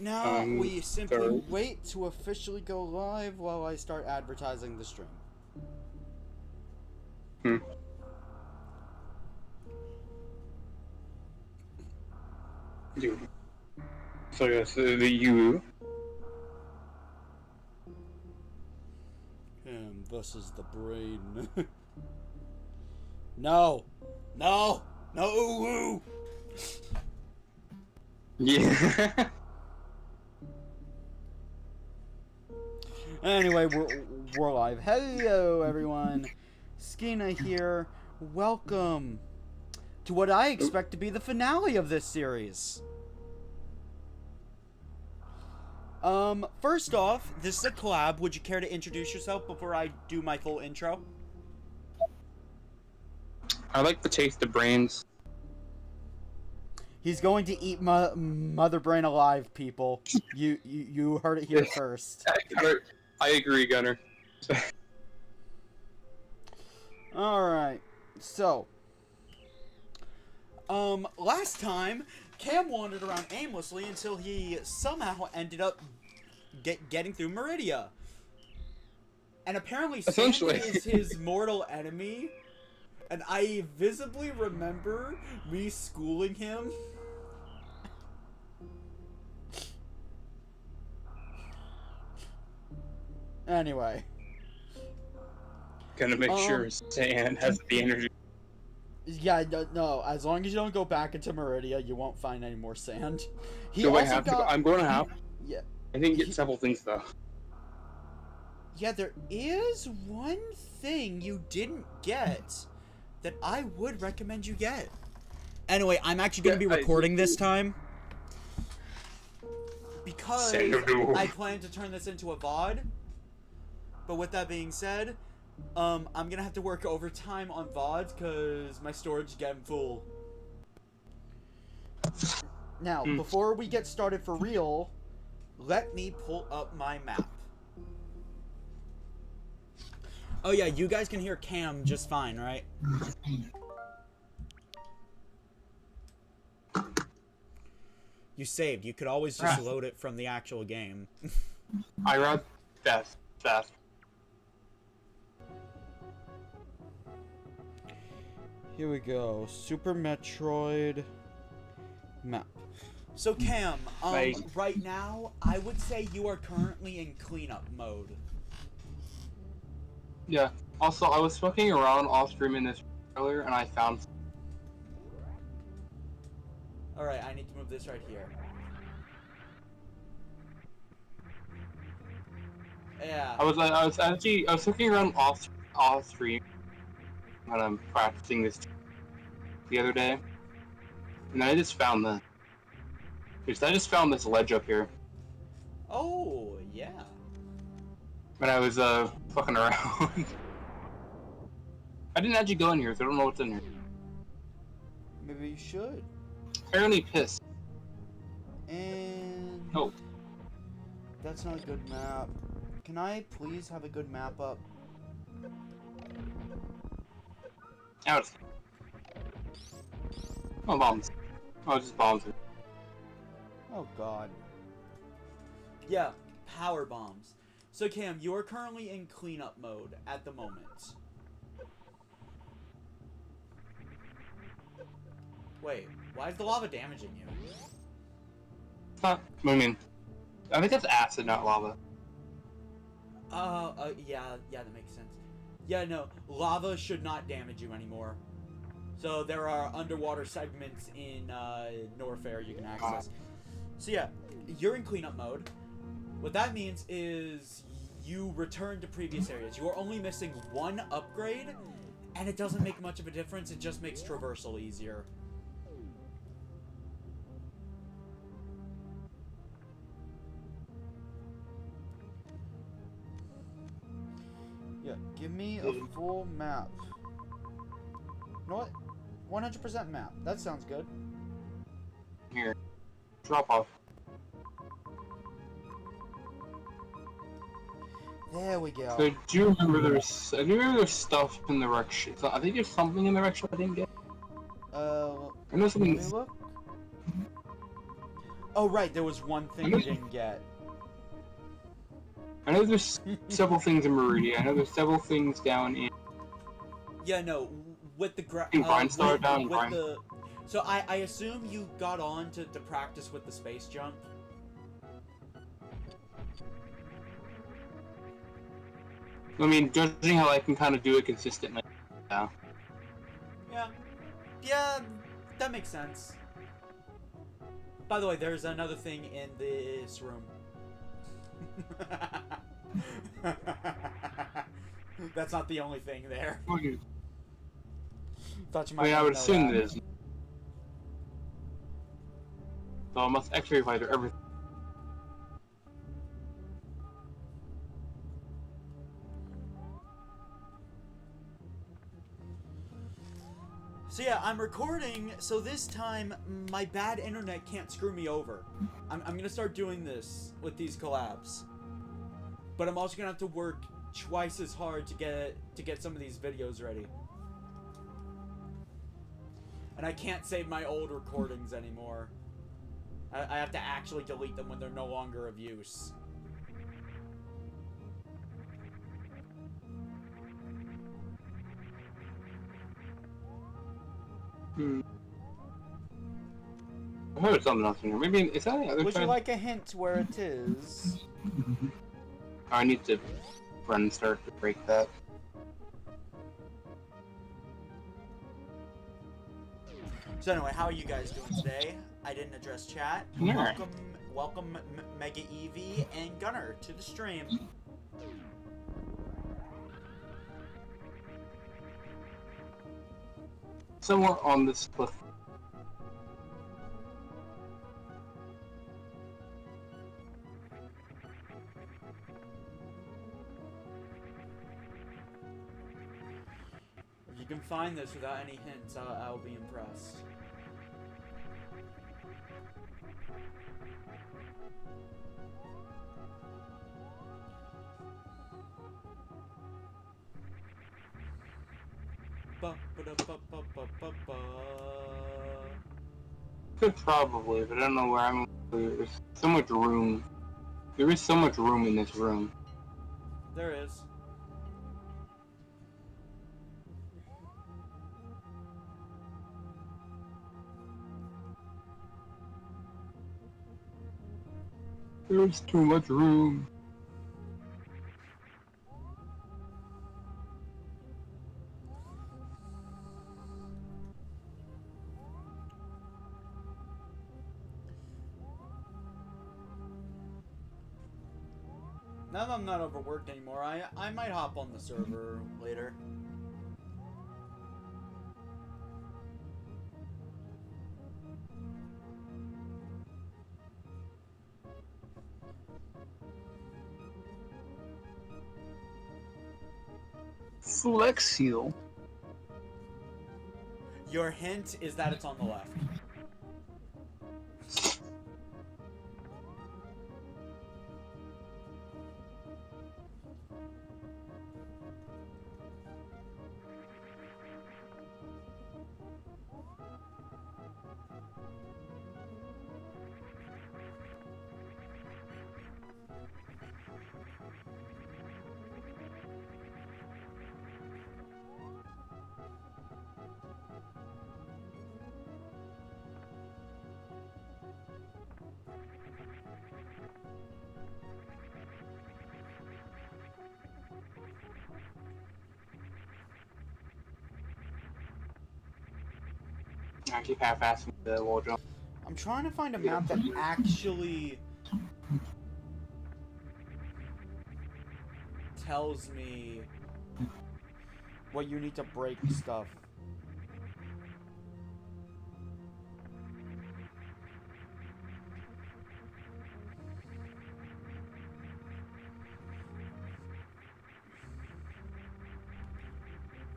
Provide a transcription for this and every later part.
now we simply wait to officially go live while I start advertising the stream. So yes, the U. And this is the brain. No! No! No! Yeah. Anyway, we're live. Hello, everyone. Skena here. Welcome to what I expect to be the finale of this series. First off, this is a collab. Would you care to introduce yourself before I do my full intro? I like the taste of brains. He's going to eat Mother Brain alive, people. You heard it here first. I agree, Gunner. Alright, so last time Cam wandered around aimlessly until he somehow ended up getting through Meridia. And apparently Sand is his mortal enemy. And I visibly remember me schooling him. Anyway. Gonna make sure Sand has the energy. Yeah, no, as long as you don't go back into Meridia, you won't find any more sand. I'm going to have. Yeah. I didn't get several things, though. Yeah, there is one thing you didn't get that I would recommend you get. Anyway, I'm actually going to be recording this time. Because I plan to turn this into a VOD. But with that being said, I'm going to have to work overtime on VODs because my storage is getting full. Now, before we get started for real, let me pull up my map. Oh yeah, you guys can hear Cam just fine, right? You saved. You could always just load it from the actual game. I read fast. Here we go. Super Metroid map. So Cam, right now, I would say you are currently in cleanup mode. Yeah. Also, I was fucking around off streaming this earlier, and I found. All right, I need to move this right here. Yeah. I was looking around off stream when I'm practicing this the other day, and I just found this. I just found this ledge up here. Oh yeah. When I was fucking around. I didn't actually go in here, so I don't know what's in here. Maybe you should. Apparently pissed. And... Oh. That's not a good map. Can I please have a good map up? Out. Oh, bombs. Oh, just bombs. Oh god. Yeah, power bombs. So Cam, you are currently in cleanup mode at the moment. Wait, why is the lava damaging you? Huh. I mean, I think that's acid, not lava. Yeah, that makes sense. Yeah, no, lava should not damage you anymore. So there are underwater segments in Norfair you can access. So yeah, you're in cleanup mode. What that means is you return to previous areas. You are only missing one upgrade, and it doesn't make much of a difference. It just makes traversal easier. Yeah, give me a full map. You know what? 100% map. That sounds good. Here. Drop off. There we go. So, do you remember there's stuff in the wreck shit? So, I think there's something in the wreck shop I didn't get. I know something. Let me look. Oh, right, there was one thing we didn't get. I know there's several things in Meridia. I know there's several things down in... Yeah, no, with the So I assume you got on to practice with the space jump. I mean, judging how I can kind of do it consistently. Yeah. Yeah, that makes sense. By the way, there's another thing in this room. That's not the only thing there. Thought you might. I mean, I would assume that. it is. So I must X-ray fighter everything. So yeah, I'm recording, so this time my bad internet can't screw me over. I'm gonna start doing this with these collabs. But I'm also gonna have to work twice as hard to get some of these videos ready. And I can't save my old recordings anymore. I have to actually delete them when they're no longer of use. I heard something else in here. Maybe is that the other Would side? you like a hint where it is? I need to run and start to break that. So anyway, how are you guys doing today? I didn't address chat. Yeah. Welcome Mega Eevee and Gunner to the stream. Somewhere on this cliff. If you can find this without any hints, I'll be impressed. Could probably, but I don't know where I'm. There's so much room. There is so much room in this room. There is. There's too much room. Now that I'm not overworked anymore, I might hop on the server later. Flexio. Your hint is that it's on the left. I keep half-assing the wall jump. I'm trying to find a map that actually tells me what you need to break stuff.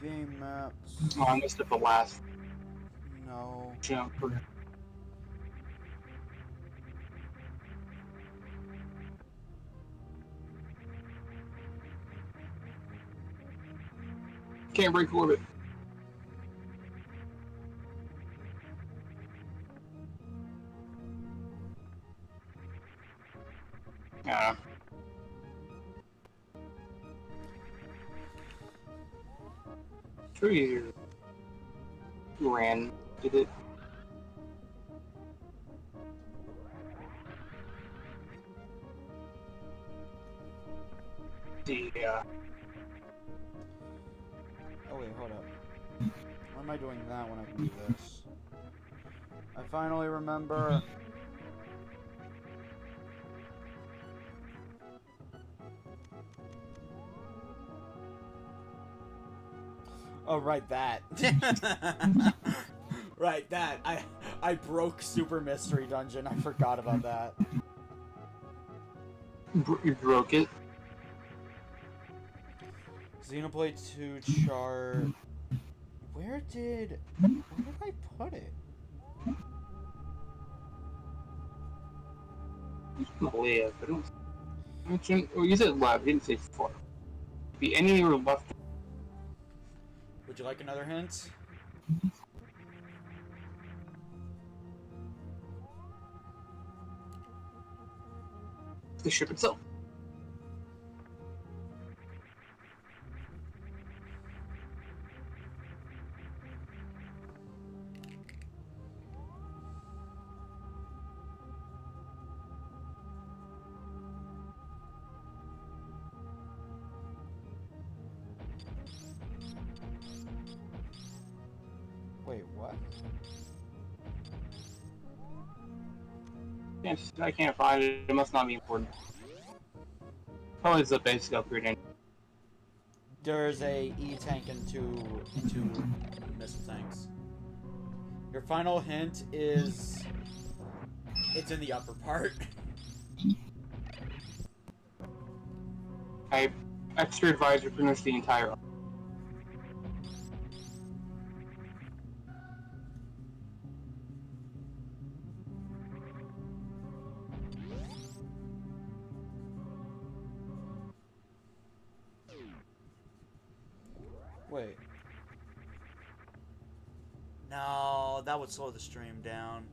Game maps. Oh, I missed it the last No. jump. Can't break orbit. Yeah. Sure you ran, did it? Yeah. Oh wait, hold up. Why am I doing that when I can do this? I finally remember. Oh, right, that. Right, that. I broke Super Mystery Dungeon. I forgot about that. You broke it? Xenoblade 2 chart. Where did I put it? Live. I don't mention. Well, you said left. You didn't say far. Be anywhere left. Would you like another hint? The ship itself. Wait, what? I can't find it. It must not be important. Probably it's a basic upgrade. There's a E-tank and two missile tanks. Your final hint is it's in the upper part. Extra advisor pretty much the entire. Wait. No, that would slow the stream down.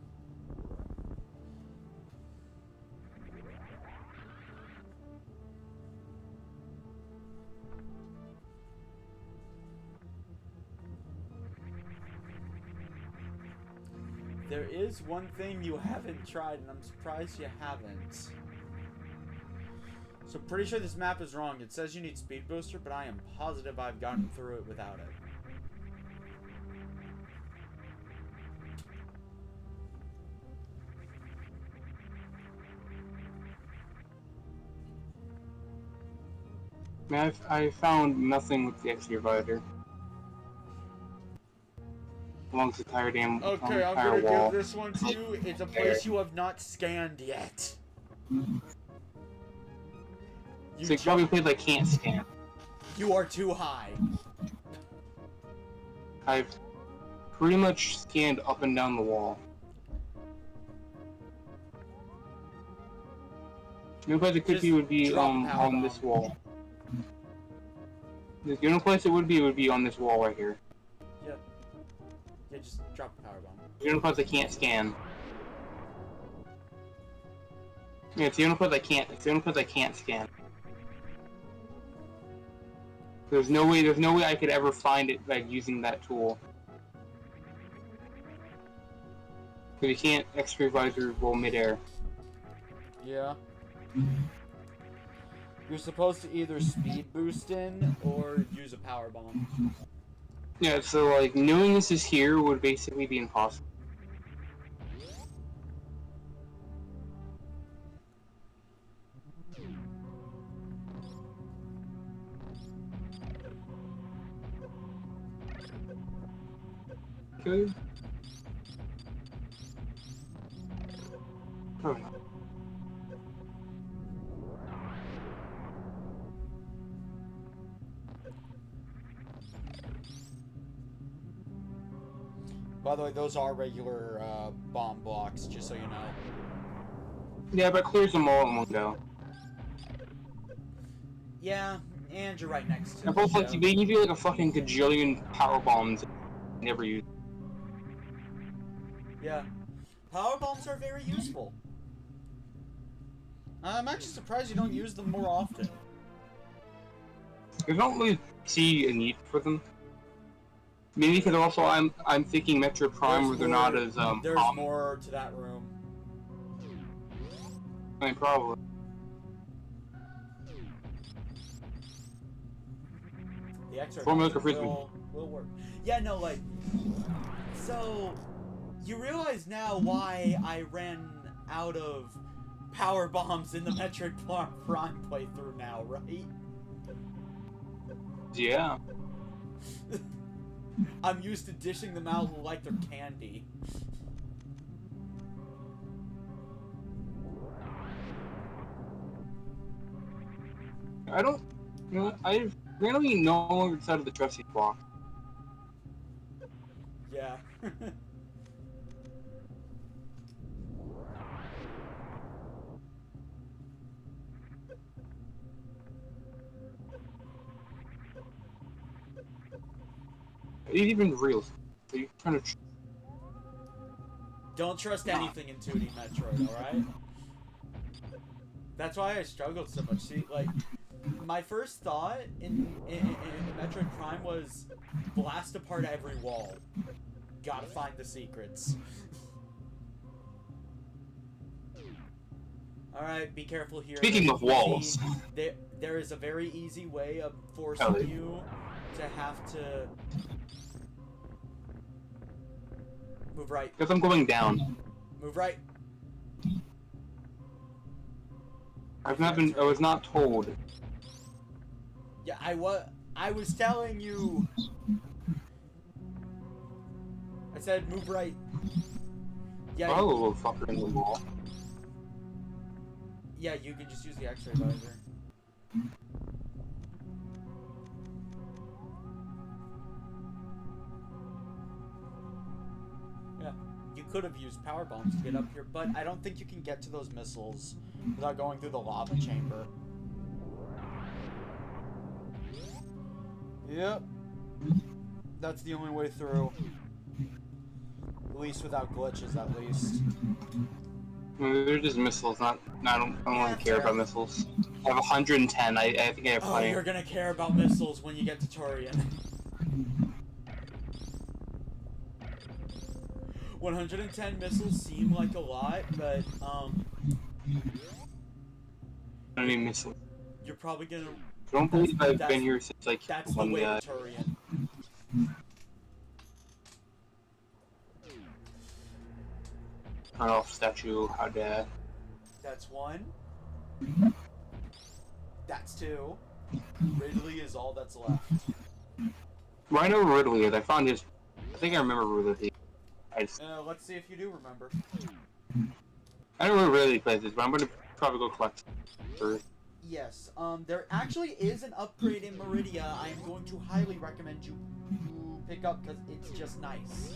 There is one thing you haven't tried, and I'm surprised you haven't. So pretty sure this map is wrong. It says you need speed booster, but I am positive I've gotten through it without it. Man, I found nothing with the extra advisor. Along the entire damn Okay, I'm entire gonna wall. give this one to you. It's a place you have not scanned yet. So you probably played like can't scan. You are too high. I've pretty much scanned up and down the wall. The only place it could be would be on this wall. The only place it would be on this wall right here. Yeah. Yeah, just drop a power bomb. The only place I can't scan. Yeah, it's the only place I can't. It's the only place I can't scan. There's no way I could ever find it like using that tool. Because you can't extra visor roll midair. Yeah. You're supposed to either speed boost in or use a power bomb. Yeah, so like knowing this is here would basically be impossible. Okay. Probably not. By the way, those are regular bomb blocks, just so you know. Yeah, but clears them all in one go. Yeah, and you're right next to They're the both like show. they give you like a fucking gajillion power bombs. Never use. Yeah. Power bombs are very useful. I'm actually surprised you don't use them more often. I don't really see a need for them. Maybe because also I'm thinking Metroid Prime where they're not as There's common. more to that room. I mean, probably. The X-ray Formula Frisbee. will work. Yeah, no, like, so you realize now why I ran out of power bombs in the Metroid Prime playthrough now, right? Yeah. I'm used to dishing them out like they're candy. I don't. You know, I randomly no longer decided to trust these blocks. Yeah. Are these even real? Are you trying to? Don't trust anything in 2D Metroid, alright? That's why I struggled so much. See, like, my first thought in Metroid Prime was blast apart every wall. Gotta find the secrets. Alright, be careful here. Speaking of walls, there is a very easy way of forcing you to have to move right. because I'm going down. Move right. I was not told. Yeah, I was telling you. I said move right. Yeah. Oh, little fucker in the wall. Yeah, you can just use the X-ray visor. Yeah, you could have used power bombs to get up here, but I don't think you can get to those missiles without going through the lava chamber. Yep. That's the only way through. At least without glitches, at least. They're just missiles, I don't really care about missiles. I have 110, I think I have plenty. Oh, you're gonna care about missiles when you get to Turian. 110 missiles seem like a lot, but, I need missiles. you're probably gonna... I don't believe I've been here since like That's the one way guy. to Turian. Turn off statue, how dare. That's one. That's two. Ridley is all that's left. Well, I know where Ridley is. I found his. I think I remember Ridley. Let's see if you do remember. I know where Ridley plays is, but I'm gonna probably go collect first. Yes, there actually is an upgrade in Meridia I am going to highly recommend you pick up because it's just nice.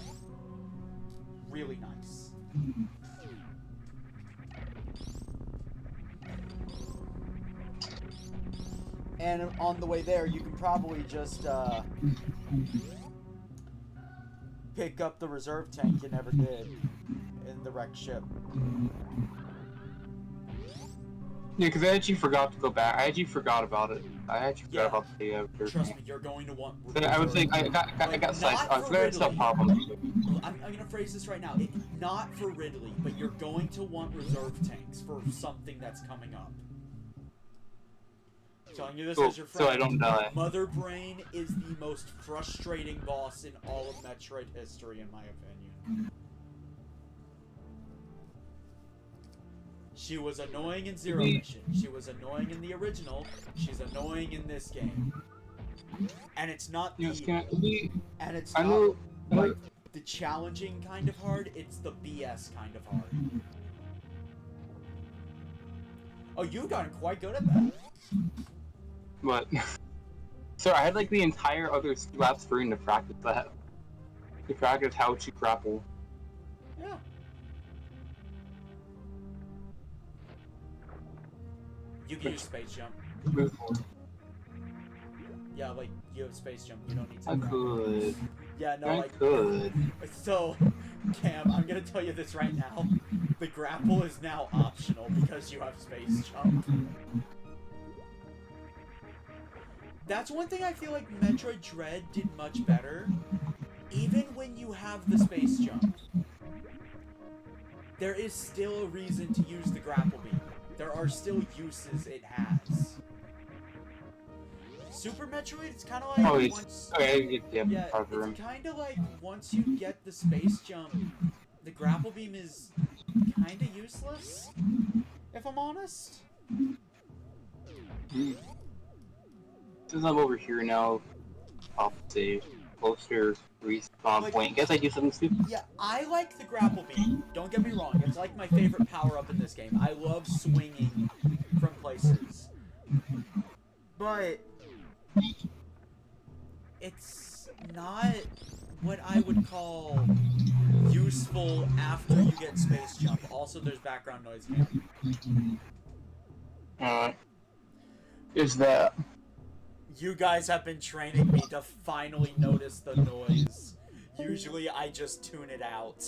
Really nice. And on the way there, you can probably just pick up the reserve tank you never did in the wrecked ship. Yeah, because I actually forgot to go back. I actually forgot about it. I actually forgot about the Trust me, you're going to want. I would think I got sight. I forgot to stop problems. I'm gonna phrase this right now. Not for Ridley, but you're going to want reserve tanks for something that's coming up. Telling you this as your friend. So I don't die. Mother Brain is the most frustrating boss in all of Metroid history, in my opinion. She was annoying in Zero Mission. She was annoying in the original. She's annoying in this game. And it's not the... And it's not like the challenging kind of hard, it's the BS kind of hard. Oh, you've gotten quite good at that. What? Sir, I had like the entire other lap screen to practice that. To practice how to grapple. Yeah. You can use space jump. Yeah, like, you have space jump, you don't need to I could. Yeah, no, I like... could. So, Cam, I'm gonna tell you this right now. The grapple is now optional because you have space jump. That's one thing I feel like Metroid Dread did much better. Even when you have the space jump, there is still a reason to use the grapple beam. There are still uses it has. Super Metroid, it's kind of like once... Okay, yeah, it's kind of like once you get the space jump, the grapple beam is kind of useless, if I'm honest. Since I'm over here now, I'll say closer respawn point. Guess I do something stupid. Yeah, I like the grapple beam. Don't get me wrong. It's like my favorite power-up in this game. I love swinging from places. But it's not what I would call useful after you get space jump. Also, there's background noise again. Is that... You guys have been training me to finally notice the noise. Usually, I just tune it out.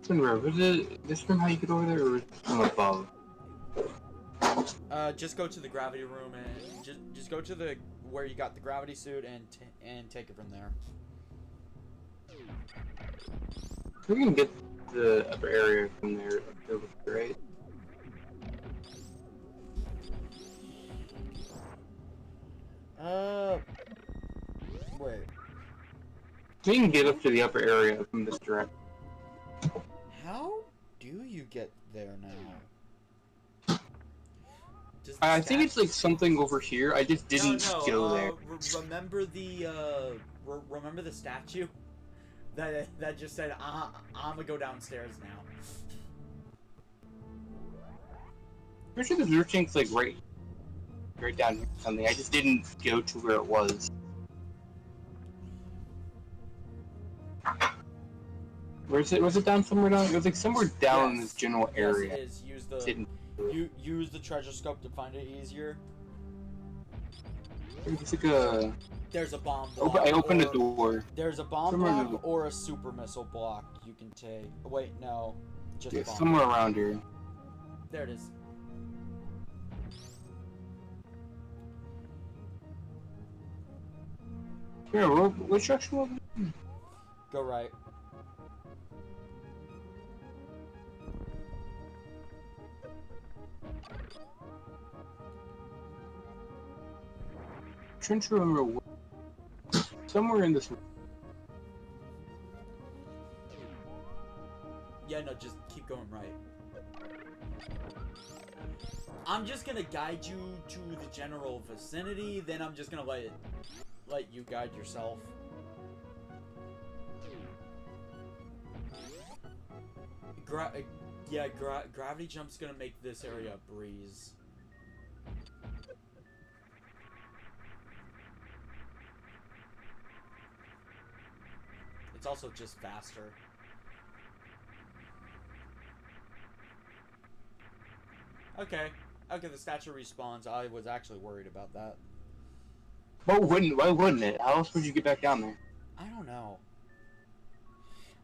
Was it this room how you get over there, or was it from above? Just go to the gravity room and just go to the where you got the gravity suit and take it from there. We can get the upper area from there, right? Wait. We can get up to the upper area from this direction. How do you get there now? I think it's like something over here. I just didn't go there. Remember the statue that just said, "I'm gonna go downstairs now." Pretty sure the Zurchink's like right down here or something. I just didn't go to where it was. Where is it? Was it down somewhere down? It was like somewhere down in this general area. Yes, it is. Use the treasure scope to find it easier. It's like a... There's a bomb block. I opened a door. There's a bomb block or a super missile block you can take. Wait, no. Just a bomb somewhere block. Around here. There it is. Here, which direction was it? Go right. I'm trying to remember somewhere in this room. Yeah, no, just keep going right. I'm just gonna guide you to the general vicinity, then I'm just gonna let you guide yourself. Gravity jump's gonna make this area a breeze. It's also just faster. Okay, the statue respawns. I was actually worried about that. Why wouldn't it? How else would you get back down there? I don't know.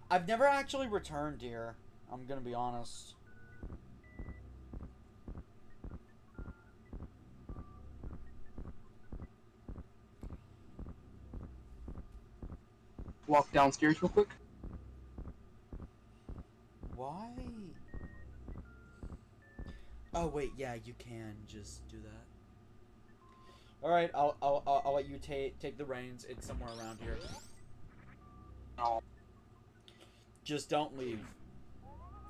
I've never actually returned here. I'm gonna be honest. Walk downstairs real quick. Why? Oh wait, yeah, you can just do that. All right, I'll let you take the reins. It's somewhere around here. No. Just don't leave.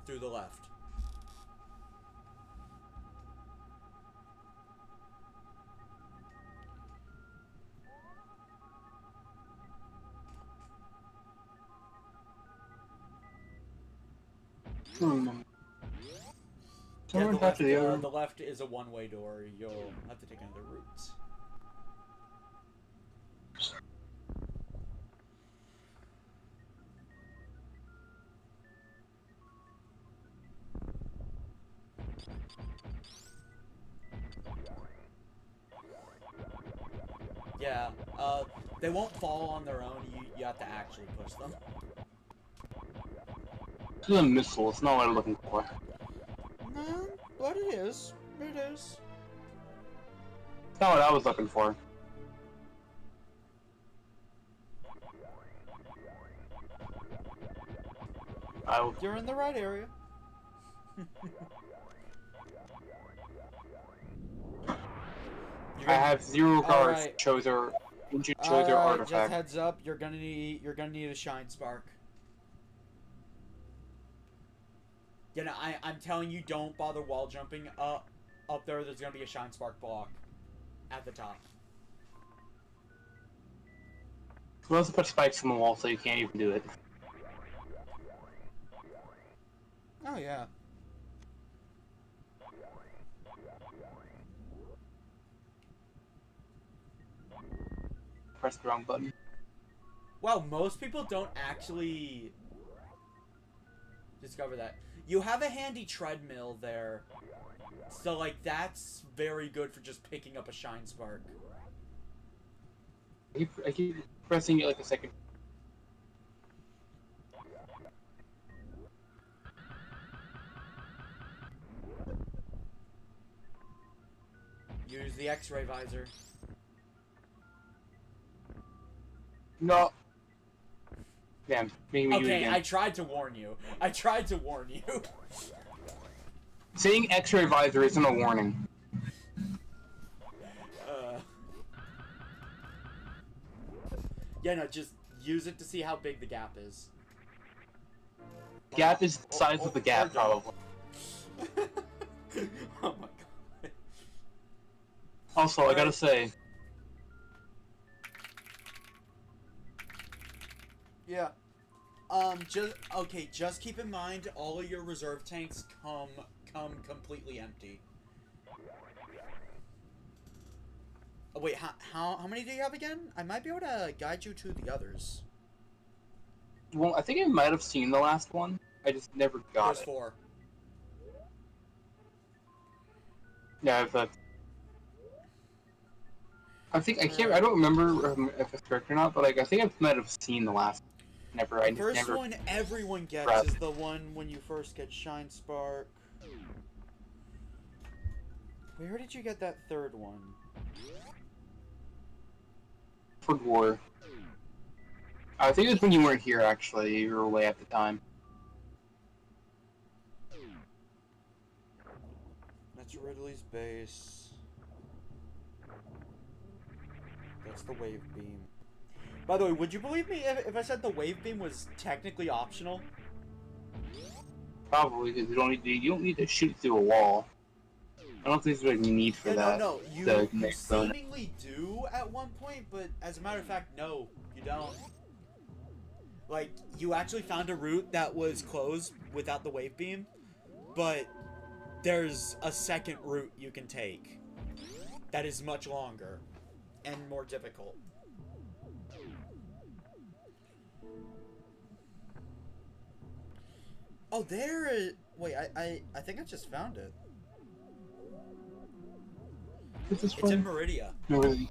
Through the left. Yeah, the left is a one-way door. You'll have to take another route. Yeah, they won't fall on their own. You have to actually push them. This is a missile. It's not what I'm looking for. No, but it is. It is. It's not what I was looking for. You're in the right area. I have 0 cards. Right. Chose their artifact. Just heads up. You're gonna need a shine spark. You know, I'm telling you, don't bother wall jumping up there. There's gonna be a shine spark block at the top. We also put spikes in the wall, so you can't even do it. Oh yeah. Press the wrong button. Well, most people don't actually discover that. You have a handy treadmill there. So, like, that's very good for just picking up a shine spark. I keep pressing it like a second. Use the X-ray visor. No. Damn, making me do it Okay, again. I tried to warn you. I tried to warn you. Saying X-ray visor isn't a warning. Yeah, no, just use it to see how big the gap is. Gap is the size of the gap, probably. Oh my god. Also, I gotta say, Yeah. Just keep in mind all of your reserve tanks come completely empty. Oh, wait, how many do you have again? I might be able to guide you to the others. well, I think I might have seen the last one. I just never got There's it. 4. Yeah, but I don't remember if it's correct or not, but like I think I might have seen the last. The first one everyone gets is the one when you first get Shine Spark. Where did you get that third one? For War. I think it was when you weren't here, actually. You were away at the time. That's Ridley's base. That's the wave beam. By the way, would you believe me if I said the wave beam was technically optional? Probably, because you don't need to shoot through a wall. I don't think there's any need for that. No, you seemingly do at one point, but as a matter of fact, no, you don't. Like, you actually found a route that was closed without the wave beam, but there's a second route you can take that is much longer and more difficult. Oh, there is... Wait, I think I just found it. It's in Meridia. Really?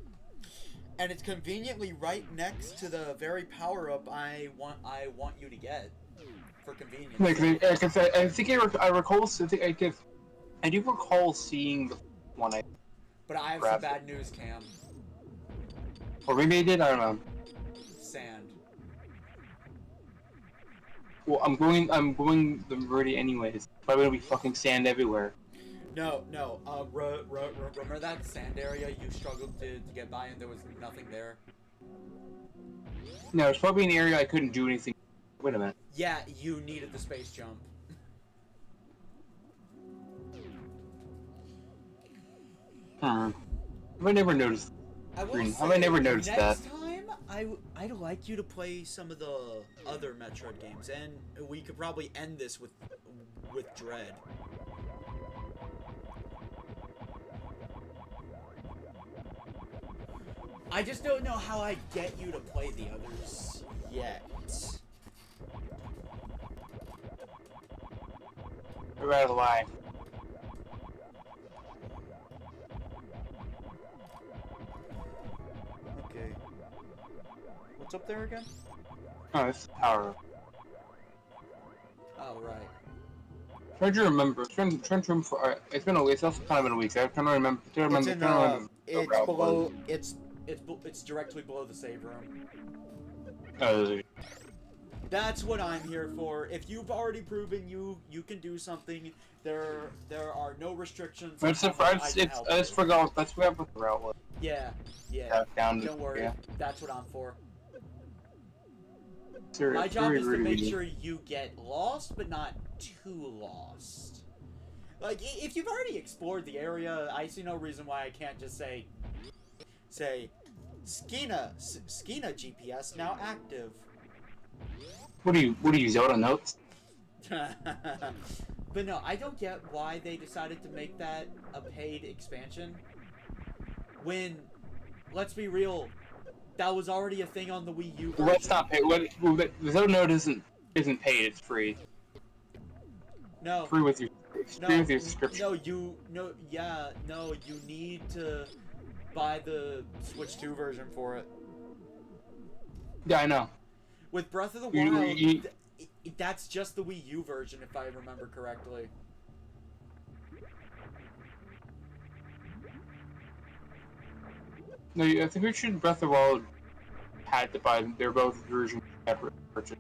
And it's conveniently right next to the very power-up I want you to get. For convenience. I do recall seeing the one I... But I have some bad news, Cam. Or maybe I did, I don't know. Sand. Well, I'm going the Meridia anyways. Probably gonna be fucking sand everywhere. No, remember that sand area you struggled to get by and there was nothing there? No, it's probably an area I couldn't do anything. Wait a minute. Yeah, you needed the space jump. Have I never noticed? Have I never noticed that? Next time, I'd like you to play some of the other Metroid games, and we could probably end this with Dread. I just don't know how I get you to play the others yet. You're out of line. What's up there again? Oh, it's the power. Oh, right. Trying to remember. Trying to remember. It's been a week. It's also kind of been a week. I'm trying to remember. It's below. It's directly below the save room. That's what I'm here for. If you've already proven you can do something, there are no restrictions. I just forgot. That's where the route was. Yeah. Don't worry. Yeah. That's what I'm for. My job is to make sure you get lost, but not too lost. Like, if you've already explored the area, I see no reason why I can't just say, Skena GPS now active. What do you Zelda notes? But no, I don't get why they decided to make that a paid expansion. When, let's be real, that was already a thing on the Wii U version. Let's not pay. The Zelda note isn't paid. It's free. No. Free with your subscription. You need to buy the Switch 2 version for it. Yeah, I know. With Breath of the Wild, that's just the Wii U version, if I remember correctly. No, I think we should Breath of the Wild had to buy them. They're both versions separate purchase.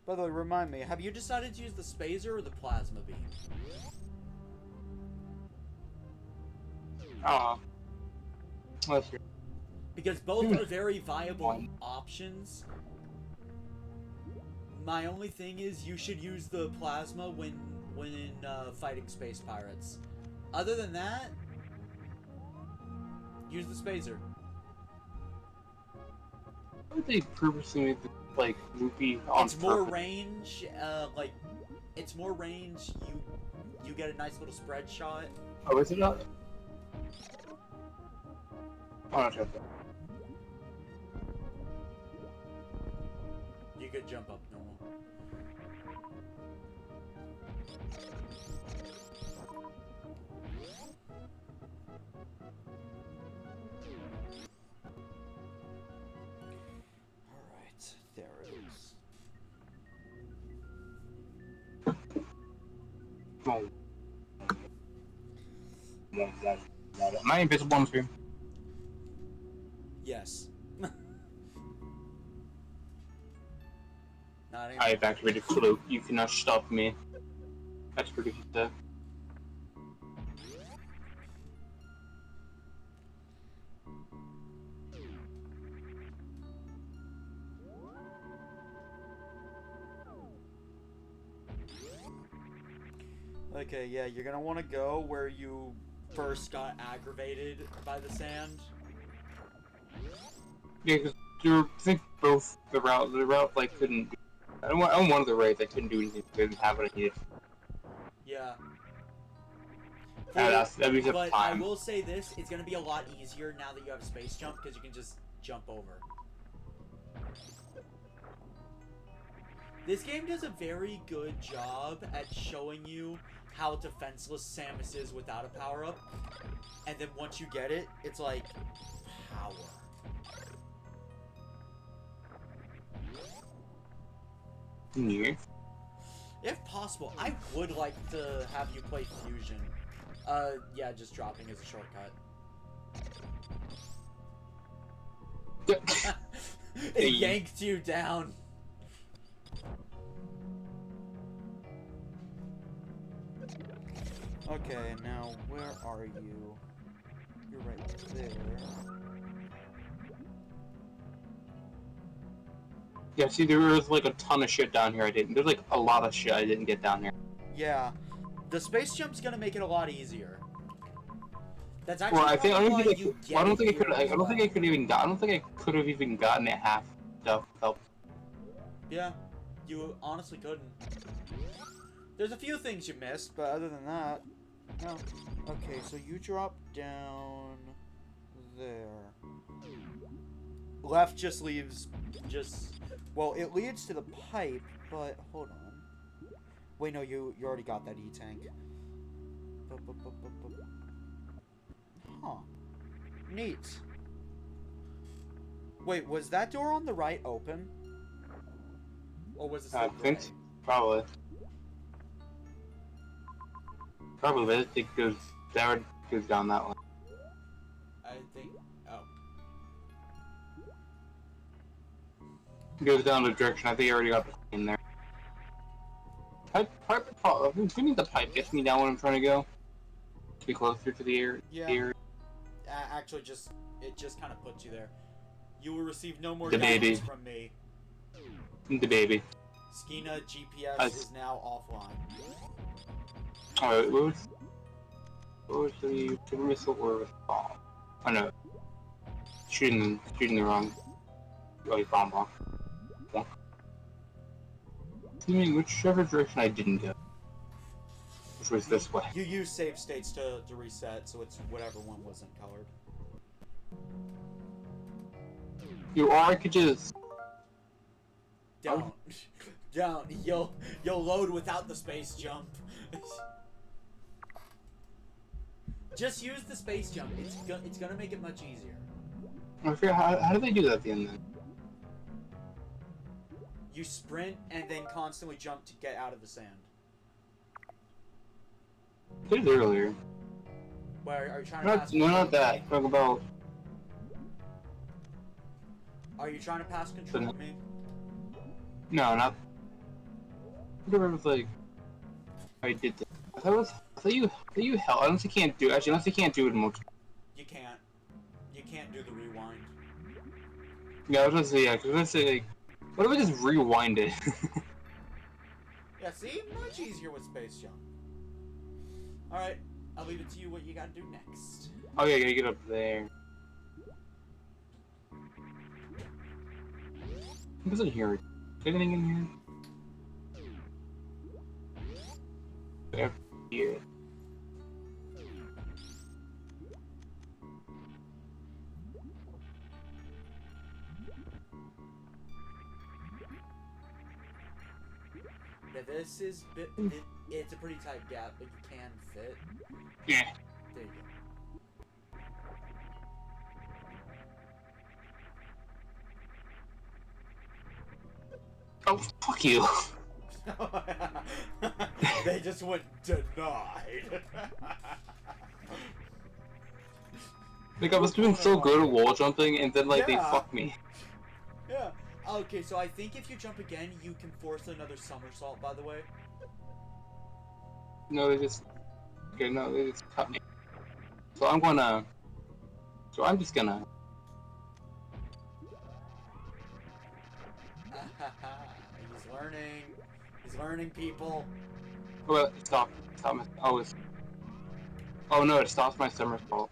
By the way, remind me, have you decided to use the Spazer or the Plasma Beam? Let's hear. Because both are very viable options. My only thing is you should use the Plasma when fighting space pirates. Other than that, use the Spazer. Why would they purposely make the, like, loopy on It's more range, it's more range, you get a nice little spread shot. Oh, is it not? Oh, not sure. You could jump up normal. Alright, there it is. Am I invisible on the screen? Yes. I've activated Cloak. You cannot stop me. That's pretty good. Okay, yeah, you're gonna want to go where you first got aggravated by the sand. Yeah, because I think both the route like couldn't. I don't one of the raids I couldn't do anything. Didn't have what I needed. Yeah. That means but I time. will say this: it's gonna be a lot easier now that you have space jump because you can just jump over. This game does a very good job at showing you how defenseless Samus is without a power-up. And then once you get it, it's like, power. Yeah. If possible, I would like to have you play Fusion. Yeah, just dropping is a shortcut. It yanked you down. Okay, now where are you? You're right there. Yeah, see, there was like a ton of shit down here I didn't. There's like a lot of shit I didn't get down here. Yeah, the space jump's gonna make it a lot easier. That's actually well, I don't think I could. I don't think I could have even gotten it half stuff help. Yeah, you honestly couldn't. There's a few things you missed, but other than that, no. Okay, so you drop down there. Left just leaves, well, it leads to the pipe, but hold on. Wait, no, you already got that E-tank. Huh. Neat. Wait, was that door on the right open? Or was it still I think gray? so. Probably. Probably. I think that goes down that one. I think. Oh. It goes down the direction. I think I already got the in there. Pipe, give me the pipe. Gets me down when I'm trying to go. To be closer to the air. Yeah. Actually, it just kind of puts you there. You will receive no more The baby. guidance from me. The baby. SKENA GPS is now offline. Alright, what was the super missile or the bomb? Oh no. Shooting the wrong bomb block. Yeah. Assuming whichever direction I didn't go. Which was this way. You use save states to reset, so it's whatever one wasn't colored. Or I could just... Don't. Don't. You'll load without the space jump. Just use the space jump. It's gonna make it much easier. I forget, how do they do that at the end then? You sprint and then constantly jump to get out of the sand. I did it earlier. Where are you trying to pass? No, not that. Talk about... Are you trying to pass control with me? No, not... I don't remember, like... I did that. I thought you held... Unless you can't do... Actually, unless you can't do it multiple... You can't. You can't do the rewind. Yeah, I was gonna say, yeah, 'cause I was gonna say, like... What if I just rewind it? Yeah, see? Much easier with space jump. Alright, I'll leave it to you what you gotta do next. Oh yeah, I gotta get up there. What's in here? Is there anything in here? Here. Yeah, this is it's a pretty tight gap, but you can fit. Yeah. There you go. Oh, fuck you. They just went denied. Like, I was doing so good at wall jumping, and then, like, they Yeah. fucked me. Yeah. Okay, so I think if you jump again, you can force another somersault, by the way. No, they just... Okay, no, they just cut me. So I'm gonna... So I'm just gonna... He's learning. He's learning, people. Well, stop my... Oh, it's... Oh no, it stops my somersault.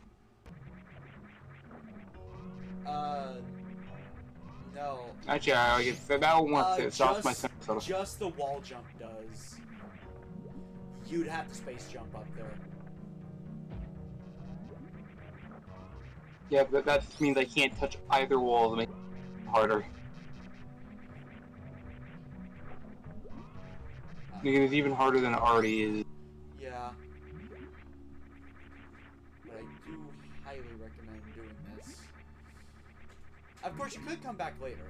No. Actually, I guess that one works. It stops my somersault. Just the wall jump does. You'd have to space jump up there. Yeah, but that just means I can't touch either wall to make it harder. Because it's even harder than it already is. Yeah. But I do highly recommend doing this. Of course, you could come back later.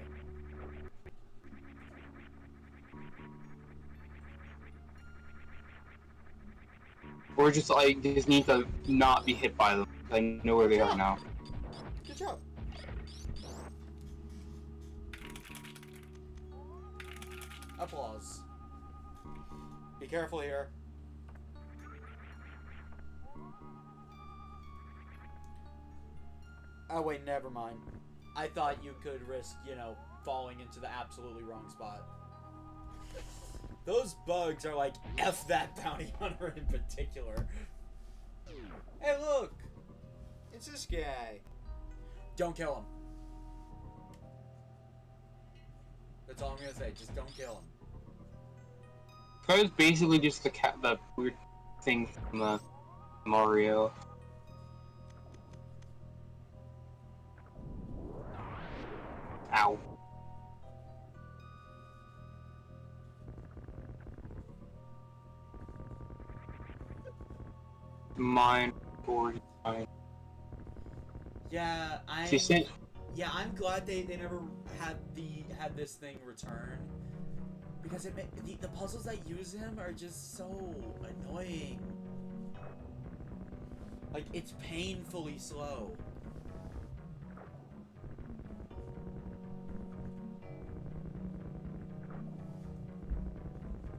Or just, like, just need to not be hit by them. I know where they are now. Good job. Applause. Be careful here. Oh wait, never mind. I thought you could risk, you know, falling into the absolutely wrong spot. Those bugs are like, F that bounty hunter in particular. Hey look! It's this guy. Don't kill him. That's all I'm gonna say, just don't kill him. That was basically just the weird thing from the Mario. Ow. Mine 49. Yeah, She said, I'm glad they never had this thing return, because the puzzles that use him are just so annoying. Like, it's painfully slow.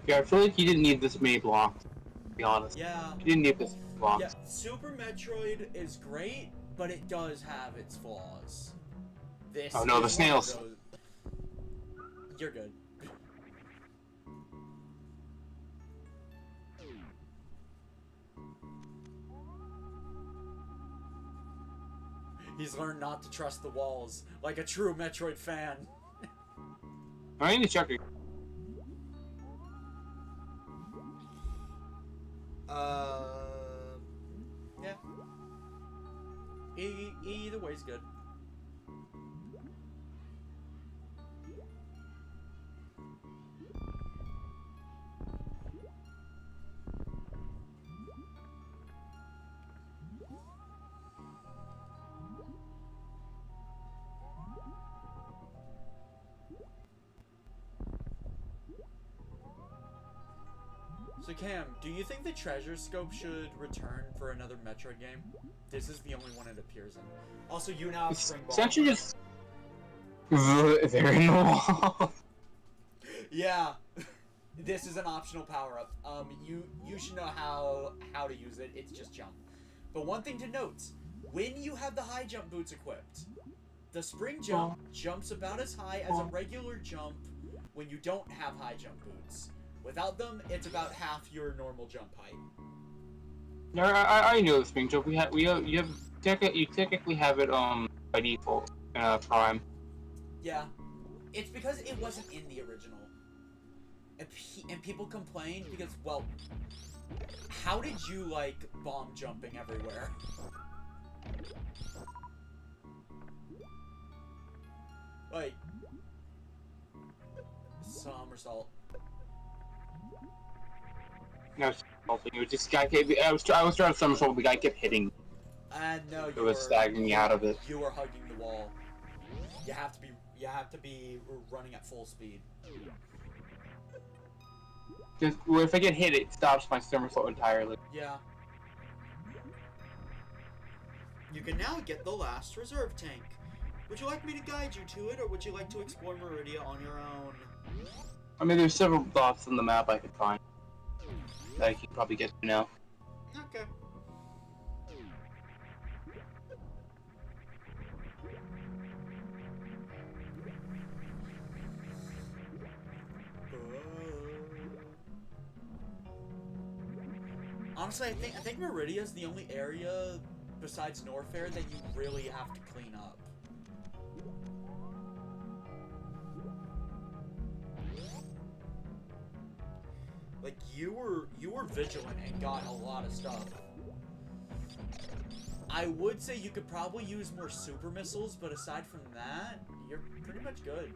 yeah, I feel like you didn't need this many blocks, to be honest. Yeah. You didn't need this many blocks. Yeah, Super Metroid is great, but it does have its flaws. This Oh no, the is snails. one of those. You're good. He's learned not to trust the walls, like a true Metroid fan. I need to check it. Yeah. Either way's good. So Cam, do you think the treasure scope should return for another Metroid game? This is the only one it appears in. Also, you now have Spring Ball. Essentially just... They're in the wall. Yeah. This is an optional power-up. You should know how to use it. It's just jump. But one thing to note, when you have the high jump boots equipped, the spring jump jumps about as high as a regular jump when you don't have high jump boots. Without them, it's about half your normal jump height. No, I know the spring jump. You technically have it by default Prime. Yeah, it's because it wasn't in the original, and people complained because, well, how did you like bomb jumping everywhere? Like somersault. No, it was just guy kept, I was trying to somersault, the guy kept hitting. No, It was staggering me out of it. You were hugging the wall. You have to be running at full speed. Just well, if I get hit, it stops my somersault entirely. Yeah. You can now get the last reserve tank. Would you like me to guide you to it, or would you like to explore Meridia on your own? I mean, there's several dots on the map I could find that I can probably get to now. Okay. Honestly, I think Meridia is the only area besides Norfair that you really have to clean up. Like you were vigilant and got a lot of stuff. I would say you could probably use more super missiles, but aside from that, you're pretty much good.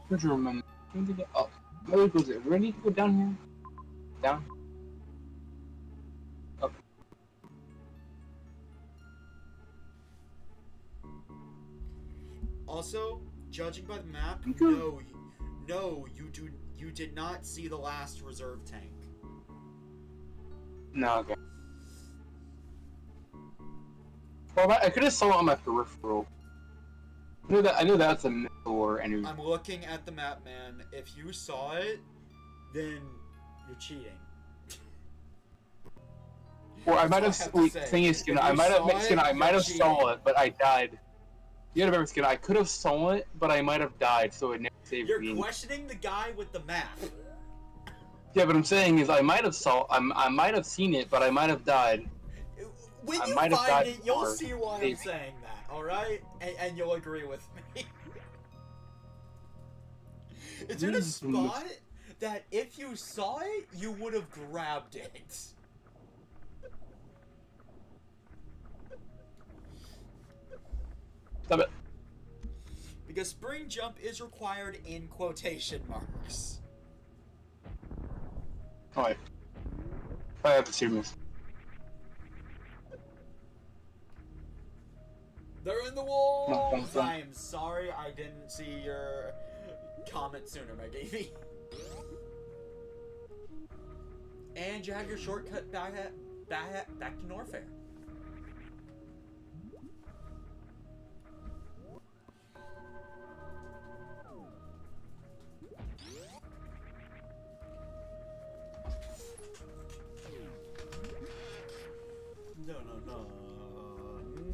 What do you remember? When did it up? Where goes it? Where do you go down here? Down? Up. Also, judging by the map, no, you did not see the last reserve tank. No, okay. Well, I could have saw it on my peripheral. I knew that's a missile or energy. I'm looking at the map, man. If you saw it, then you're cheating. Or I might have. Thing is, I might have saw it, but I died. You gotta remember, Skin. I could have saw it, but I might have died, so it never saved me. You're questioning the guy with the map. Yeah, but I'm saying is I might have seen it, but I might have died. When you find it, you'll see why I'm saying that, alright? And you'll agree with me. It's in a spot that if you saw it, you would have grabbed it. Stop it. Because spring jump is required in quotation marks. Alright. I have to see this. They're in the walls! I am sorry I didn't see your comment sooner, my Davey. And you have your shortcut back to Norfair. No, no, no.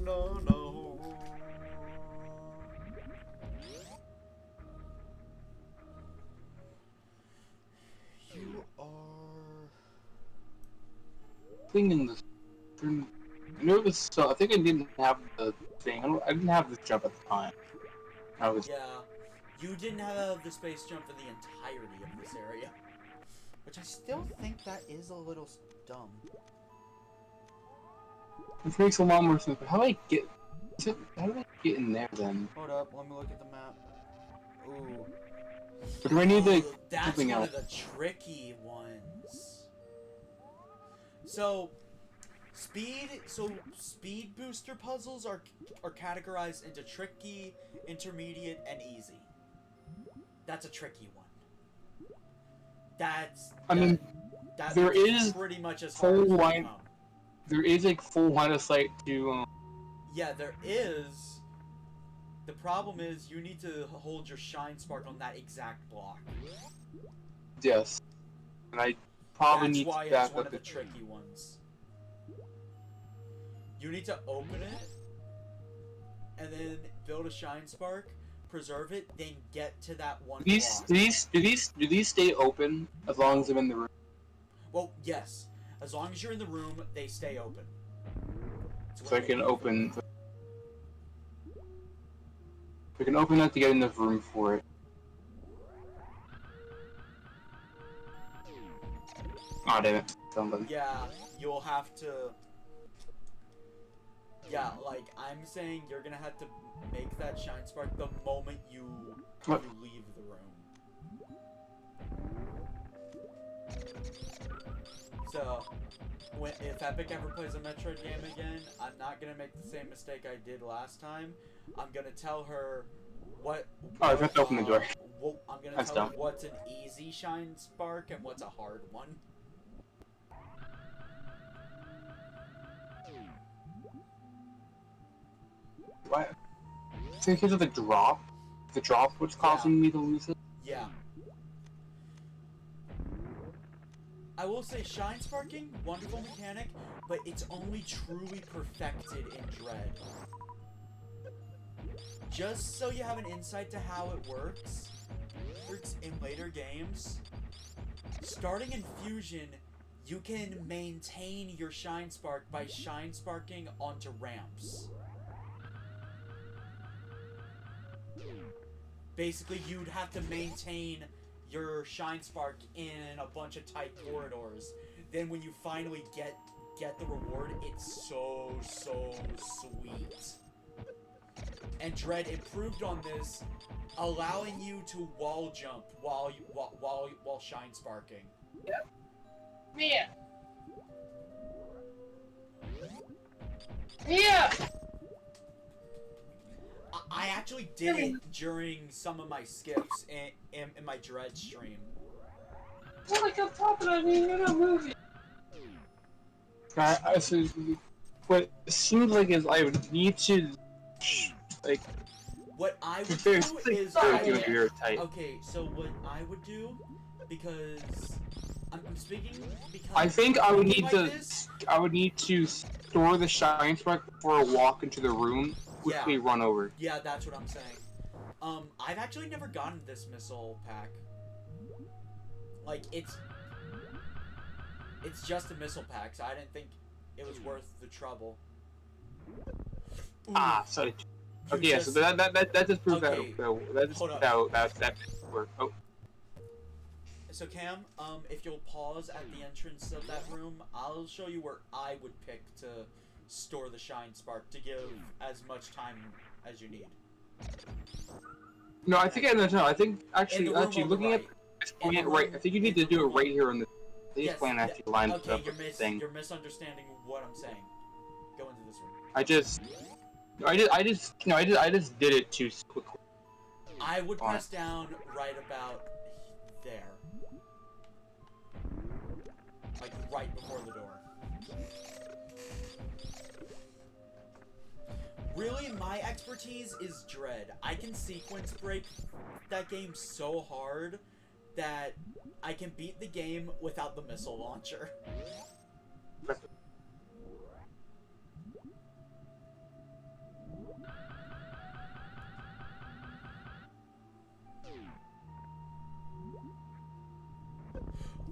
No, no. You are... Thing in this... I knew this, so I think I didn't have the thing. I didn't have this jump at the time. I was... Yeah. You didn't have the space jump for the entirety of this area. Which I still think that is a little dumb. It makes a lot more sense. How do I get... How do I get in there then? Hold up, let me look at the map. Ooh. Or do I need the That's something one else? of the tricky ones. So speed booster puzzles are categorized into tricky, intermediate, and easy. That's a tricky one. That's there is pretty much as full hard as line. come. There is a full line of sight to. Yeah, there is. The problem is you need to hold your shine spark on that exact block. Yes, and I probably That's need why to back it's one up of the tricky ones. You need to open it, and then build a shine spark, preserve it, then get to that one block. Do these stay open as long as I'm in the room? Well, yes. As long as you're in the room, they stay open. So I can open. I can open that to get in the room for it. Aw, damn it. Somebody. Yeah, you'll have to... Yeah, like, I'm saying you're gonna have to make that shine spark the moment you leave the room. So, if Epic ever plays a Metroid game again, I'm not gonna make the same mistake I did last time. I'm gonna tell her what... Oh, I have to open the door. I'm gonna That's tell her dumb. what's an easy shine spark and what's a hard one. What? So because of the drop? The drop what's causing me to lose it? Yeah. I will say shine sparking, wonderful mechanic, but it's only truly perfected in Dread. Just so you have an insight to how it works in later games, starting in Fusion, you can maintain your shine spark by shine sparking onto ramps. Basically, you'd have to maintain your shine spark in a bunch of tight corridors. Then when you finally get the reward, it's so sweet. And Dread improved on this, allowing you to wall jump while shine sparking. Yeah. Yeah. I actually did it during some of my skips in my Dread stream. Well, like I'm talking, I mean, you're not moving. What it seems like is I would need to, like... What I would do do is... Okay, so what I would do, because... I'm speaking because... I think I would need like to... this, I would need to store the shine spark before I walk into the room. Quickly run over. Yeah, that's what I'm saying. I've actually never gotten this missile pack. Like, it's just a missile pack, so I didn't think it was worth the trouble. Ooh. Ah, sorry. Okay, yeah, so that just proves Okay, that just proves that work. Oh. So Cam, if you'll pause at the entrance of that room, I'll show you where I would pick to store the shine spark to give as much time as you need. No, I think no. I think In the room on the looking right. at this plan right. I think you need to do it right here on the. This Yes, plan actually lines okay, up with the thing. you're misunderstanding what I'm saying. Go into this room. I just did it too quickly. I would press down right about there. Like right before the door. Really, my expertise is Dread. I can sequence break that game so hard that I can beat the game without the missile launcher.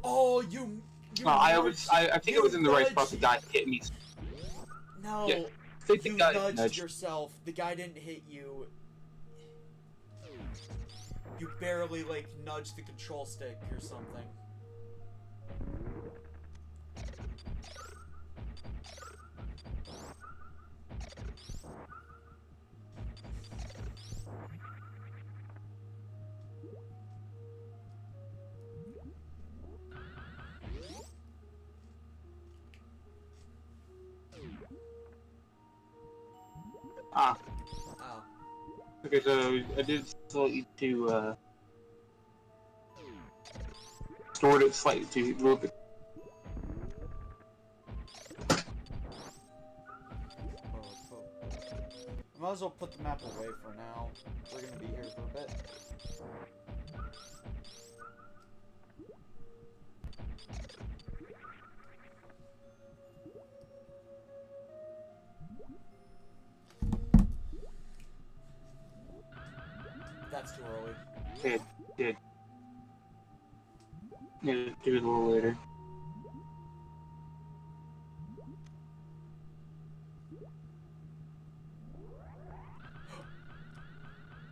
Oh, you I think I was in the right spot. The guy hit me. No, Yeah. you nudged yourself. The guy didn't hit you. You barely, like, nudged the control stick or something. Ah. Oh. Okay, so I did still need to stored it slightly to a little bit. Might as well put the map away for now. We're gonna be here for a bit. That's too early. Did. Yeah, do it a little later.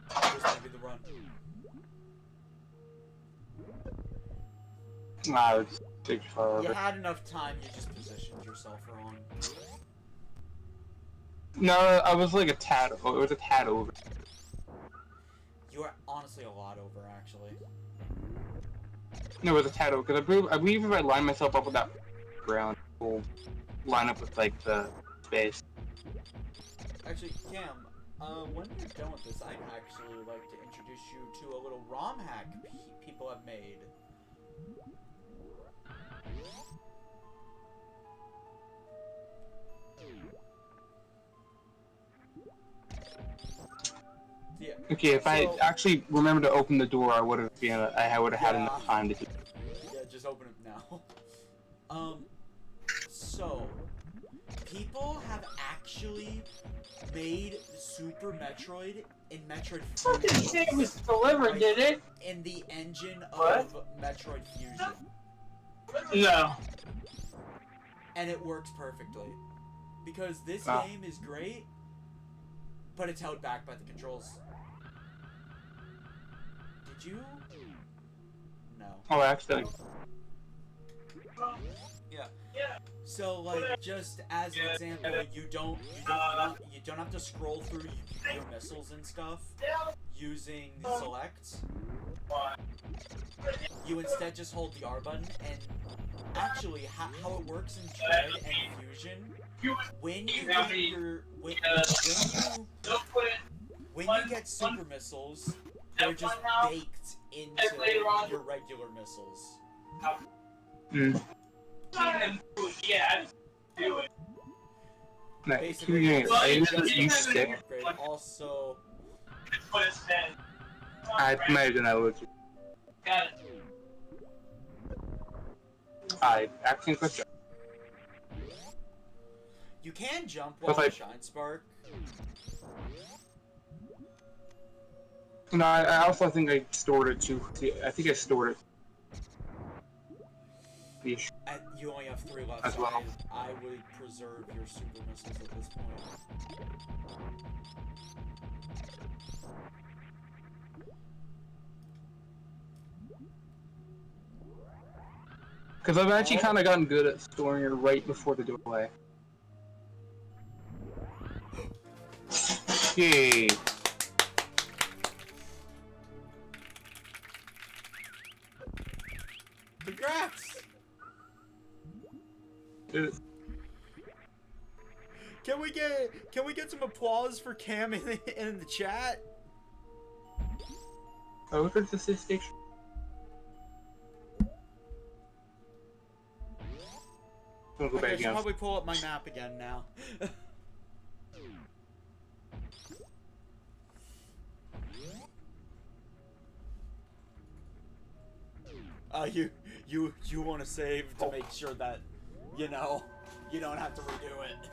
This might be the run. Nah, it's too far over. You had enough time, you just positioned yourself wrong. No, I was like a tad. It was a tad over. You are honestly a lot over, actually. No, it was a tad over because I believe if I line myself up with that ground, we'll line up with like the space. Actually, Cam, when you're done with this, I'd actually like to introduce you to a little ROM hack people have made. Yeah. Okay, if I actually remember to open the door, I would have had enough time to do it. Yeah, just open it now. So people have actually made Super Metroid in Metroid Fusion. Fucking shit was delivered, did it? In the engine of Metroid Fusion. No. And it works perfectly. Because this game is great, but it's held back by the controls. Did you? No. Oh, actually. Yeah. So, like, just as an example, you don't have to scroll through your missiles and stuff using select. You instead just hold the R button, and actually, how it works in Dread and Fusion, when you get when you get super missiles, they're just baked into your regular missiles. Yeah, do it. Basically, You stick. also, I imagine I would. Got it. I actually question. you can jump while But the Shine Spark. No, I also think I stored it too. I think I stored it. And you only have 3 left, As so well. I would preserve your super missiles at this point. Because I've actually kind of gotten good at storing it right before the doorway. Yay. Congrats! Uh, Can we get some applause for Cam in the chat? Oh, look at the station. I'll go Okay, I back should down. probably pull up my map again now. You want to save to make sure that, you know, you don't have to redo it.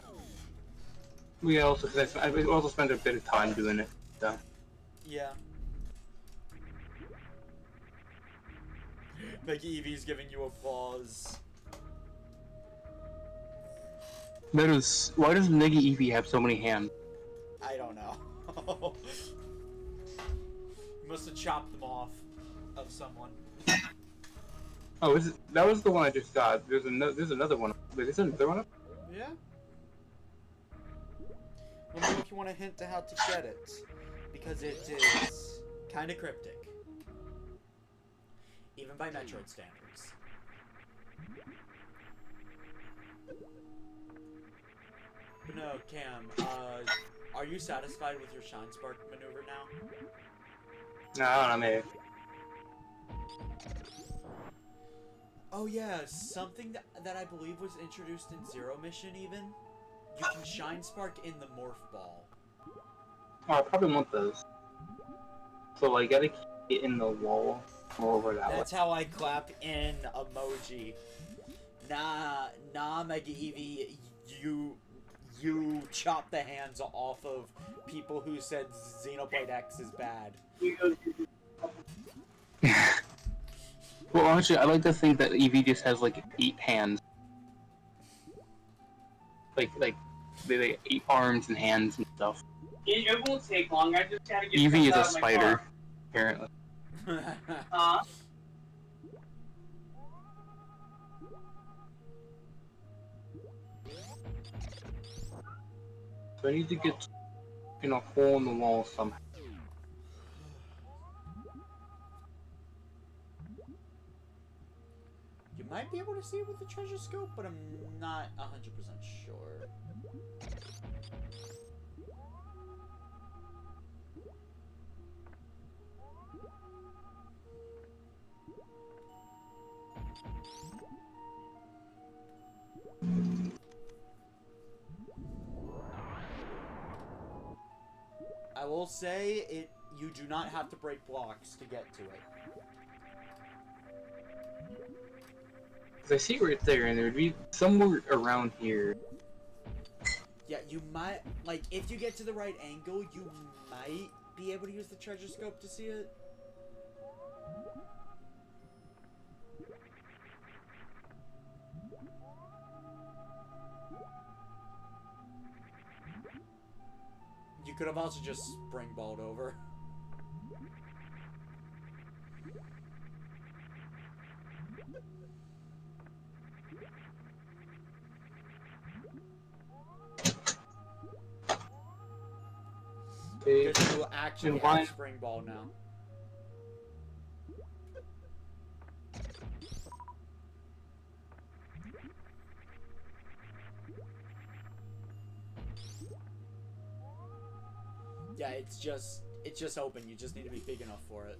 We also, cause I also spent a bit of time doing it. So. Yeah. Like Evie's giving you applause. That is, why does Niggy Eevee have so many hands? I don't know. You must have chopped them off of someone. Oh, is it, that was the one I just got. There's another one. Wait, is there another one? Yeah? Let me know if you want a hint to how to get it. Because it is kind of cryptic. Even by Metroid standards. But no, Cam, are you satisfied with your Shine Spark maneuver now? No, I don't know, maybe. Oh yeah, something that I believe was introduced in Zero Mission even. You can Shine Spark in the Morph Ball. Oh, I probably want those. So I gotta keep it in the wall over that That's how I clap in emoji. Nah, Mega Eevee, you chop the hands off of people who said Xenoblade X is bad. Well, honestly, I like to think that Eevee just has like 8 hands. Like they 8 arms and hands and stuff. It won't take long. I just gotta get Eevee is out a of my spider, car. apparently. So I need to get in a hole in the wall somehow. You might be able to see it with the treasure scope, but I'm not 100% sure. I will say you do not have to break blocks to get to it. Cause I see it right there, and there would be somewhere around here. Yeah, you might, like, if you get to the right angle, you might be able to use the treasure scope to see it. You could have also just springballed over. Because you actually have springball now. Yeah, it's just open. You just need to be big enough for it.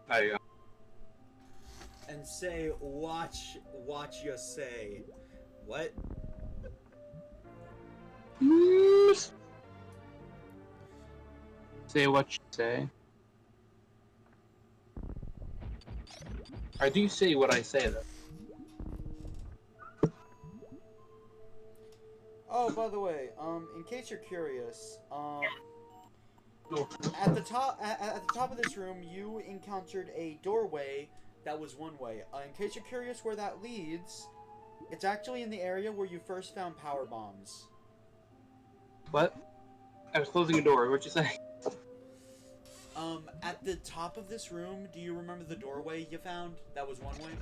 There you go. And say, watch you say. What? Say what you say. I do say what I say, though. Oh, by the way, in case you're curious, at the top of this room, you encountered a doorway that was one way. In case you're curious where that leads, it's actually in the area where you first found power bombs. What? I was closing a door. What'd you say? At the top of this room, do you remember the doorway you found? That was one way,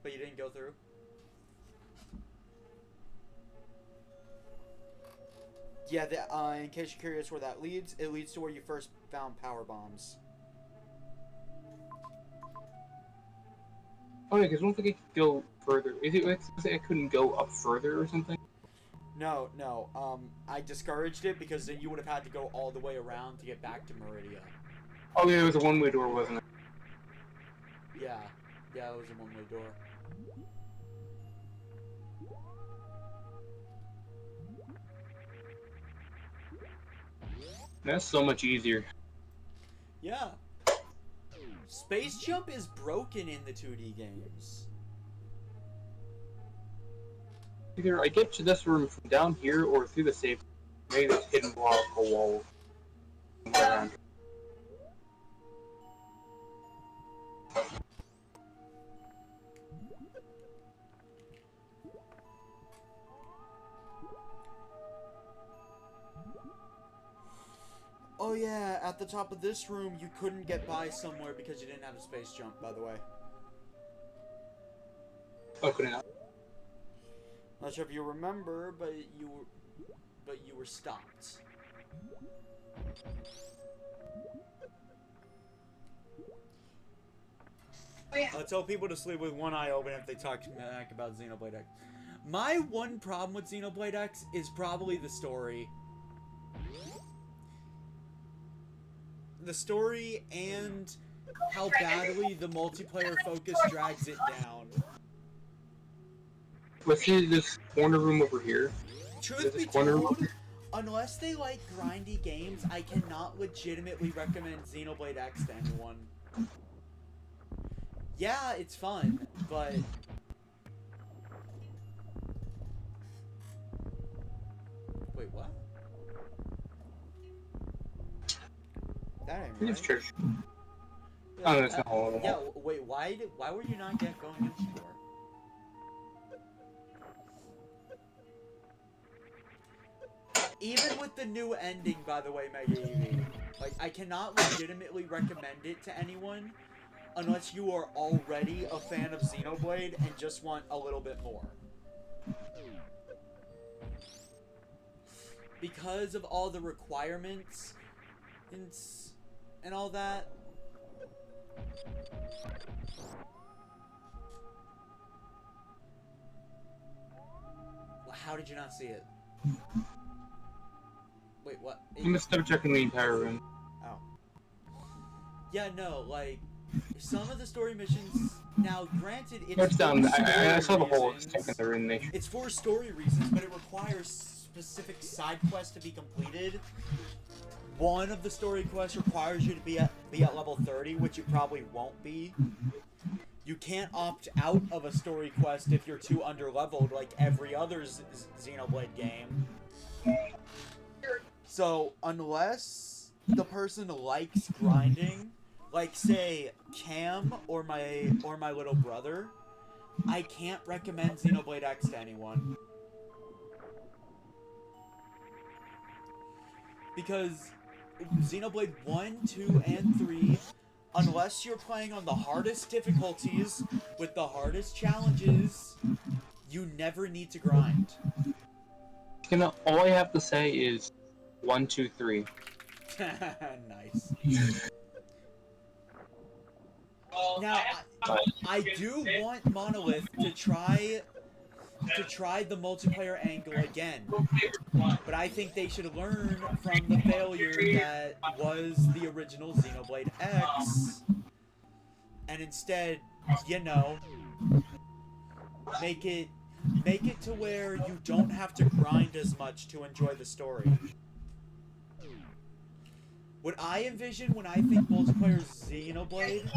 but you didn't go through? Yeah, in case you're curious where that leads, it leads to where you first found power bombs. Oh yeah, because I don't think I could go further. Is it say I couldn't go up further or something? No, I discouraged it because then you would have had to go all the way around to get back to Meridia. Oh yeah, it was a one-way door, wasn't it? Yeah, it was a one-way door. That's so much easier. Yeah. Space jump is broken in the 2D games. Either I get to this room from down here or through the safe. Maybe this hidden block or wall. Oh yeah, at the top of this room, you couldn't get by somewhere because you didn't have a space jump, by the way. Oh, couldn't I? Not sure if you remember, but you were stopped. I tell people to sleep with one eye open if they talk smack about Xenoblade X. My one problem with Xenoblade X is probably the story. The story and how badly the multiplayer focus drags it down. Let's see this corner room over here. Truth be told, unless they like grindy games, I cannot legitimately recommend Xenoblade X to anyone. Yeah, it's fun, but... Wait, what? That ain't right. It's church. Yeah, Oh, that's not all. yeah, wait, why were you not going in the door? Even with the new ending, by the way, Mega Eevee, like, I cannot legitimately recommend it to anyone unless you are already a fan of Xenoblade and just want a little bit more. Because of all the requirements and all that. Well, how did you not see it? Wait, what? You must have checking the entire room. Oh. Yeah, no, like, some of the story missions... Now, granted, it's down. I saw the hole reasons. in the room. It's for story reasons, but it requires specific side quests to be completed. One of the story quests requires you to be at level 30, which you probably won't be. You can't opt out of a story quest if you're too underleveled, like every other Xenoblade game. So, unless the person likes grinding, like say Cam or my little brother, I can't recommend Xenoblade X to anyone. Because Xenoblade 1, 2, and 3, unless you're playing on the hardest difficulties with the hardest challenges, you never need to grind. You know, all I have to say is 1, 2, 3. Nice. Now, I do want Monolith to try the multiplayer angle again, but I think they should learn from the failure that was the original Xenoblade X, and instead, you know, make it to where you don't have to grind as much to enjoy the story. What I envision when I think multiplayer Xenoblade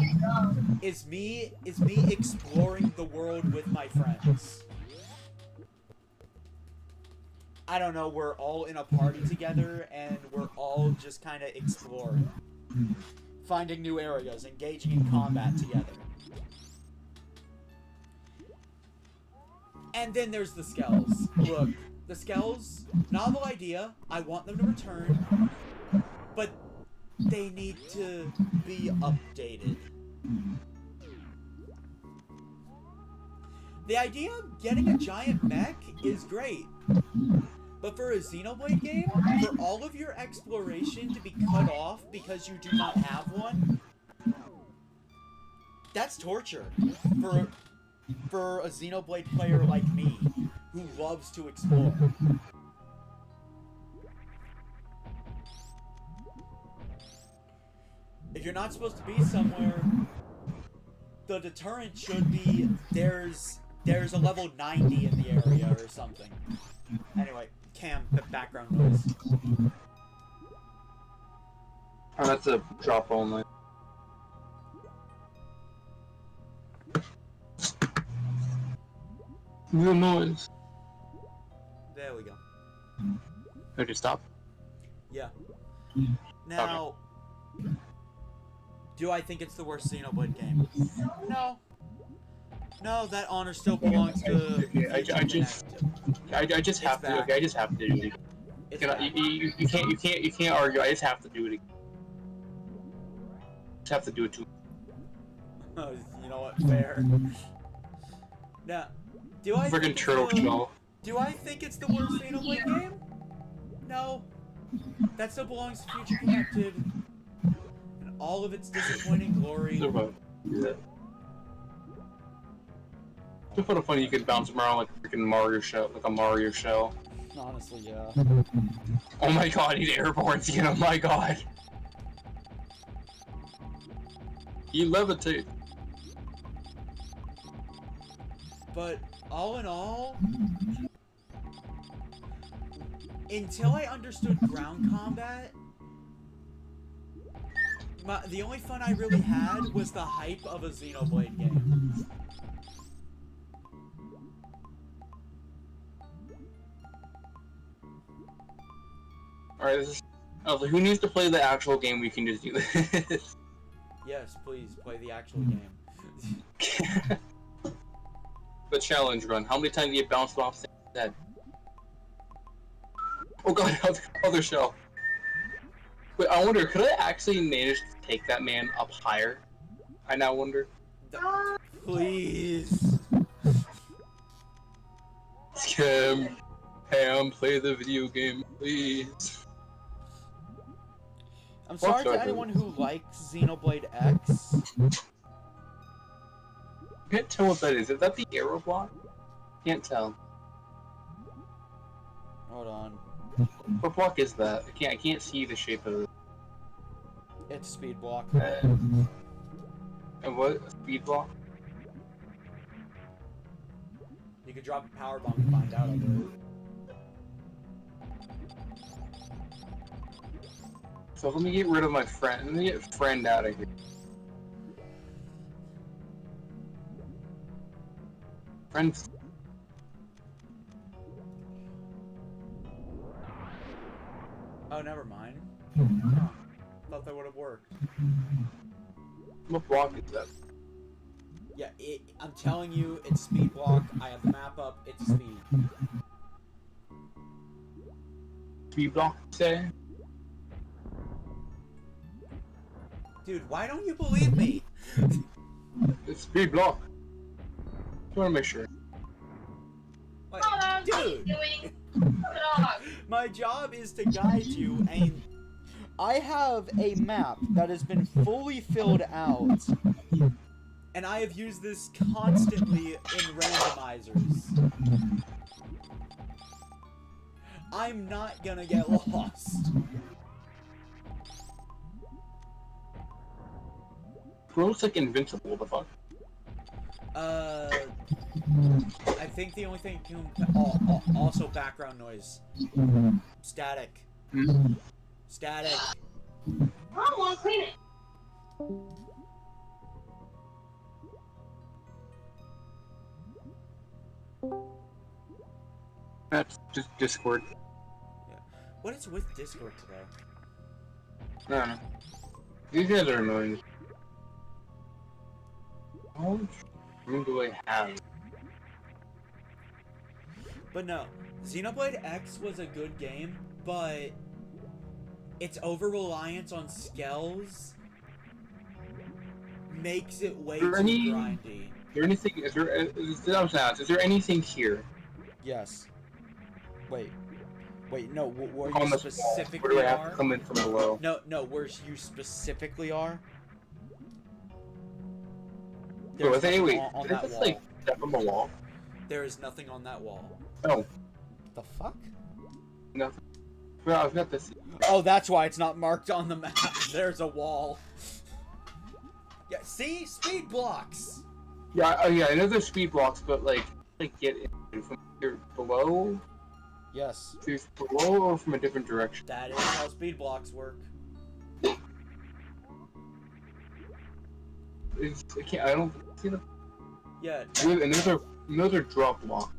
is me exploring the world with my friends. I don't know, we're all in a party together and we're all just kind of exploring. Finding new areas, engaging in combat together. And then there's the skells. Look, The Skells, novel idea. I want them to return, but they need to be updated. The idea of getting a giant mech is great, but for a Xenoblade game, for all of your exploration to be cut off because you do not have one, that's torture for a Xenoblade player like me, who loves to explore. If you're not supposed to be somewhere, the deterrent should be there's a level 90 in the area or something. Anyway, Cam, the background noise. Oh, that's a drop only. The noise. There we go. Did you stop? Yeah. Now, do I think it's the worst Xenoblade game? No. No, that honor still belongs to. I just have to. Okay, I just have to do it. You can't argue. I just have to do it. Just have to do it too. You know what? Fair. Now, do I? Friggin' turtle shell. Do I think it's the worst Xenoblade game? No. That still belongs to Future Connected. And all of its disappointing glory. Yeah. Just for the fun, you could bounce them around like a freaking Mario shell, like a Mario shell. Honestly, yeah. Oh my god, he's airborne again, oh my god. He levitates. But all in all, until I understood ground combat, the only fun I really had was the hype of a Xenoblade game. Alright, this is... I was like, who needs to play the actual game? We can just do this. Yes, please, play the actual game. The challenge run. How many times do you bounce off the head? Oh god, other shell. Wait, I wonder, could I actually manage to take that man up higher? I now wonder. Please. Pam, play the video game, please. I'm sorry to anyone who likes Xenoblade X. Can't tell what that is. Is that the arrow block? Can't tell. Hold on. What block is that? I can't see the shape of it. It's speed block. And what? A speed block? You could drop a power bomb and find out, I believe. So let me get rid of my friend. Let me get friend out of here. Friends. Oh, never mind. Thought that would have worked. What block is that? Yeah, I'm telling you, it's speed block. I have the map up. It's speed. Speed block, say? Dude, why don't you believe me? It's speed block. I want to make sure. Like, dude, my job is to guide you, and I have a map that has been fully filled out, and I have used this constantly in randomizers. I'm not gonna get lost. Bro, looks like invincible, the fuck? I think the only thing can... also background noise. Static. Static. I don't want to clean it. That's just Discord. Yeah. What is with Discord today? I don't know. These guys are annoying. How much room do I have? But no, Xenoblade X was a good game, but its over-reliance on Skells makes it way too grindy. Is there anything here? Yes. Wait, no, where On you this wall. specifically Where do I have are? to come in from below? No, where you specifically are? Wait, There's wait, nothing on did I that just, wall. like, step on the wall? There is nothing on that wall. Oh. The fuck? Nothing. Well, I've got this. Oh, that's why it's not marked on the map. There's a wall. Yeah, see? Speed blocks! Yeah, I know there's speed blocks, but, like get in from here below? Yes. Through below or from a different direction? That is how speed blocks work. I don't see them. Yeah. And those are drop blocks.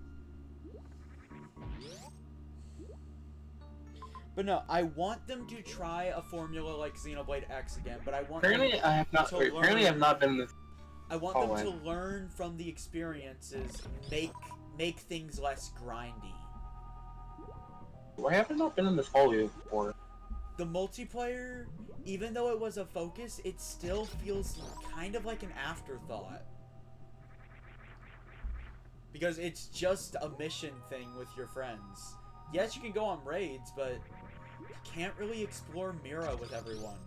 But no, I want them to try a formula like Xenoblade X again, but I want Apparently, them I have not. to Wait, apparently, I have learn- not been in this. I want Oh, them to learn from the experiences, make things less grindy. Why have I not been in this hallway before? The multiplayer, even though it was a focus, it still feels kind of like an afterthought. Because it's just a mission thing with your friends. Yes, you can go on raids, but you can't really explore Mira with everyone.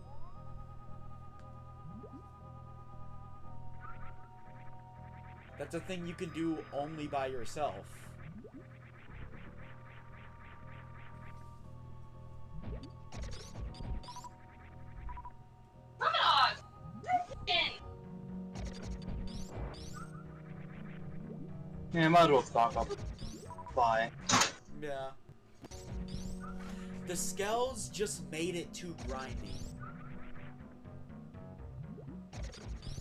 That's a thing you can do only by yourself. Yeah, I might as well stock up. Bye. Yeah. The Skells just made it too grindy.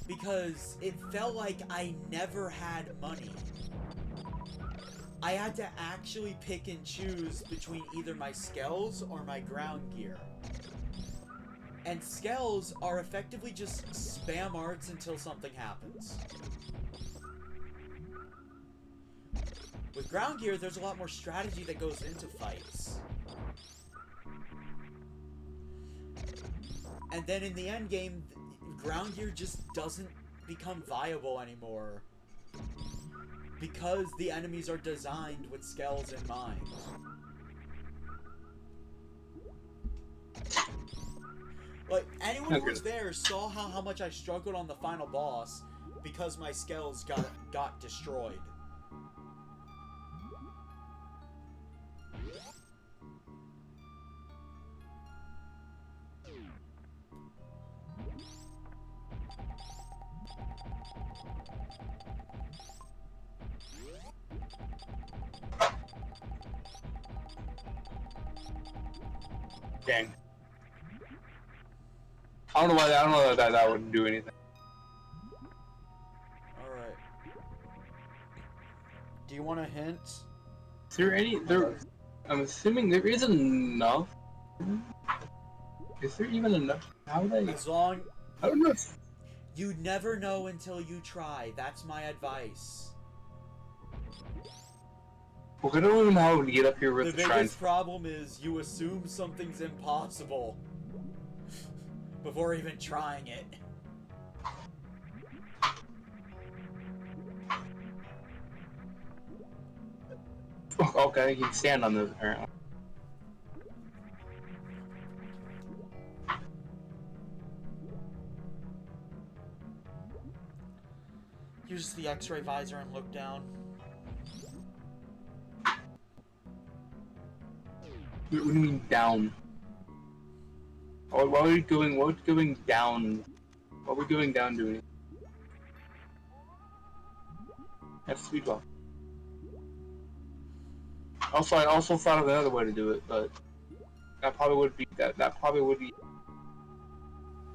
Because it felt like I never had money. I had to actually pick and choose between either my Skells or my ground gear. And Skells are effectively just spam arts until something happens. With ground gear, there's a lot more strategy that goes into fights. And then in the end game, ground gear just doesn't become viable anymore. Because the enemies are designed with Skells in mind. Like, anyone who was there saw how much I struggled on the final boss because my Skells got destroyed. Dang. I don't know that wouldn't do anything. Alright. Do you want a hint? Is there any I'm assuming there is enough. Is there even enough? How would I? As long... I don't know. You never know until you try. That's my advice. Well, I don't even know how to get up here The with the shrine. biggest problem is you assume something's impossible before even trying it. Okay, you can stand on those apparently. Use the X-ray visor and look down. What do you mean down? What are we going? What's going down? What are we going down doing? That's speed ball. Also, I also thought of another way to do it, but that probably would be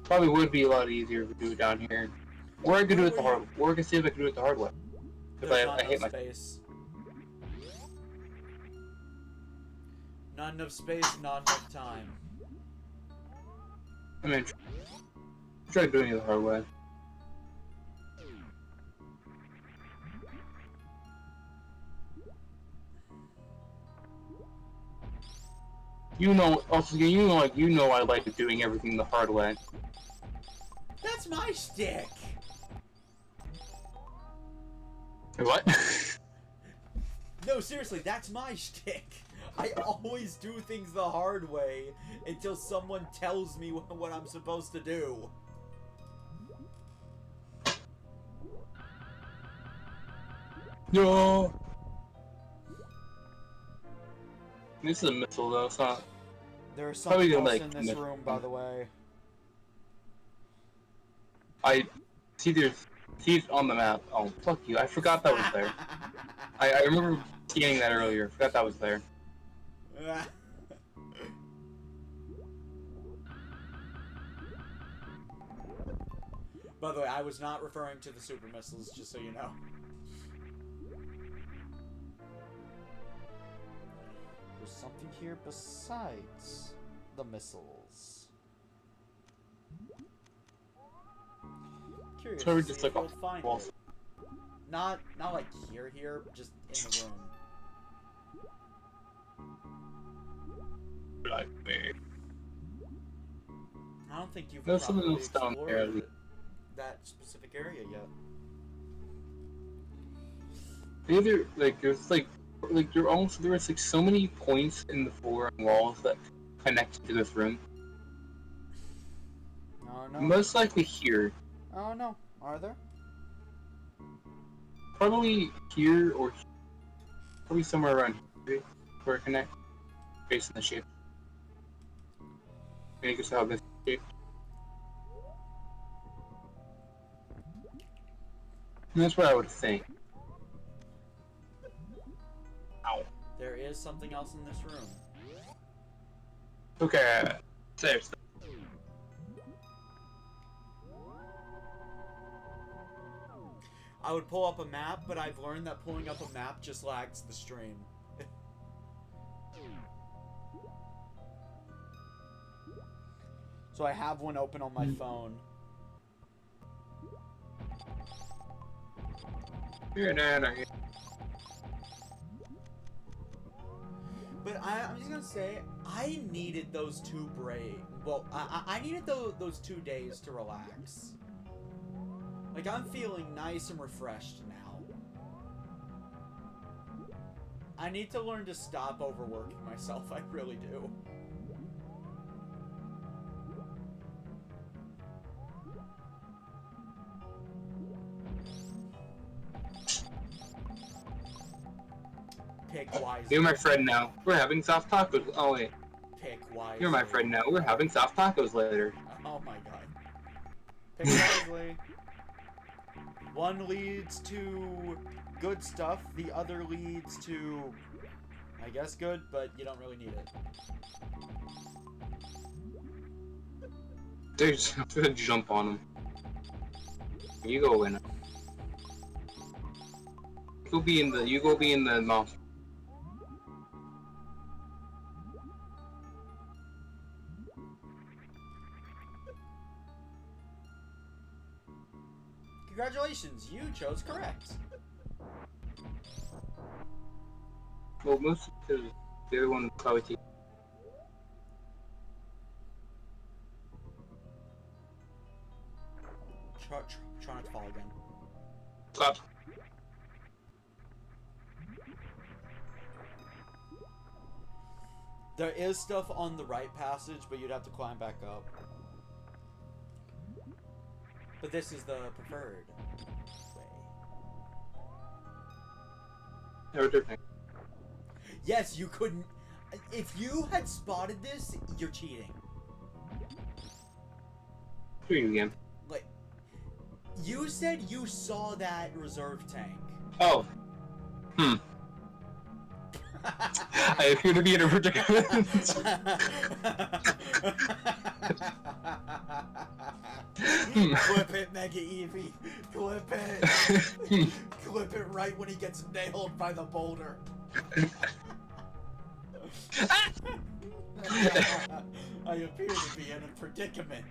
probably would be a lot easier if we do it down here. Or I could do it the hard. Or I could see if I could do it the hard way. Because There's I not hate enough my. space. Not enough space, not enough time. I mean, try doing it the hard way. You know, also, you know I like doing everything the hard way. That's my stick! What? No, seriously, that's my shtick. I always do things the hard way until someone tells me what I'm supposed to do. No. This is a missile though, it's not. There's Probably something gonna, else like, in this room, by the way. I see there's teeth on the map. Oh, fuck you! I forgot that was there. I remember seeing that earlier. I forgot that was there. By the way, I was not referring to the super missiles, just so you know. There's something here besides the missiles. Curious So we to just see look if off we'll find walls. it. Not like here, just in the room. Like me. I don't think you've There's something probably else down there. explored that specific area yet. Either like there's like there also there was like so many points in the floor and walls that connect to this room. Oh no. Most likely here. Oh no. Are there? Probably here or probably somewhere around here where it connects based on the shape. Make us how this shape. And that's what I would think. Ow. There is something else in this room. Okay. Safe. I would pull up a map, but I've learned that pulling up a map just lags the stream. So I have one open on my phone. Here, But I'm just gonna say, I needed those two Well, I needed those 2 days to relax. Like, I'm feeling nice and refreshed now. I need to learn to stop overworking myself, I really do. Pick wisely. You're my friend now. We're having soft tacos. Oh wait. Pick wisely. You're my friend now. We're having soft tacos later. Oh my god. Pick wisely. One leads to good stuff, the other leads to, I guess, good, but you don't really need it. There's gonna jump on him. You go in. You go be in the mouth. Congratulations, you chose correct. Well, most of the other one probably take. Try not to fall again. Stop. There is stuff on the right passage, but you'd have to climb back up. But this is the preferred way. Never different. Yes, you couldn't. If you had spotted this, you're cheating. Do you again? Like, you said you saw that reserve tank. Oh. I appear to be in a predicament. Clip it, Mega Eevee. Clip it. Clip it right when he gets nailed by the boulder. I appear to be in a predicament.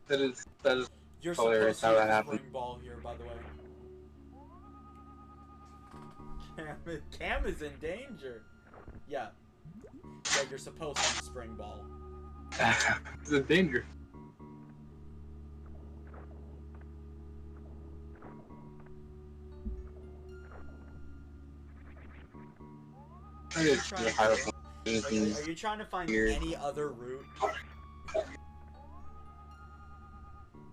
That is You're hilarious supposed how to that use happened. spring ball here, by the way. Cam is in danger. Yeah. Yeah, you're supposed to use spring ball. It's a danger. I just Are you trying to find Weird. any other route?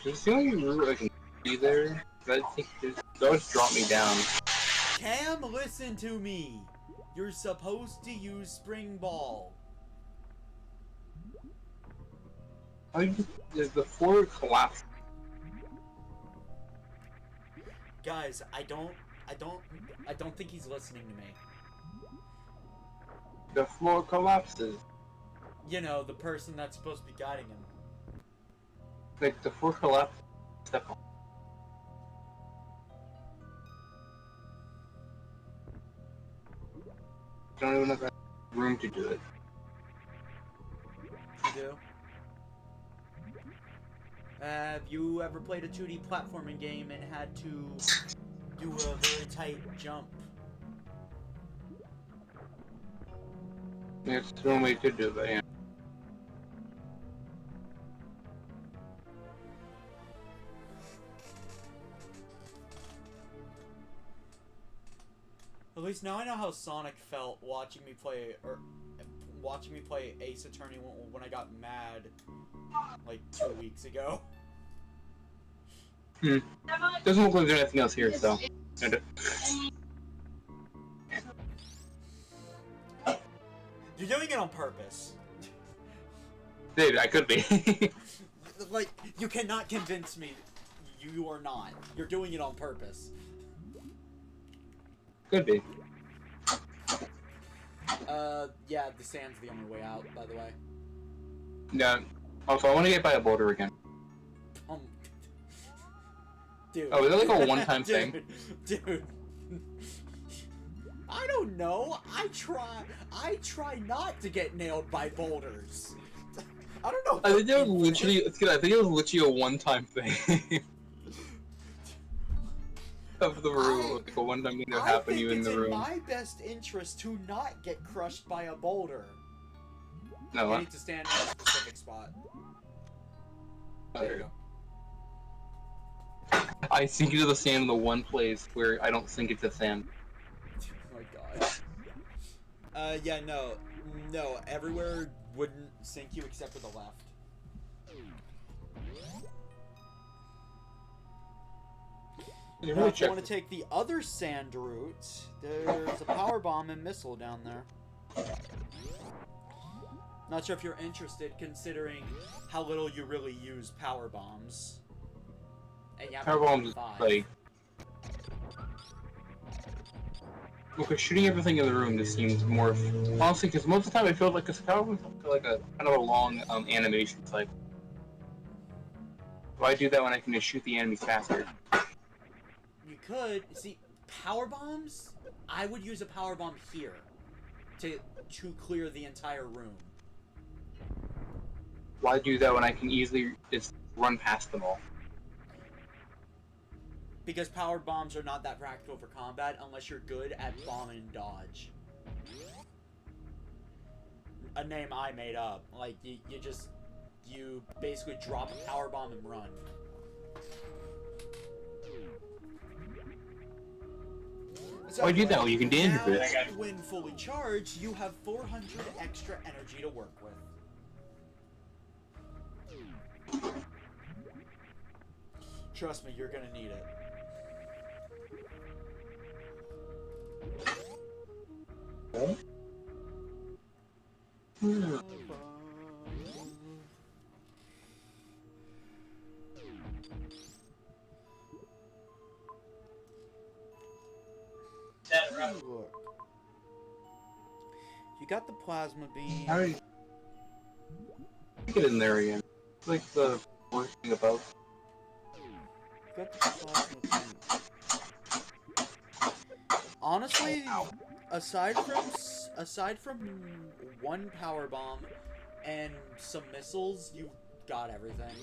Is the only route I can see there? I think those drop me down. Cam, listen to me. You're supposed to use spring ball. Is the floor collapsed? Guys, I don't think he's listening to me. The floor collapses. You know, the person that's supposed to be guiding him. Like the floor collapses. Step on. Don't even have room to do it. You do? Have you ever played a 2D platforming game and had to do a very tight jump? It's the only way you could do it, but yeah. At least now I know how Sonic felt watching me play Ace Attorney when I got mad like 2 weeks ago. Doesn't look like there's anything else here, so. You're doing it on purpose. Dude, I could be. Like, you cannot convince me you are not. You're doing it on purpose. Could be. Yeah, the sand's the only way out, by the way. Yeah. Also, I want to get by a boulder again. Dude. Oh, is that like a one-time thing? Dude. I don't know. I try not to get nailed by boulders. I don't know. I think it was literally a one-time thing. Of the room, like a one-time thing that happened to you in the room. I think it's in my best interest to not get crushed by a boulder. No, You need to stand in a specific spot. There you go. I sink into the sand in the one place where I don't sink into sand. Oh my god. Yeah, no, everywhere wouldn't sink you except for the left. Now, if you want to take the other sand route, there's a power bomb and missile down there. Not sure if you're interested, considering how little you really use power bombs. And you have Power bombs is 5. like... Okay, shooting everything in the room just seems more... Honestly, because most of the time I feel like a power bomb is like a kind of a long animation cycle. Why do that when I can just shoot the enemies faster? You could see power bombs. I would use a power bomb here to clear the entire room. Why do that when I can easily just run past them all? Because power bombs are not that practical for combat unless you're good at bomb and dodge. A name I made up. Like you basically drop a power bomb and run. Why do that when you can danger it? When fully charged, you have 400 extra energy to work with. Trust me, you're gonna need it. Oh? Look. You got the plasma beam. How do you get in there again? It's like the worst thing about. You got the plasma beam. Honestly, aside from one power bomb and some missiles, you got everything.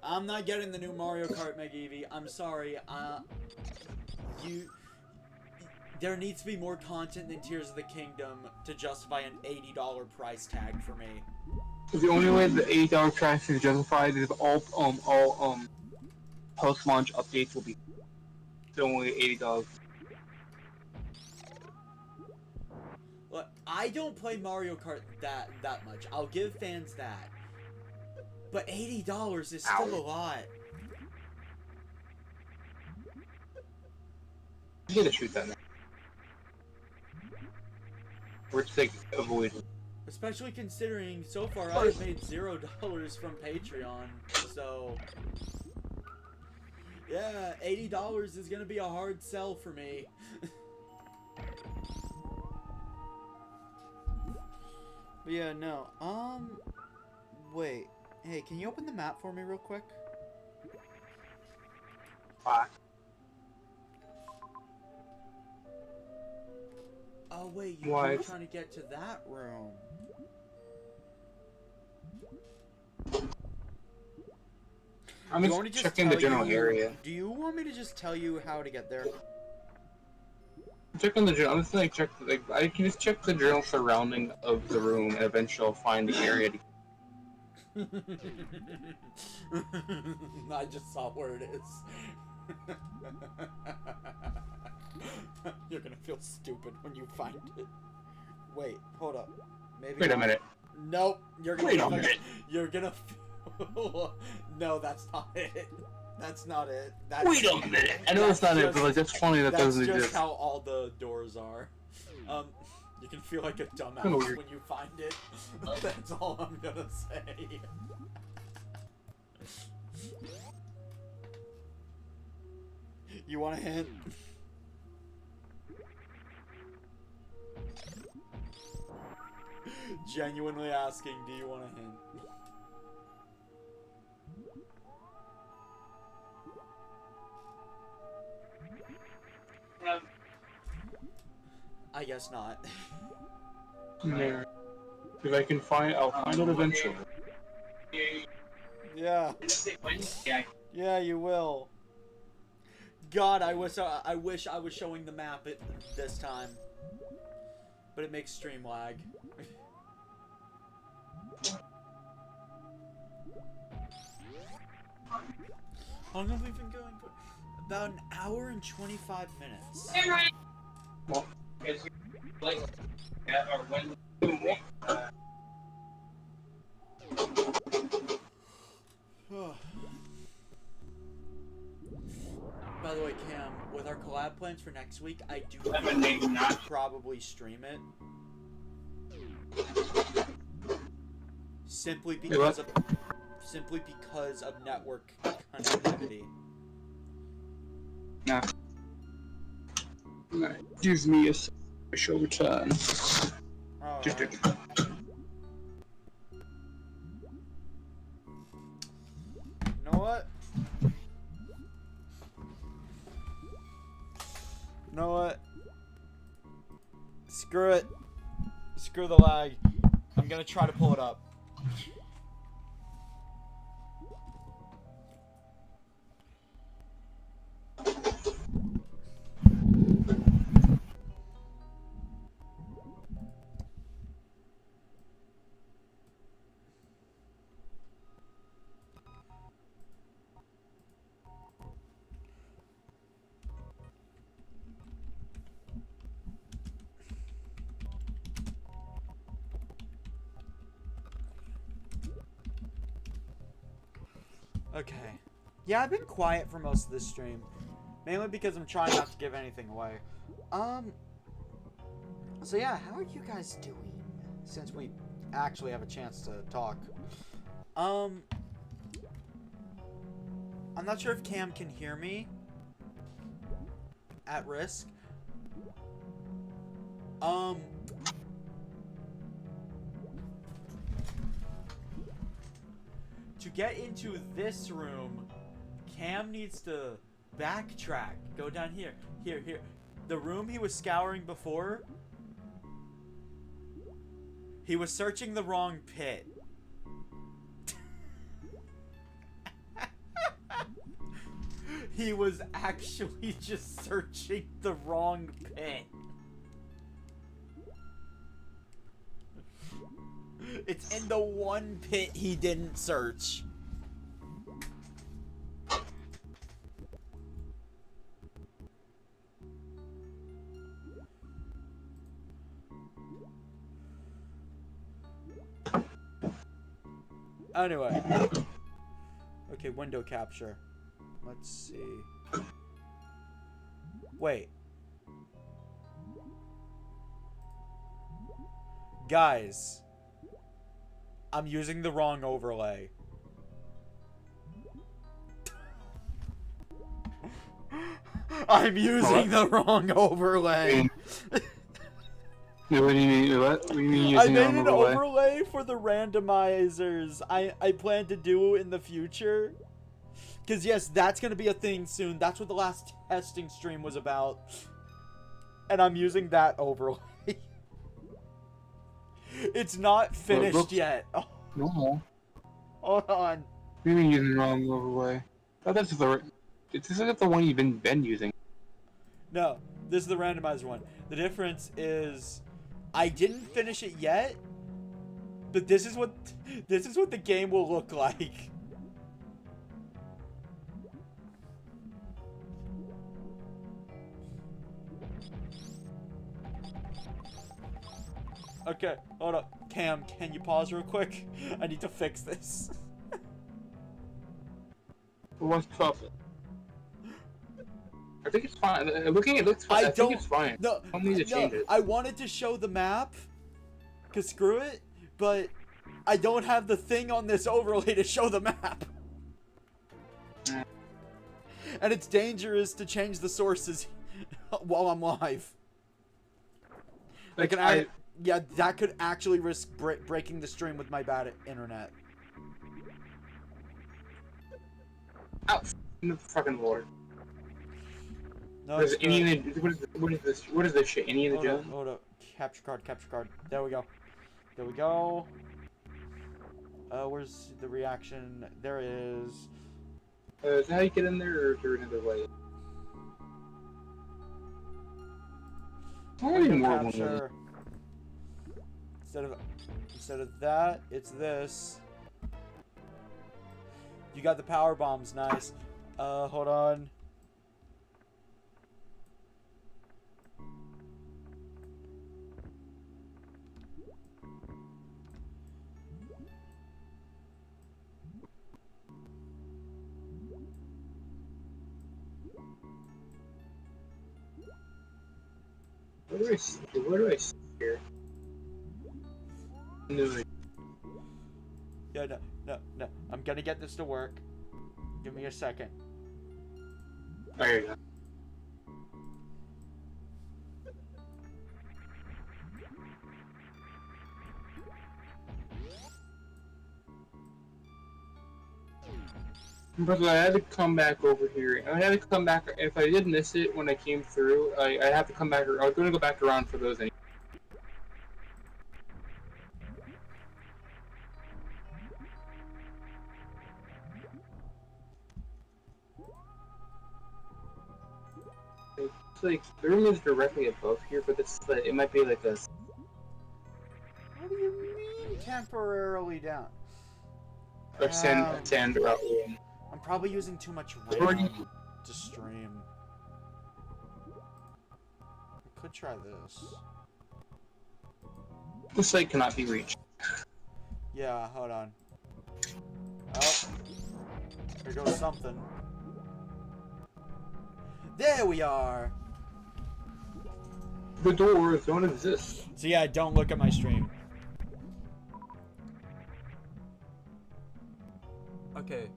I'm not getting the new Mario Kart Mega Eevee. I'm sorry. There needs to be more content than Tears of the Kingdom to justify an $80 price tag for me. The only way the $80 price is justified is all post-launch updates will be only $80. Look, I don't play Mario Kart that much. I'll give fans that. But $80 is still a lot. You gotta shoot that now. We're just like avoid. Especially considering so far I've made $0 from Patreon. So yeah, $80 is gonna be a hard sell for me. But yeah, no. Wait. Hey, can you open the map for me real quick? Oh wait, you were trying to get to that room. I'm just checking the general area. Do you want me to just tell you how to get there? Check on the journal. I'm just like I can just check the journal surrounding of the room, and eventually I'll find the area. I just saw where it is. You're gonna feel stupid when you find it. Wait, hold up. Maybe. Wait a minute. Nope. You're gonna. Wait a minute. You're gonna. No, that's not it. That's not it. Wait a minute. I know it's not it, but like that's funny that doesn't exist. That's just how all the doors are. You can feel like a dumbass when you find it. That's all I'm gonna say. You want a hint? Genuinely asking, do you want a hint? I guess not. No. If I can find, I'll find it eventually. Yeah. Yeah, you will. God, I wish I was showing the map this time, but it makes stream lag. How long have we been going for? About an hour and 25 minutes. Well, by the way, Cam, with our collab plans for next week, I do probably stream it. Simply because of network connectivity. Nah. Gives me a special return. Oh, Just right. You know what? You know what? Screw it. Screw the lag. I'm gonna try to pull it up. Okay. Yeah, I've been quiet for most of this stream. Mainly because I'm trying not to give anything away. So yeah, how are you guys doing? Since we actually have a chance to talk. I'm not sure if Cam can hear me. At risk. To get into this room, Cam needs to backtrack. Go down here. Here. The room he was scouring before, he was searching the wrong pit. He was actually just searching the wrong pit. It's in the one pit he didn't search. Anyway. Okay, window capture. Let's see. Wait. Guys. I'm using the wrong overlay. I'm using the wrong overlay. What do you mean? What do you mean using I made an overlay for the randomizers I plan to do in the future. Because, yes, that's going to be a thing soon. That's what the last testing stream was about. And I'm using that overlay. It's not finished yet. Oh, No. hold on. What do you mean using the wrong overlay? Oh, that's the... This isn't the one you've been using. No, this is the randomizer one. The difference is I didn't finish it yet, but this is what the game will look like. Okay, hold up. Cam, can you pause real quick? I need to fix this. What's up? I think it's fine. Looking, it looks fine. I think it's fine. No, I don't need to change it. I wanted to show the map, cause screw it, but I don't have the thing on this overlay to show the map. And it's dangerous to change the sources while I'm live. Yeah, that could actually risk breaking the stream with my bad internet. Ow! In the fucking lord. No, what is this shit? Any of the Jones? Hold up. Capture card, capture card. There we go. There we go. Where's the reaction? There it is. Is that how you get in there, or is there another way? I need more capture. Instead of that, it's this. You got the power bombs, nice. Hold on. Where do I see here? No. Yeah, no. I'm gonna get this to work. Give me a second. There you go. But I had to come back over here. I had to come back. If I did miss it when I came through, I have to come back. I was going to go back around for those anyway. It's like the room is directly above here, but it might be like a. What do you mean temporarily down? Or sand route room. I'm probably using too much RAM to stream. I could try this. The site cannot be reached. Yeah, hold on. Oh, here goes something. There we are. The doors don't exist. So yeah, don't look at my stream. Okay,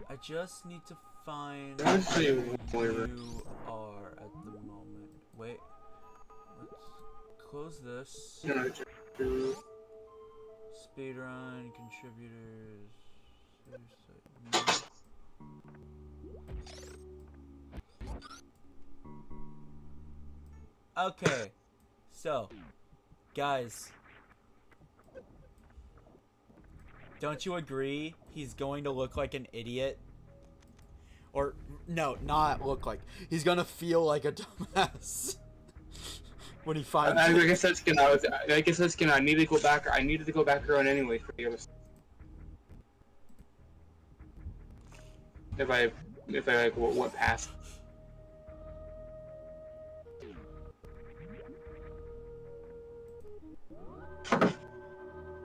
I just need to find where you are at the moment. Wait, let's close this. Speedrun, contributors. Okay, so, guys, don't you agree he's going to look like an idiot Or, no, not look like. He's gonna feel like a dumbass. When he finds I guess that's gonna. I guess that's gonna. I need to go back. I needed to go back around anyway for the other. If I like went past.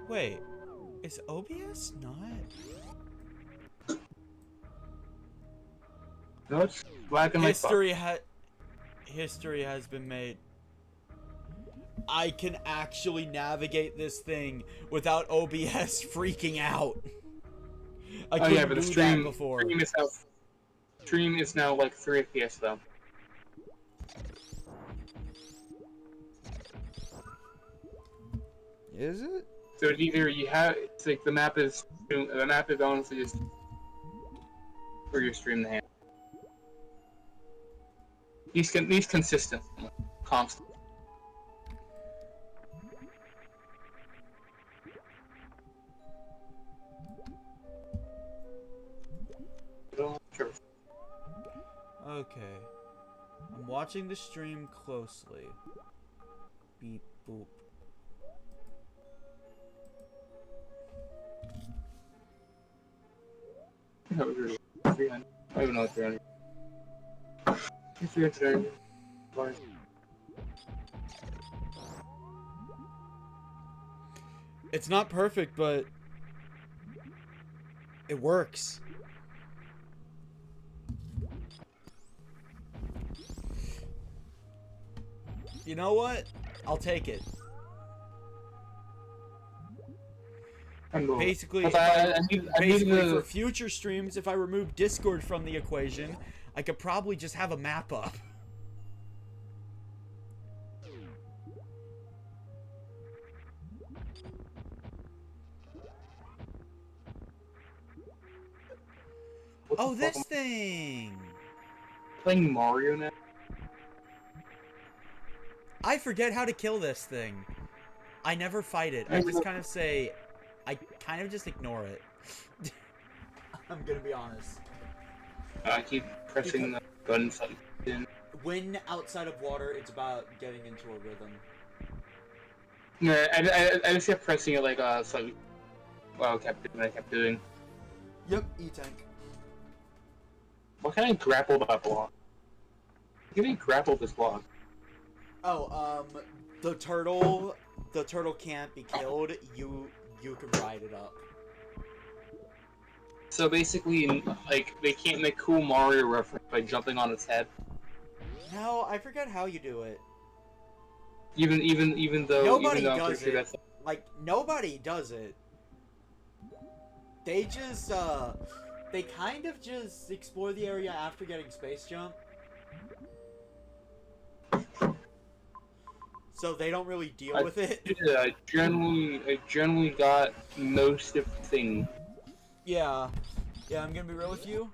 Wait, is OBS not? No, it's black and History has been made. I can actually navigate this thing without OBS freaking out. I couldn't but the do stream that before. Stream is now like 3 FPS though. Is it? So it's either you have, it's like the map is honestly just for your stream to handle. He's consistent, constant. Okay. I'm watching the stream closely. Beep boop. I don't even know what 300. 300. It's not perfect, but it works. You know what? I'll take it. Basically, for future streams, if I remove Discord from the equation, I could probably just have a map up. Oh, this thing! Playing Mario now? I forget how to kill this thing. I never fight it. I just kind of say... I kind of just ignore it. I'm gonna be honest. I keep pressing the buttons. When outside of water, it's about getting into a rhythm. No, I just kept pressing it like so. Well, I kept doing. Yep, E-tank. What can I grapple that block? Can I grapple this block? Oh, the turtle can't be killed. You can ride it up. So basically, like, they can't make cool Mario reference by jumping on its head. No, I forget how you do it. Even though Nobody I'm does pretty sure it. Like, nobody does it. They just, they kind of just explore the area after getting space jump. So they don't really deal with it. Yeah, I generally got most of the things. Yeah, I'm gonna be real with you.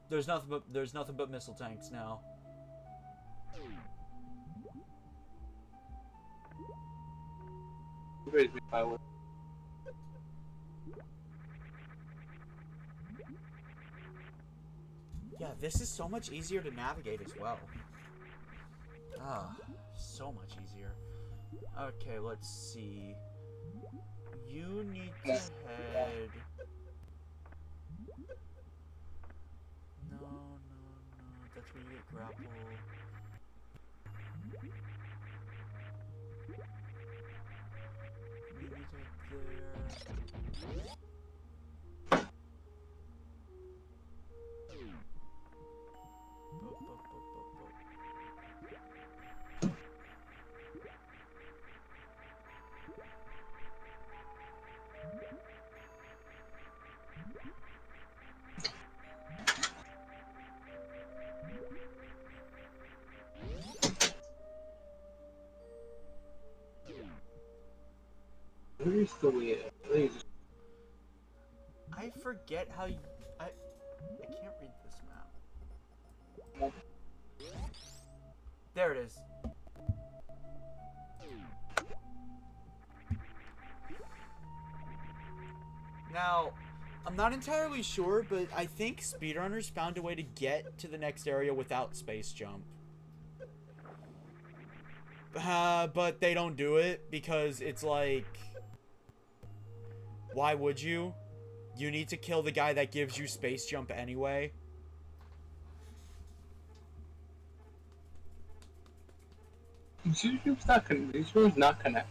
There's nothing but missile tanks now. Yeah, this is so much easier to navigate as well. Ah, so much easier. Okay, let's see. You need to head... No, that's where you get grapple. You need to head there. Where's the way? I forget how you... I can't read this map. There it is. Now, I'm not entirely sure, but I think speedrunners found a way to get to the next area without space jump. But they don't do it because it's like, why would you? You need to kill the guy that gives you space jump anyway. These rooms not connect.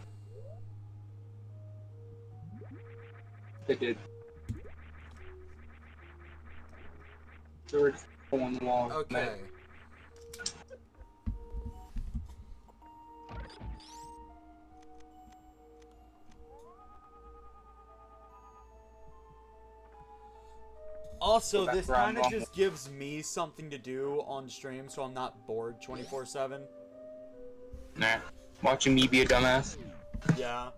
They did. They were just on the wall. Okay. Also, this kind of just gives me something to do on stream, so I'm not bored 24/7. Nah. Watching me be a dumbass. Yeah.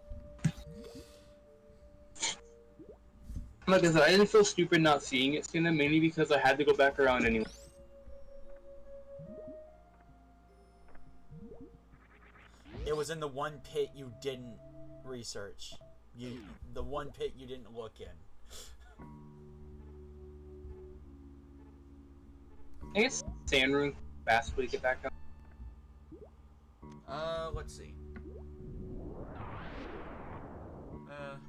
Like I said, I didn't feel stupid not seeing it, Skena, mainly because I had to go back around anyway. It was in the one pit you didn't research. The one pit you didn't look in. I guess sand room fast way to get back up. Let's see.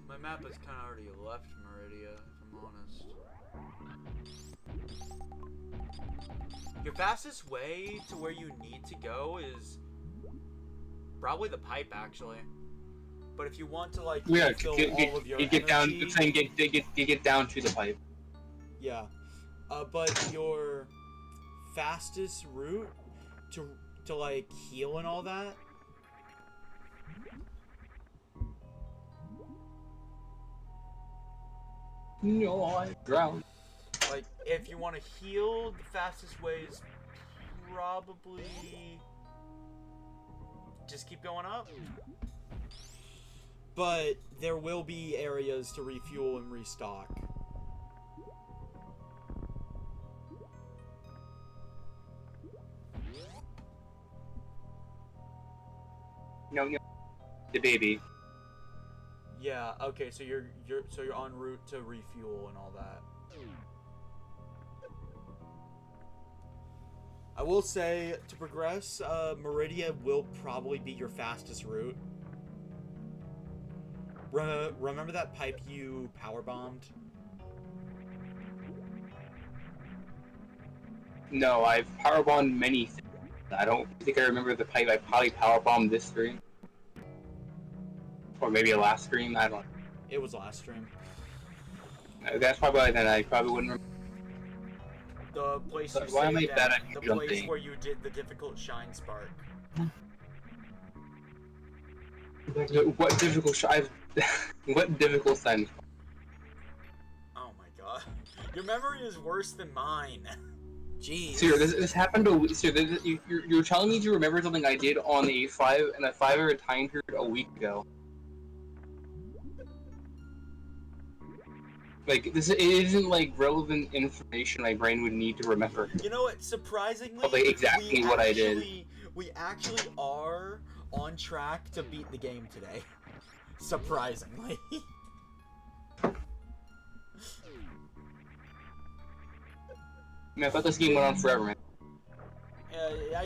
My map has kind of already left Meridia, if I'm honest. Your fastest way to where you need to go is probably the pipe, actually. But if you want to, like, fill all of your energy... Get down to the pipe. Yeah. But your fastest route to like heal and all that. No, I drowned. Like, if you want to heal, the fastest way is probably just keep going up. But there will be areas to refuel and restock. No, the baby. Yeah. Okay. So you're en route to refuel and all that. I will say, to progress, Meridia will probably be your fastest route. Remember that pipe you power bombed? No, I've power bombed many things. I don't think I remember the pipe. I probably power bombed this stream. Or maybe a last stream, I don't know. It was last stream. That's probably why then I probably wouldn't remember. The place you Why am I saved bad at, at the jumping? place where you did the difficult shine spark. What difficult what difficult sign? Oh my god. Your memory is worse than mine. Jeez. Sir, this happened you're telling me to remember something I did on a 5-hour time period a week ago. Like, it isn't like relevant information my brain would need to remember. You know what, surprisingly, like exactly what I did. We actually are on track to beat the game today. Surprisingly. Man, I thought this game went on forever, man.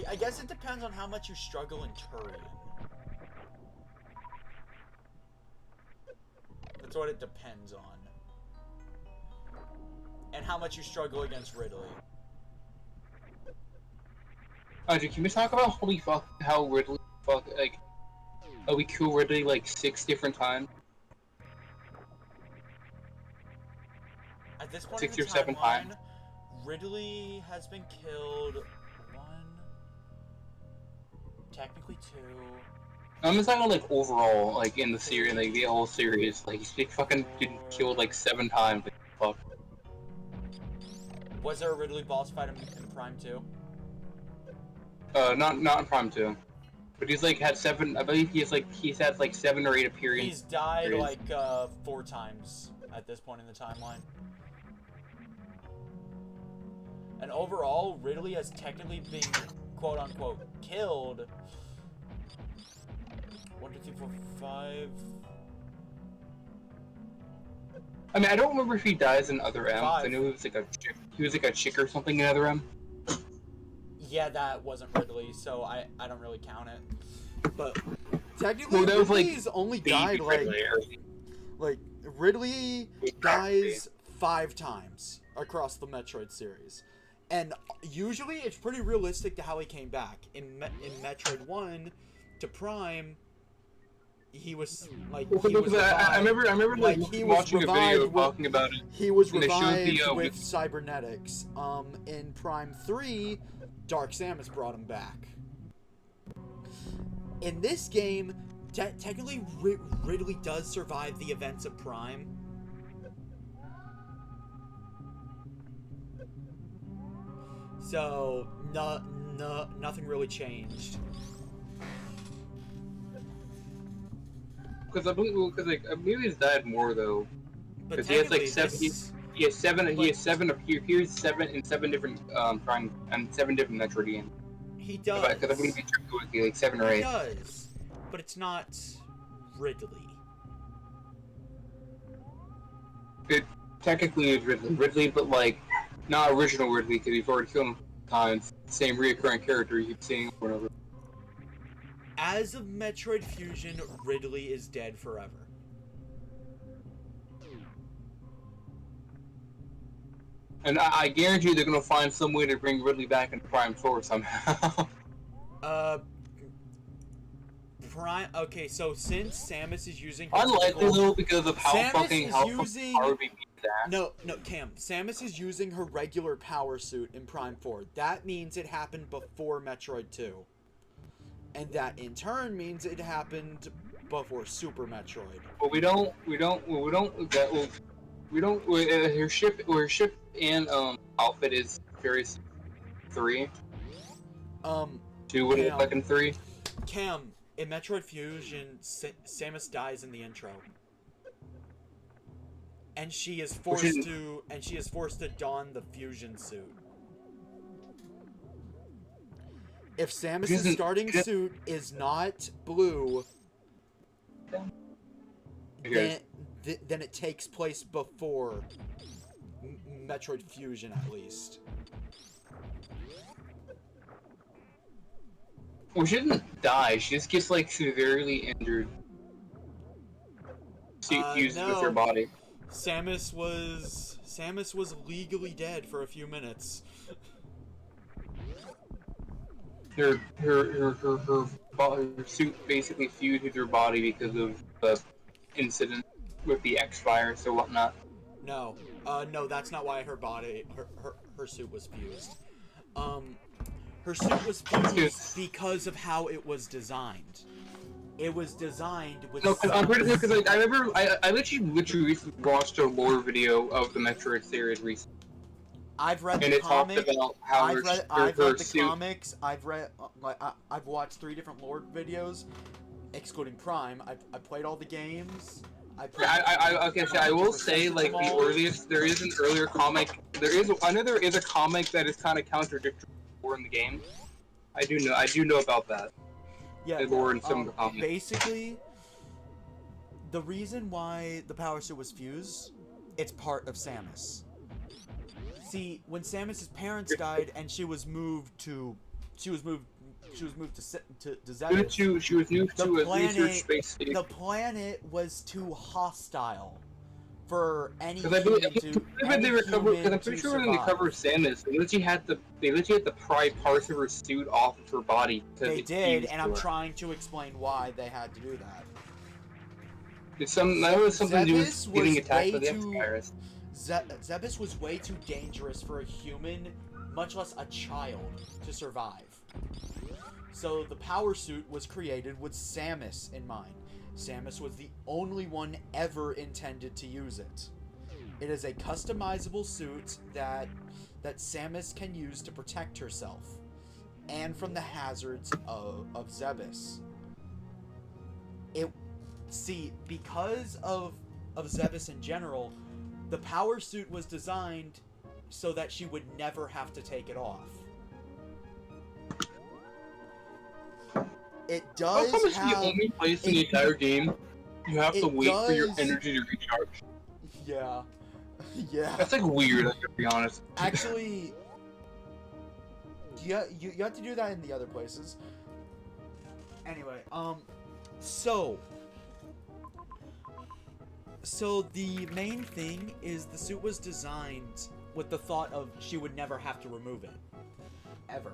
I guess it depends on how much you struggle in Turian. That's what it depends on. And how much you struggle against Ridley. Dude, can we talk about holy fuck how Ridley we kill Ridley like 6 different times? At this point 6 in or the 7 timeline, times. Ridley has been killed 1, technically 2. I'm just talking like overall, like in the series, like the whole series, like he fucking been killed like 7 times. Like, fuck. Was there a Ridley boss fight in Prime 2? Not in Prime 2. But he's like had 7, I believe he's had like 7 or 8 appearances. He's died like 4 times at this point in the timeline. And overall, Ridley has technically been quote-unquote killed 1, 2, 3, 4, 5, I mean, I don't remember if he dies in Other M. 'Cause I 5. knew he was like a chick. He was like a chick or something in Other M. Yeah, that wasn't Ridley, so I don't really count it. But technically, Well, that was, like, Ridley's only Baby died like Ridley or- Ridley dies 5 times across the Metroid series, and usually it's pretty realistic to how he came back. In Metroid 1 to Prime, he was like he was revived. I remember like he was watching a video revived talking about it. He was And they showed revived the, with cybernetics. In Prime 3, Dark Samus brought him back. In this game, technically Ridley does survive the events of Prime. So, nothing really changed. Because I believe he's died more though. But Because he has like technically 7. He has 7. He has 7. He appears 7 different Prime and 7 different Metroid games. He does. Because I believe he would be like 7 or 8. He does, but it's not Ridley. It technically is Ridley, but like not original Ridley because he's already killed him times. Same reoccurring character you keep seeing over and over. As of Metroid Fusion, Ridley is dead forever. And I guarantee they're gonna find some way to bring Ridley back in Prime 4 somehow. Prime. Okay, so since Samus is using, Unlikely though because of how Samus fucking is how using- power be that. No, Cam. Samus is using her regular power suit in Prime 4. That means it happened before Metroid 2. And that in turn means it happened before Super Metroid. But her ship and outfit is Furious 3. 2 would Cam. look like in 3. Cam, in Metroid Fusion, Samus dies in the intro. And she is forced to don the fusion suit. If Samus's starting suit is not blue, then it takes place before Metroid Fusion, at least. Well, she doesn't die. She just gets like severely injured. She fuses with her No. body. Samus was legally dead for a few minutes. Her suit basically fused with her body because of the incident with the X-Virus or whatnot. No, that's not why her suit was fused. Her suit was fused because of how it was designed. It was designed with. No, because I'm pretty sure because I remember I literally watched a lore video of the Metroid series recently. I've read and the it comic. talked about how I've read the suit. comics. I've watched 3 different lore videos, excluding Prime. I played all the games. I will say like the earliest there is an earlier comic. I know there is a comic that is kind of contradictory in the game. I do know about that. Yeah, lore in some of the comics. Basically, the reason why the power suit was fused, it's part of Samus. See, when Samus's parents died and she was moved to Zebes, She was moved to a research space station. the planet was too hostile for any Because human I'm pretty sure when they cover Samus, they literally had to pry parts of her suit off of her body. They did, and I'm trying to explain why they had to do that. That was something to do with getting attacked by the X-Virus. Zebes was way too dangerous for a human, much less a child, to survive. So the power suit was created with Samus in mind. Samus was the only one ever intended to use it. It is a customizable suit that Samus can use to protect herself and from the hazards of Zebes. Because of Zebes in general, the power suit was designed so that she would never have to take it off. It does How come it's the only place in the entire game you have to wait for your energy to recharge? Yeah. Yeah. That's like weird, like, to be honest. Actually, yeah, you have to do that in the other places. Anyway, so the main thing is the suit was designed with the thought of she would never have to remove it. Ever.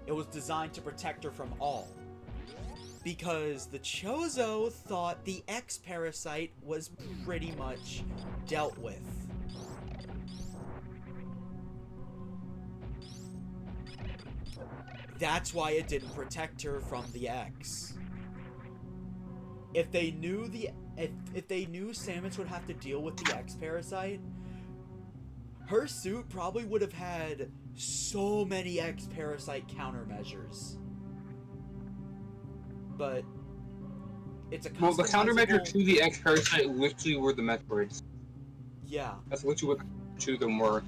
It was designed to protect her from all. Because the Chozo thought the X-Parasite was pretty much dealt with. That's why it didn't protect her from the X. If they knew if they knew Samus would have to deal with the X-Parasite, her suit probably would have had so many X-Parasite countermeasures. But it's a well, the countermeasure to the X-Parasite literally were the Metroids. Yeah. That's literally what to them were.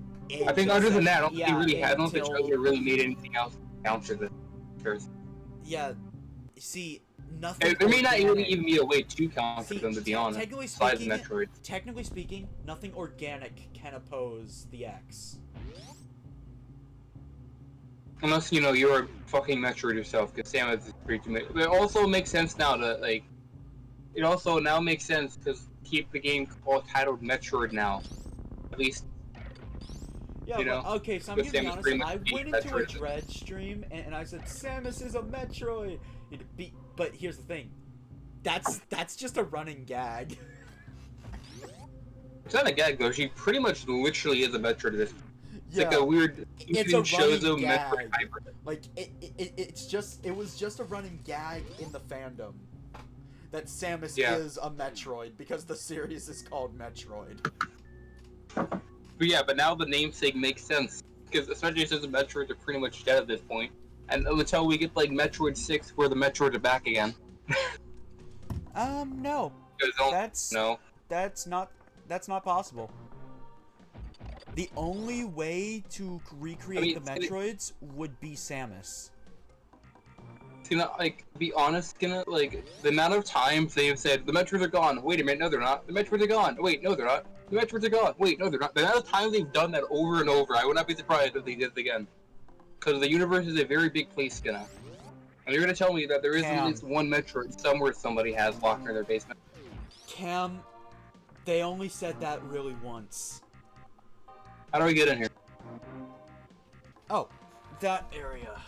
I think other than that, I don't think they really had. I don't think Chozo really made anything else to counter the Parasite. Yeah. See, nothing. There may not really even be a way to counter them, to be honest. Technically speaking, nothing organic can oppose the X. Unless, you know, you're a fucking Metroid yourself, because Samus is pretty too. But it also makes sense now to, like... It also now makes sense to keep the game titled Metroid now. At least, yeah, you know? Okay, so I'm gonna be honest, I went into a Dread stream, and I said, Samus is a Metroid! But here's the thing. That's just a running gag. It's not a gag, though. She pretty much literally is a Metroid at this point. It's yeah, like a weird Chozo Metroid hybrid. Like it was just a running gag in the fandom that Samus is a Metroid because the series is called Metroid. But yeah, but now the namesake makes sense because especially since the Metroids are pretty much dead at this point, and until we get like Metroid 6 where the Metroids are back again. No. That's not possible. The only way to recreate the Metroids would be Samus. You know, like, be honest, like, the amount of times they've said, the Metroids are gone, wait a minute, no they're not, the Metroids are gone, wait, no they're not, the Metroids are gone, wait, no they're not. The amount of times they've done that over and over, I would not be surprised if they did it again. Because the universe is a very big place, Skinna. And you're gonna tell me that there isn't at least one Metroid somewhere somebody has locked in their basement. Cam, they only said that really once. How do we get in here? Oh, that area.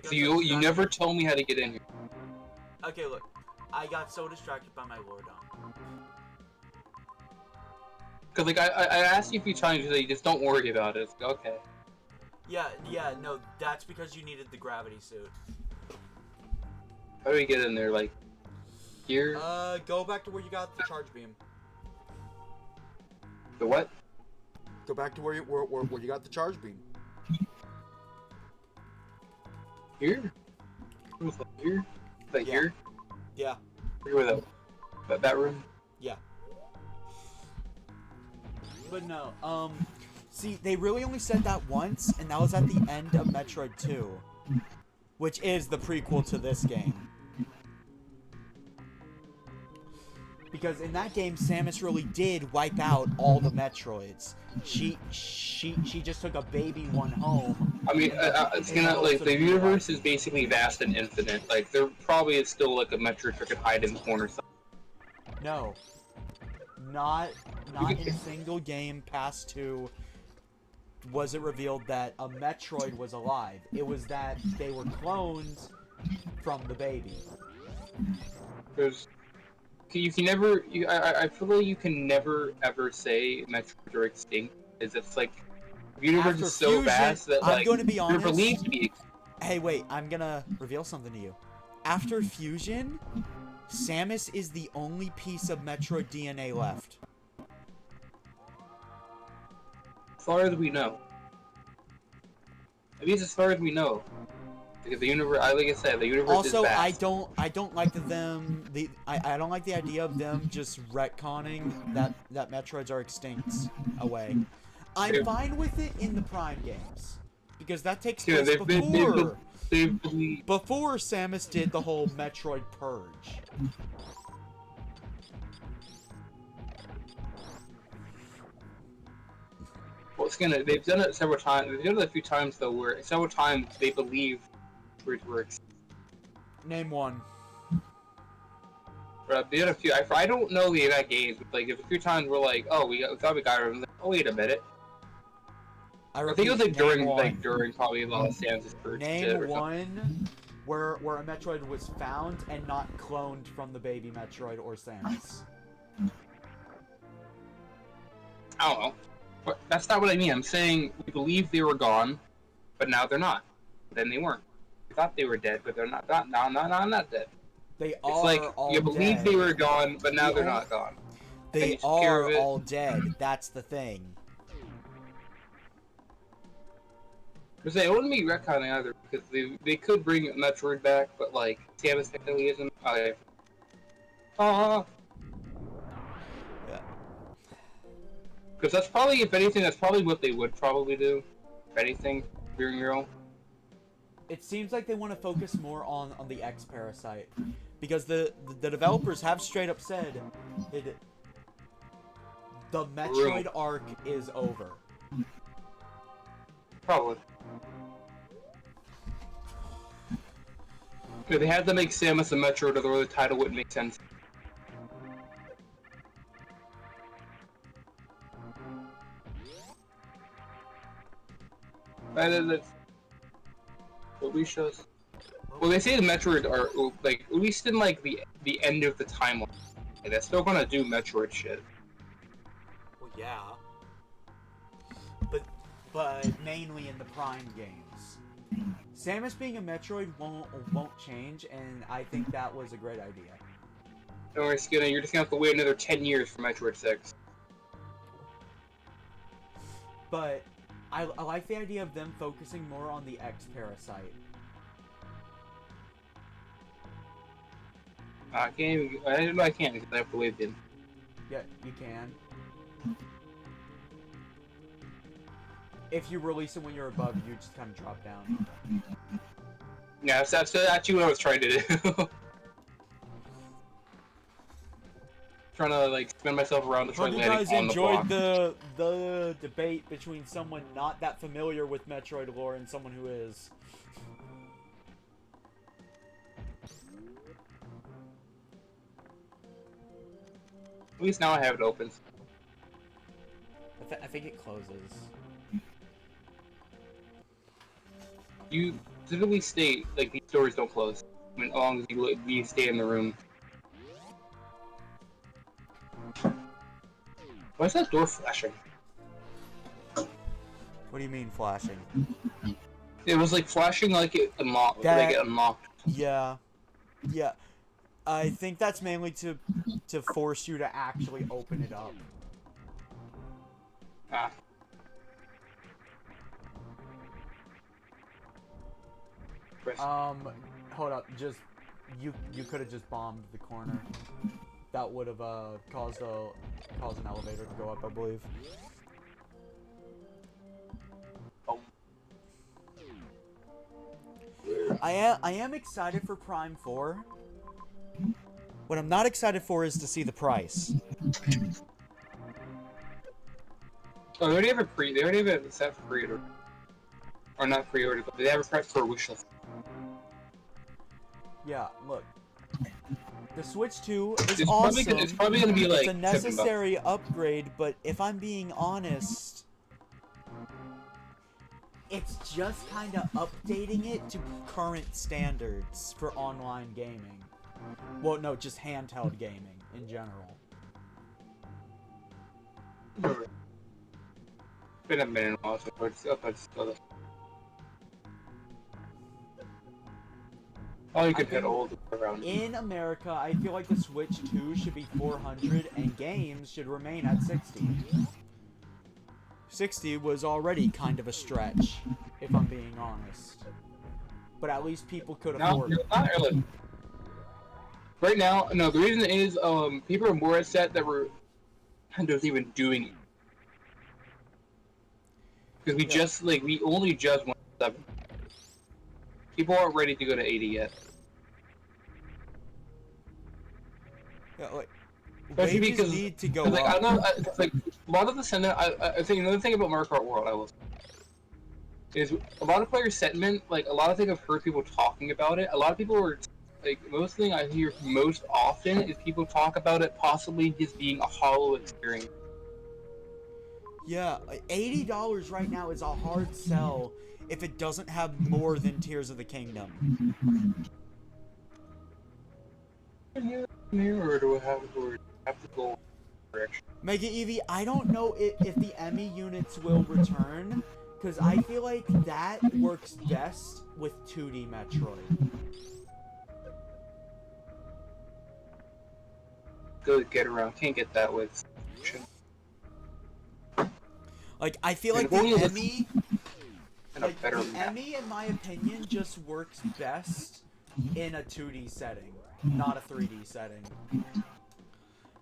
So you never told me how to get in here. Okay, look. I got so distracted by my Lordon. Cause like I asked you a few times, you just don't worry about it. It's like, okay. Yeah, no, that's because you needed the gravity suit. How do we get in there? Like here? Go back to where you got the charge beam. The what? Go back to where you got the charge beam. Here? Here? Like here? Yeah. Where that room? Yeah. But no, see, they really only said that once, and that was at the end of Metroid 2, which is the prequel to this game. Because in that game, Samus really did wipe out all the Metroids. She just took a baby one home. I mean, it's gonna like the universe is basically vast and infinite. Like there probably is still like a Metroid that could hide in the corner. No, not in a single game past 2 was it revealed that a Metroid was alive. It was that they were cloned from the baby. There's. You can never. I feel like you can never ever say Metroids are extinct. It's like the universe is so vast that like I'm going to be honest. They're believed to be extinct. Hey, wait! I'm gonna reveal something to you. After fusion, Samus is the only piece of Metroid DNA left. As far as we know. At least as far as we know. Because the universe, like I said, the universe is vast. Also, I don't like I don't like the idea of them just retconning that Metroids are extinct away. I'm fine with it in the Prime games because that takes place before Samus did the whole Metroid purge. they've done it several times. They've done it a few times though, where several times they believe it works. Name one. But they did a few. I don't know the exact games, but like a few times we're like, oh, we thought we got it. Like, oh, wait a minute. I think it was like during probably Samus's first. Name one where a Metroid was found and not cloned from the baby Metroid or Samus. I don't know. But that's not what I mean. I'm saying we believe they were gone, but now they're not. Then they weren't. We thought they were dead, but they're not. Not dead. They it's like you believe dead. They were gone, but now they're not gone. They are all dead. That's the thing. Because they wouldn't be retconning either, because they could bring Metroid back, but like Samus technically isn't. Okay. Yeah. Because that's probably, if anything, that's probably what they would probably do. If anything, being real. It seems like they want to focus more on the X Parasite, because the developers have straight up said the Metroid arc is over. Probably. If they had to make Samus a Metroid, or the title wouldn't make sense. That's what we shows. Well, they say the Metroid are like at least in like the end of the timeline. They're still gonna do Metroid shit. Well, yeah. But mainly in the Prime games. Samus being a Metroid won't change, and I think that was a great idea. Don't worry, Skena, you're just gonna have to wait another 10 years for Metroid 6. But I like the idea of them focusing more on the X Parasite. I can't because I have to wait then. Yeah, you can. If you release it when you're above, you just kind of drop down. Yeah, that's actually what I was trying to do. Trying to like spin myself around to try and landing on the block. You guys enjoyed the debate between someone not that familiar with Metroid lore and someone who is. At least now I have it open. I think it closes. You typically state like these doors don't close. I mean, as long as you stay in the room. Why is that door flashing? What do you mean flashing? It was like flashing like it unlocked. Yeah. Yeah. I think that's mainly to force you to actually open it up. Ah. Hold up. Just you could have just bombed the corner. That would have caused an elevator to go up, I believe. I am excited for Prime 4. What I'm not excited for is to see the price. Oh, they already have it set for pre-order. Or not pre-order, but they have a price for a wish list. Yeah, look. The Switch 2 is it's awesome. It's probably gonna be like it's a necessary upgrade, but if I'm being honest, it's just kind of updating it to current standards for online gaming. Well, no, just handheld gaming in general. It's been a minute also, but it's still. Oh, you can hit old around. In America, I feel like the Switch 2 should be $400 and games should remain at $60. $60 was already kind of a stretch, if I'm being honest. But at least people could afford it. Not really. Right now, no, the reason is people are more upset that we're even doing it. Because we only just went to 7. People aren't ready to go to 80 yet. Yeah, Especially wages because need to go like, I up. don't know, it's like a lot of the sentiment. I think another thing about Mario Kart World I will say is a lot of player sentiment. Like a lot of things I've heard people talking about it. A lot of people were like most thing I hear most often is people talk about it possibly just being a hollow experience. Yeah, $80 right now is a hard sell if it doesn't have more than Tears of the Kingdom. Or do I have to go direction? Mega Eevee, I don't know if the Emmy units will return, because I feel like that works best with 2D Metroid. Go get around. Can't get that with. Like, I feel like the Emmy, like, the Emmy, in my opinion, just works best in a 2D setting, not a 3D setting.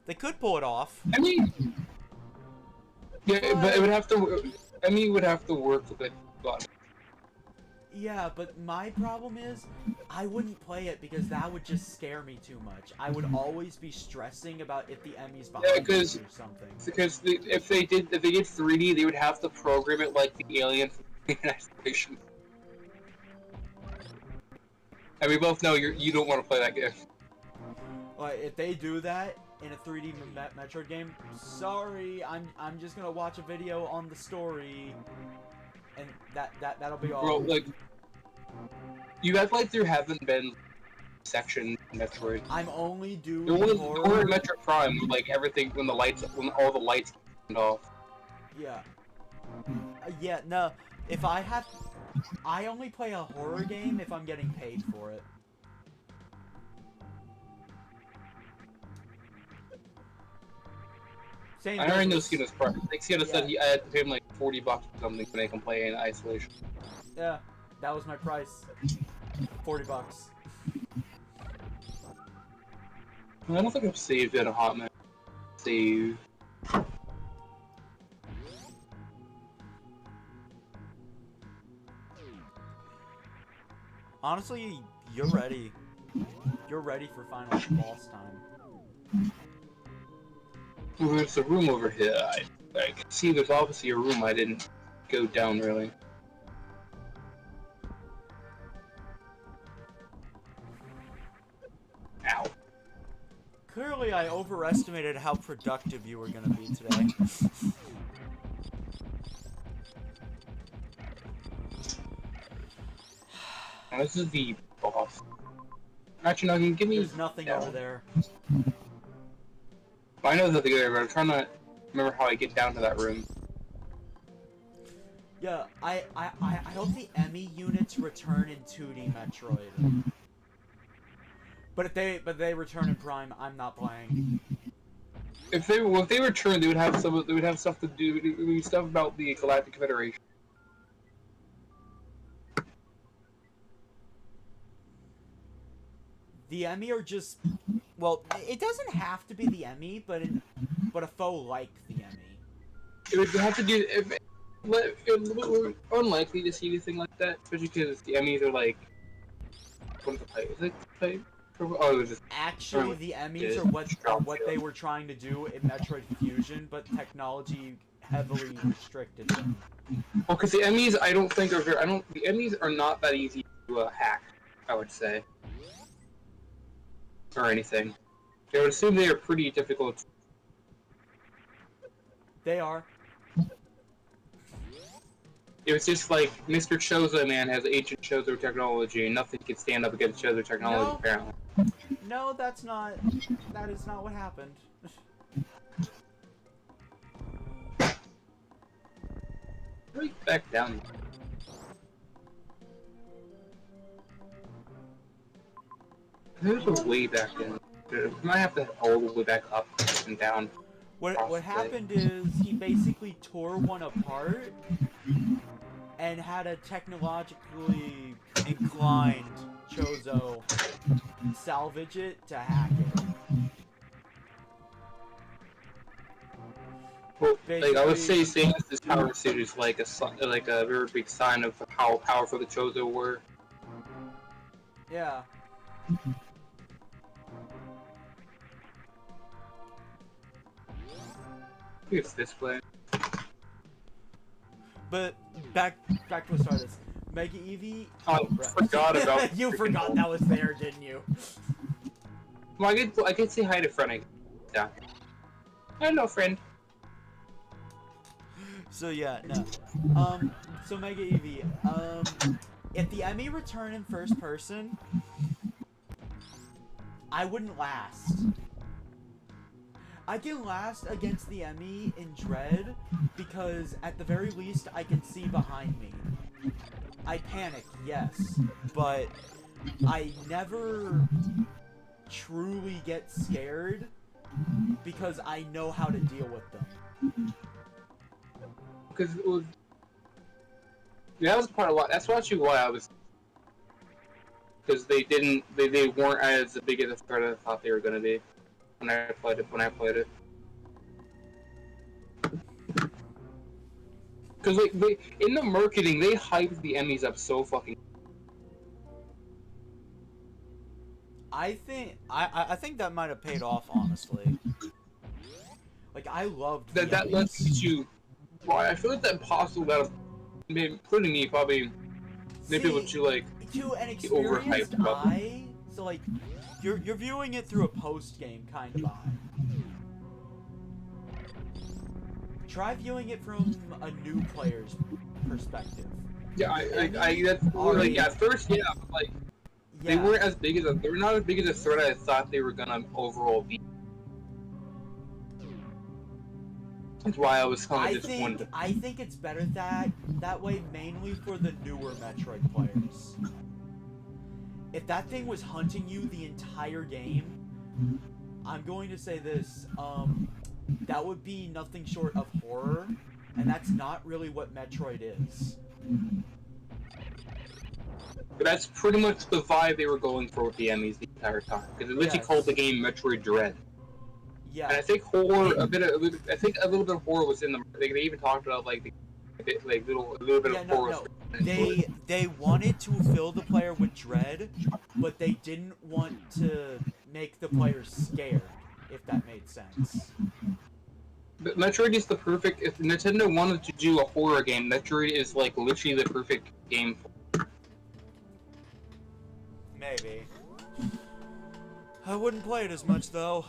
They could pull it off. I mean, yeah, but it would have to. Emmy would have to work with God. Yeah, but my problem is, I wouldn't play it because that would just scare me too much. I would always be stressing about if the Emmy's behind me or something. Because if they did 3D, they would have to program it like the Alien from Isolation. And we both know you don't want to play that game. Well, if they do that in a 3D Metroid game, sorry, I'm just gonna watch a video on the story, and that'll be all. Bro, like, you act like there haven't been sections in Metroid. I'm only doing horror in Metroid Prime, like everything when all the lights turned off. Yeah. Yeah, no. If I only play a horror game if I'm getting paid for it. Same I already know Skena's price. Like Skena said, I had to pay him like $40 or something to make him play in Isolation. Yeah, that was my price. $40. I don't think I've saved in a hot minute. Save. Honestly, you're ready. You're ready for final boss time. Well, there's a room over here. I can see there's obviously a room I didn't go down really. Ow. Clearly, I overestimated how productive you were gonna be today. This is the boss. Actually, no, you can give me. There's nothing over there. I know there's nothing there, but I'm trying to remember how I get down to that room. Yeah, I hope the Emmy units return in 2D Metroid. But if they return in Prime, I'm not playing. If they return, they would have stuff to do. It would be stuff about the Galactic Federation. The Emmy are just, well, it doesn't have to be the Emmy, but a foe like the Emmy. It would have to do. We're unlikely to see anything like that, especially because the Emmys are like. What is the play? Is it play? Oh, it was just. Actually, the Emmys are what they were trying to do in Metroid Fusion, but technology heavily restricted them. Well, because the Emmys, I don't think are very. The Emmys are not that easy to hack. I would say. Or anything. I would assume they are pretty difficult. They are. It was just like Mr. Chozo man has ancient Chozo technology, and nothing can stand up against Chozo technology. Apparently. No, that is not what happened. Right back down. There's a way back in. We might have to all the way back up and down. What happened is he basically tore one apart and had a technologically inclined Chozo salvage it to hack it. Well, like I would say, saying this power suit is like a very big sign of how powerful the Chozo were. Yeah. think it's this way. But back to the start of this. Mega Eevee. Oh, I forgot about. You forgot that was there, didn't you? Well, I could say hi to friend. Yeah. Hello, friend. So yeah, no. So Mega Eevee. If the Emmy return in first person, I wouldn't last. I can last against the Emmy in Dread because at the very least I can see behind me. I panic, yes, but I never truly get scared because I know how to deal with them. Because it was. Yeah, that was part of why. That's actually why I was. Because they weren't as big as a threat as I thought they were gonna be when I played it. Because like in the marketing, they hyped the Emmys up so fucking. I think that might have paid off, honestly. Like I loved the That lets you. Well, I feel like that possible that, including me, probably maybe what you like. To an experienced eye, so like you're viewing it through a post game kind of eye. Try viewing it from a new player's perspective. Yeah, I that's like at first, yeah, but like they weren't as big as they were not as big as a threat I thought they were gonna overall be. That's why I was kind of disappointed. I think it's better that way, mainly for the newer Metroid players. If that thing was hunting you the entire game, I'm going to say this, that would be nothing short of horror, and that's not really what Metroid is. But that's pretty much the vibe they were going for with the Emmys the entire time, because they literally called the game Metroid Dread. Yeah. And I think horror, a little bit of horror was in them. They even talked about like a little bit of horror. No. They wanted to fill the player with dread, but they didn't want to make the player scared, if that made sense. But Metroid is the perfect. If Nintendo wanted to do a horror game, Metroid is like literally the perfect game. Maybe. I wouldn't play it as much though.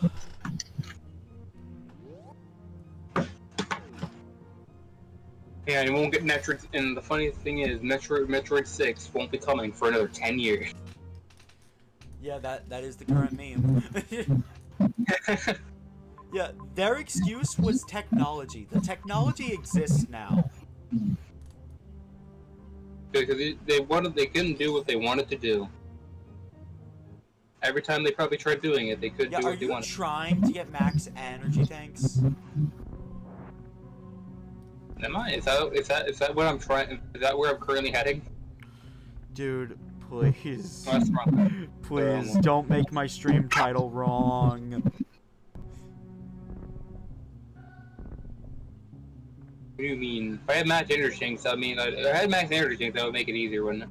Yeah, you won't get Metroid. And the funny thing is, Metroid 6 won't be coming for another 10 years. Yeah, that is the current meme. Yeah, their excuse was technology. The technology exists now. Because they couldn't do what they wanted to do. Every time they probably tried doing it, they couldn't do what they wanted. Are you trying to get max energy tanks? Am I? Is that what I'm trying? Is that where I'm currently heading? Dude, please. Oh, that's wrong. Please don't make my stream title wrong. What do you mean? If I had max energy tanks, I mean, if I had max energy tanks, that would make it easier, wouldn't it?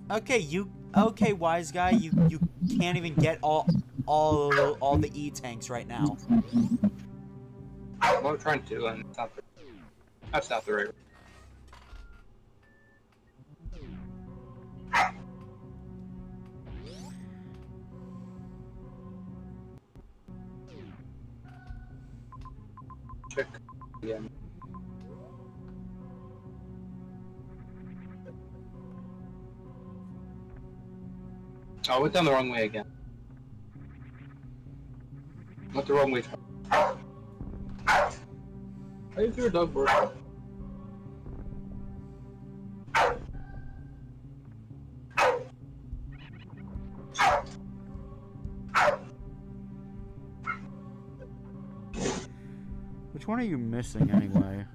Okay, wise guy, you can't even get all the E tanks right now. What I'm trying to do, and that's not the right. Check again. Oh, I went down the wrong way again. Went the wrong way. How you threw a dog board? Which one are you missing anyway?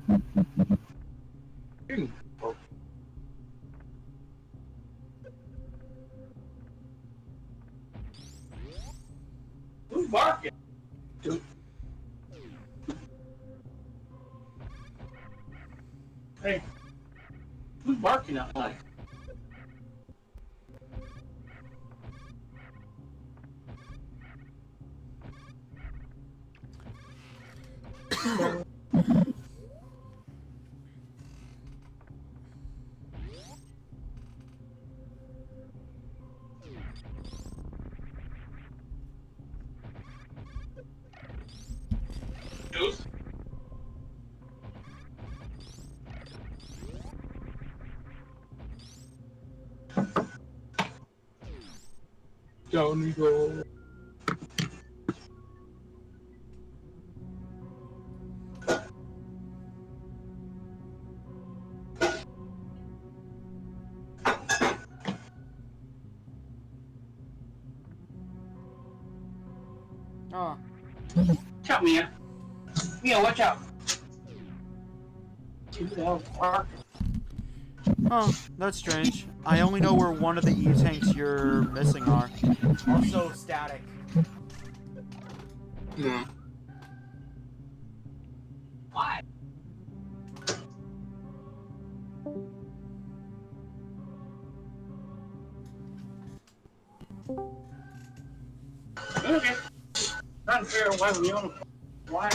Who's barking? Dude. Hey, who's barking outside? Down we go. Oh. Watch out, Mia. Mia, watch out. Oh, that's strange. I only know where one of the E-tanks you're missing are. Also static. Yeah. Why? Okay. Not fair. Why we on? Why?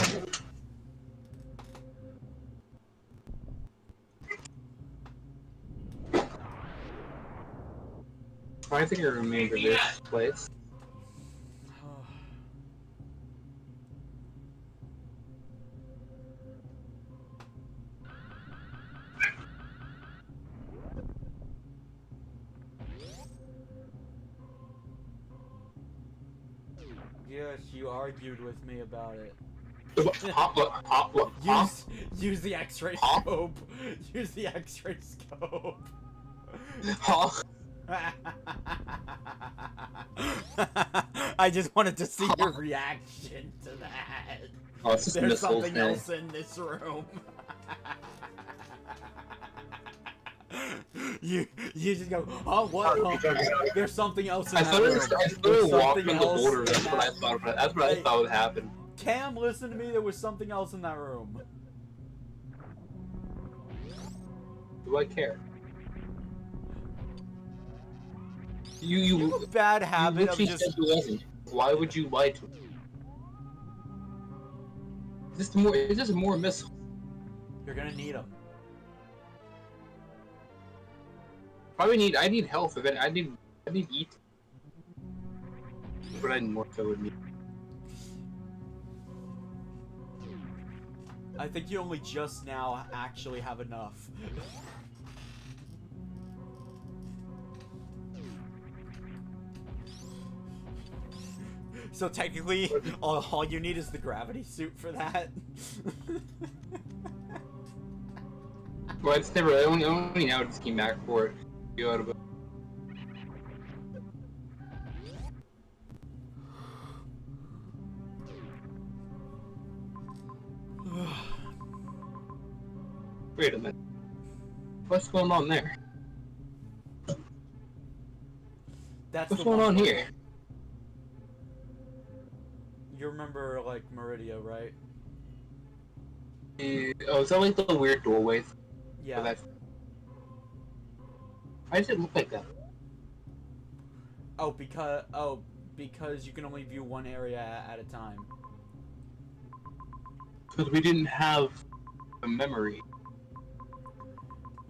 I think it remains in this place. Yes, you argued with me about it. Use the X-ray scope. Use the X-ray scope. I just wanted to see your reaction to that. Oh, it's just There's missile something thing. else in this room. you just go, oh what? Oh, there's something else in I that thought room. it was There's walking something on the else border. in That's what I that- thought. That's what I thought would happen. Cam, listen to me. There was something else in that room. Do I care? You have a bad habit of you just. said you wasn't. Why would you lie to me? Is this more missile? You're gonna need them. I need health. I need eat. But I need more so would need. I think you only just now actually have enough. So technically, all you need is the gravity suit for that. Well, it's never. Only now it just came back for it. Go out of it. Wait a minute. What's going on there? That's What's the going one on where- here? You remember, like, Meridia, right? Oh, is that like the weird doorway? Yeah. Why does it look like that? Oh, because you can only view one area at a time. Because we didn't have a memory.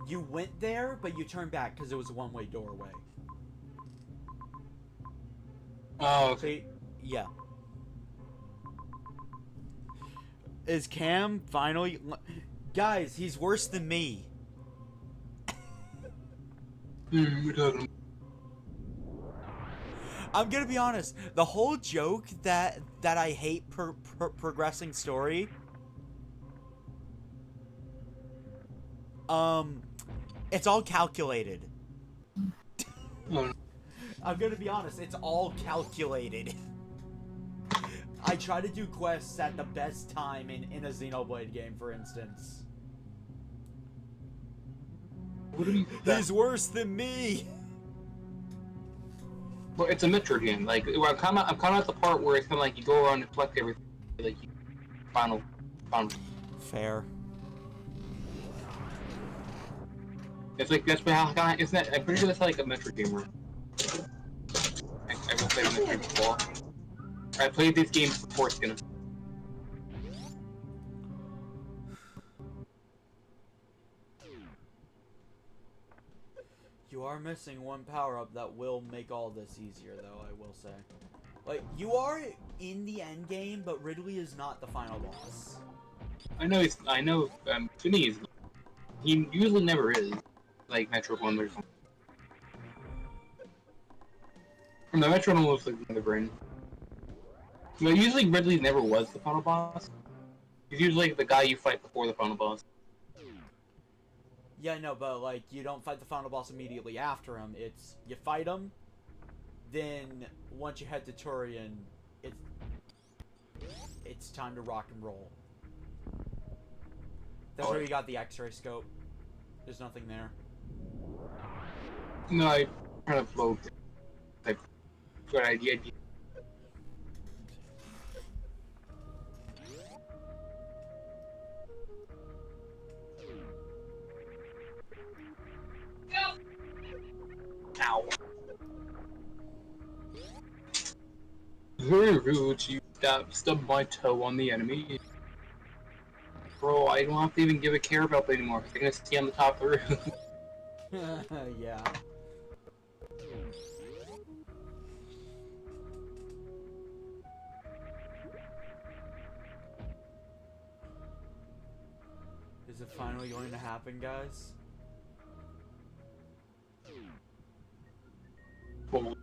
You went there, but you turned back because it was a one-way doorway. Oh, See? Yeah. Is Cam finally... Guys, he's worse than me. we're talking. I'm gonna be honest. The whole joke that I hate progressing story... It's all calculated. Oh, I'm gonna be honest, it's all calculated. I try to do quests at the best time in a Xenoblade game, for instance. what do you? He's worse than me! Well, it's a Metroid game. Like, I'm kind of at the part where it's kind of like you go around and collect everything. Like, final. Fair. It's like that's how kind of. Isn't that? I'm pretty sure that's like a Metroid game. Where I will play Metroid before. I played these games before Skin. are missing one power-up that will make all this easier, though, I will say. Like, you are in the end game, but Ridley is not the final boss. I know, Finny is. He usually never is. Like, Metroid 1 or something. From the Metroid 1 was like the brain. But usually Ridley never was the final boss. He's usually the guy you fight before the final boss. Yeah, no, but, like, you don't fight the final boss immediately after him. It's, you fight him, then, once you head to Turian, it's time to rock and roll. That's where you got the X-ray scope. There's nothing there. No, I kind of float. Like, good idea. Ow. Very rude, you stubbed my toe on the enemy. Bro, I don't have to even give a care about that anymore, because they're gonna see on the top of the roof. Yeah. Is it finally going to happen, guys? Well,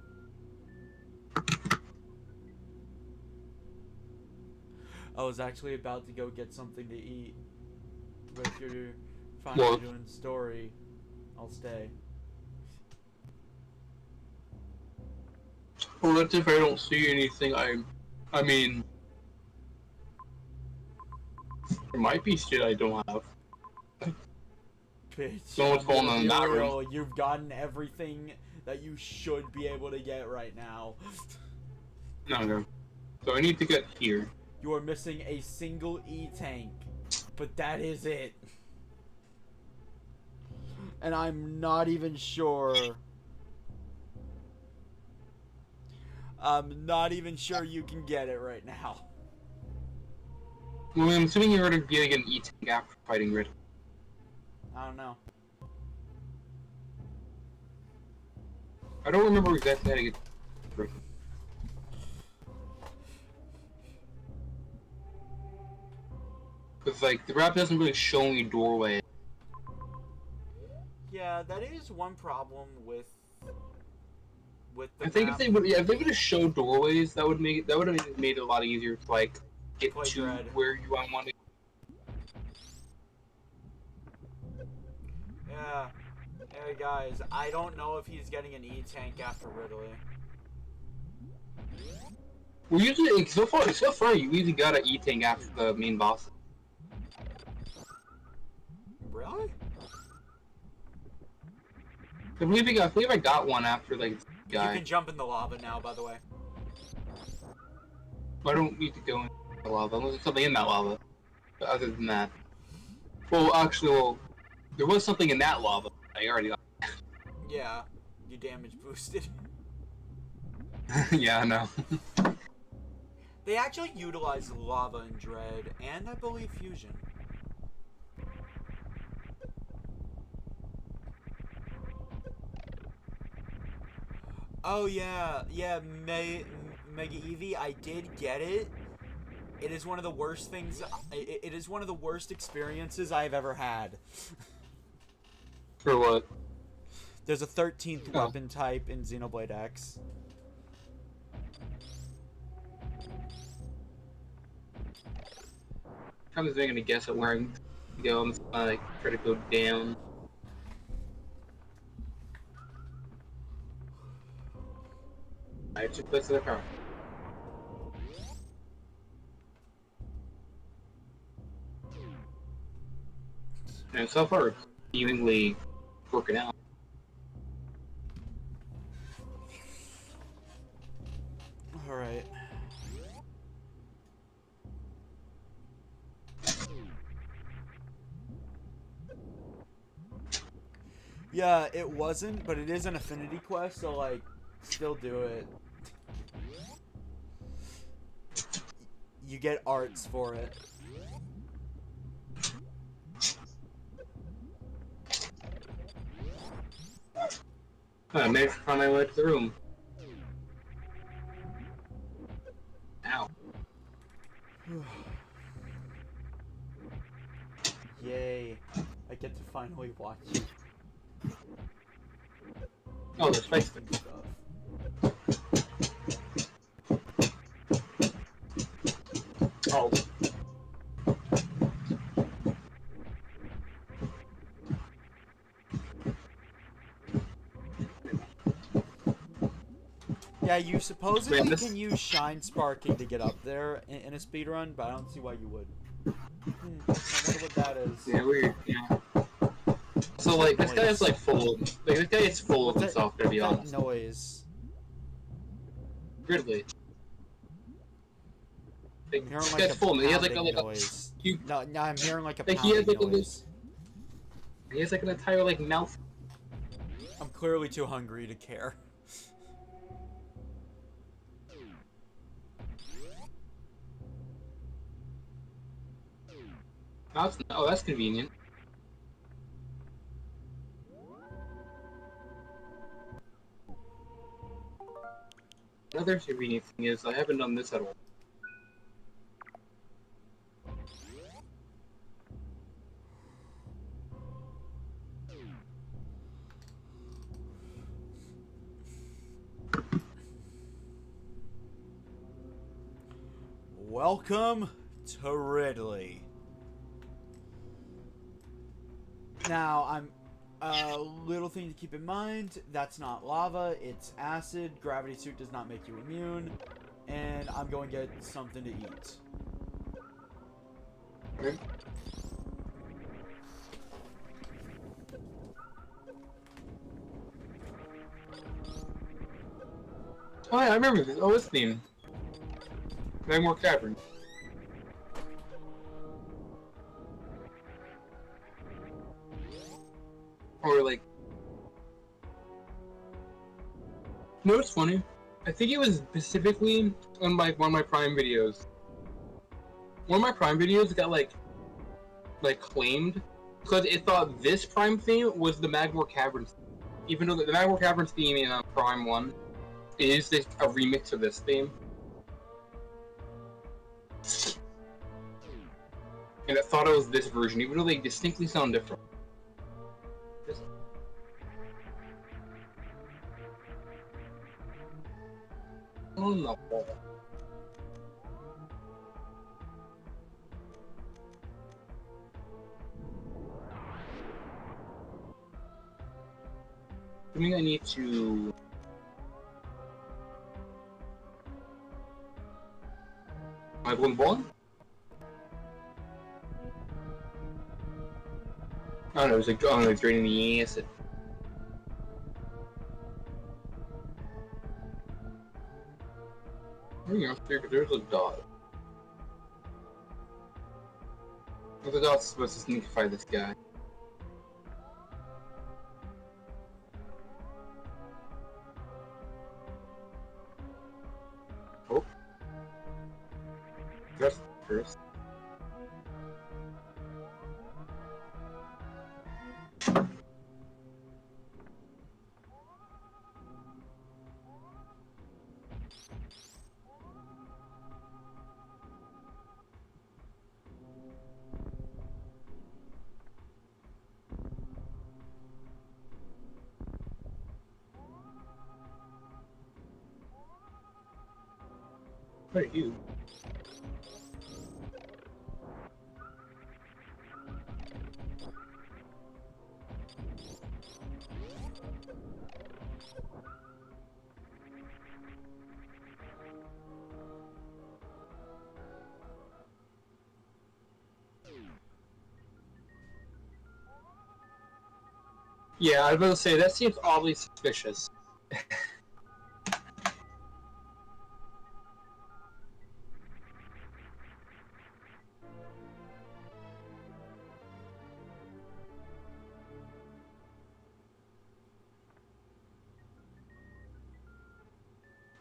I was actually about to go get something to eat. But if you're finally doing story, I'll stay. well, that's if I don't see anything. I mean, there might be shit I don't have. Bitch, So what's going on in that room? You've gotten everything that you should be able to get right now. No. So I need to get here. You are missing a single E-tank, but that is it. And I'm not even sure. I'm not even sure you can get it right now. Well, I'm assuming you're already getting an E-tank after fighting Rid. I don't know. I don't remember exactly how to get Rid. Because, like, the map doesn't really show any doorway. Yeah, that is one problem with the I think map. if they would have showed doorways, that would have made it a lot easier to, like, get Play to Dread. where you want to. Yeah. Hey guys, I don't know if he's getting an E-tank after Ridley. Well, usually, so far, you usually got an E-tank after the main boss. Really? I believe I got one after, like, the guy. You can jump in the lava now, by the way. I don't need to go in the lava, unless there's something in that lava. But other than that. Well, actually, there was something in that lava. I already got. Yeah, you damage boosted. Yeah, I know. They actually utilize lava in Dread, and I believe Fusion. Oh yeah, Mega Eevee, I did get it. It is one of the worst things, it is one of the worst experiences I've ever had. For what? There's a 13th weapon type in Xenoblade X. I'm just gonna guess at where I'm gonna go. I'm just gonna, like, try to go down. I took place of the car. And so far, it's seemingly working out. Alright. Yeah, it wasn't, but it is an affinity quest, so, like, still do it. You get arts for it. I managed to find my way to the room. Ow. Yay. I get to finally watch you. Oh, there's fights. Stuff. Oh. Yeah, you supposedly Man, this- can use shine sparking to get up there in a speedrun, but I don't see why you would. I wonder what that is. Yeah, weird. Yeah. So like this guy is like full. Like this guy is full of What's himself. To be that honest. noise? Weirdly. Like, I'm hearing this like guy's a full. He has like pounding a noise. you- No, I'm hearing like a Like, he has, pounding like, a noise. He has like an entire like mouth. I'm clearly too hungry to care. Oh, that's convenient. Another convenient thing is I haven't done this at all. Welcome to Ridley. Now, I'm a little thing to keep in mind, that's not lava, it's acid, gravity suit does not make you immune, and I'm going to get something to eat. Okay. Oh yeah, I remember this. Oh, this theme. Magmore Cavern. Or like, you know what's funny? I think it was specifically on like one of my Prime videos. One of my Prime videos got like claimed because it thought this Prime theme was the Magmore Cavern, even though the Magmore Cavern theme in Prime 1 is a remix of this theme. And it thought it was this version, even though they distinctly sound different. Oh no. I think I need to... Am I going ball? Oh no, it was like, oh no, it's draining the acid. There's a dot. The dot's supposed to sneakify this guy. Oh. That's first. What are you? Yeah, I was about to say, that seems oddly suspicious.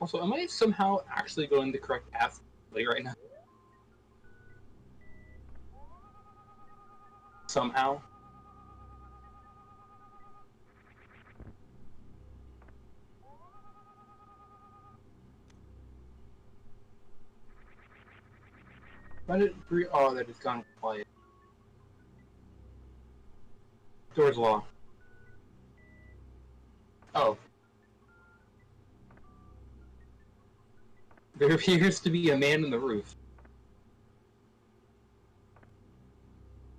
Also, am I somehow actually going the correct path right now? Somehow? Why did three? Oh, that is gone quiet. Door's locked. Oh. There appears to be a man in the roof.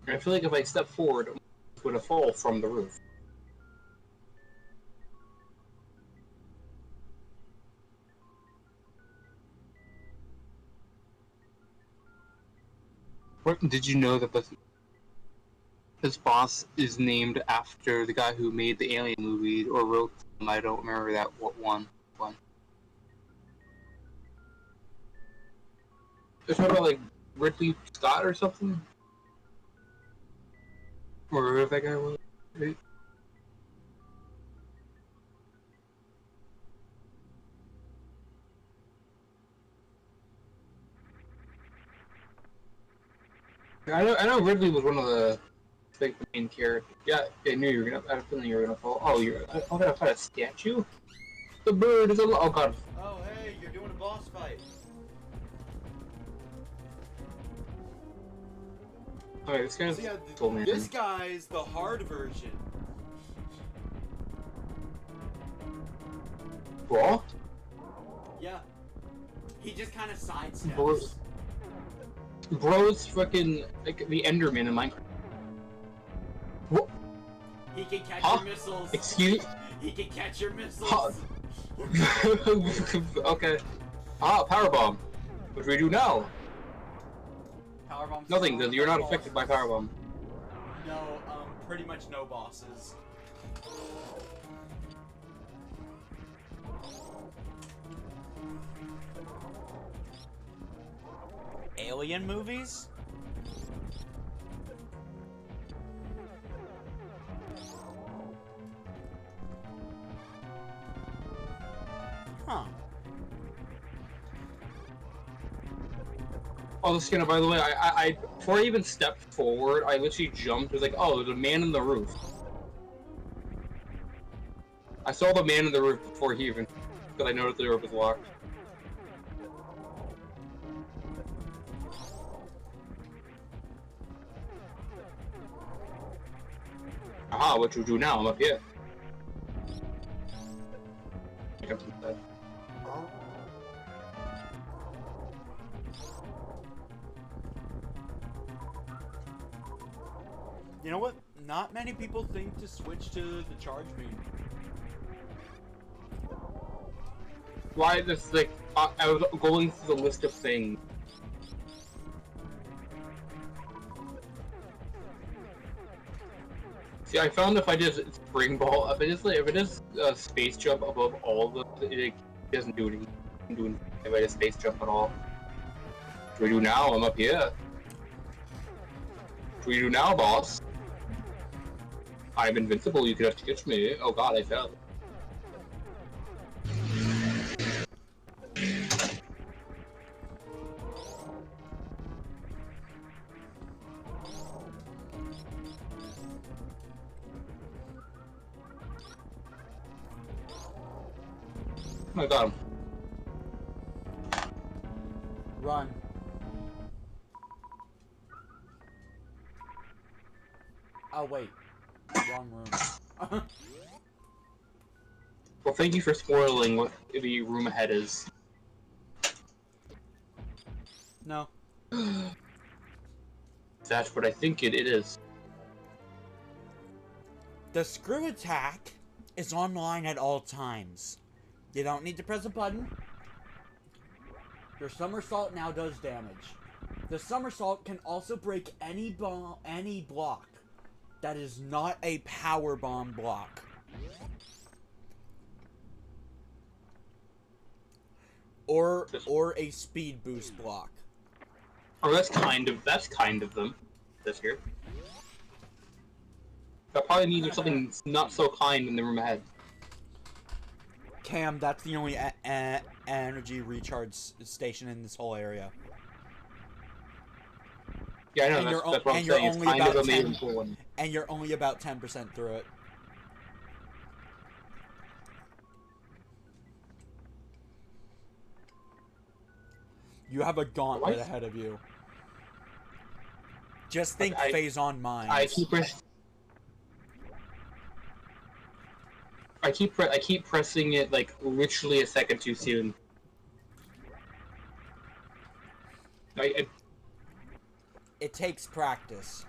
I feel like if I step forward, I'm going to fall from the roof. What, did you know that this boss is named after the guy who made the Alien movie or wrote them? I don't remember that one. It's about like Ridley Scott or something? Or whoever that guy was. Right? I know Ridley was one of the main characters. Yeah, I knew you were gonna. I had a feeling you were gonna fall. Oh, I'm gonna fight a statue. The bird is alive. Oh god. Oh hey, you're doing a boss fight. Alright, this guy's So yeah, cool, man. this guy's the hard version. What? Yeah. He just kind of sidesteps. Bro's fucking like the Enderman in Minecraft. What? He can catch Huh? your missiles. Excuse? He can catch your missiles. Huh? Okay. Powerbomb. What do we do now? Powerbomb's Nothing, because you're not bosses. affected by Powerbomb. No, pretty much no bosses. Alien movies? Huh. Oh, Skinner, by the way, I before I even stepped forward, I literally jumped. It was like, oh, there's a man in the roof. I saw the man in the roof before he even, because I noticed the roof was locked. Aha, what you do now? I'm up here. I jumped inside. You know what? Not many people think to switch to the charge beam. Why this, like, I was going through the list of things. See, I found if I just spring ball, if I just space jump above all the, it doesn't do anything. If I just space jump at all. What do we do now? I'm up here. What do we do now, boss? I'm invincible. You could have to catch me. Oh god, I fell. I got him. Run. Oh wait, wrong room. Well, thank you for spoiling what the room ahead is. No. That's what I think it is. The screw attack is online at all times. You don't need to press a button. Your somersault now does damage. The somersault can also break any block that is not a power bomb block. Or a speed boost block. Oh, that's kind of them. This here. That probably means there's something not so kind in the room ahead. Cam, that's the only energy recharge station in this whole area. Yeah, I know, And that's what I'm saying. It's kind of a maiden one. And you're only about 10% through it. You have a gauntlet ahead of you. Just think phase on mines. I keep pressing it like literally a second too soon. It takes practice.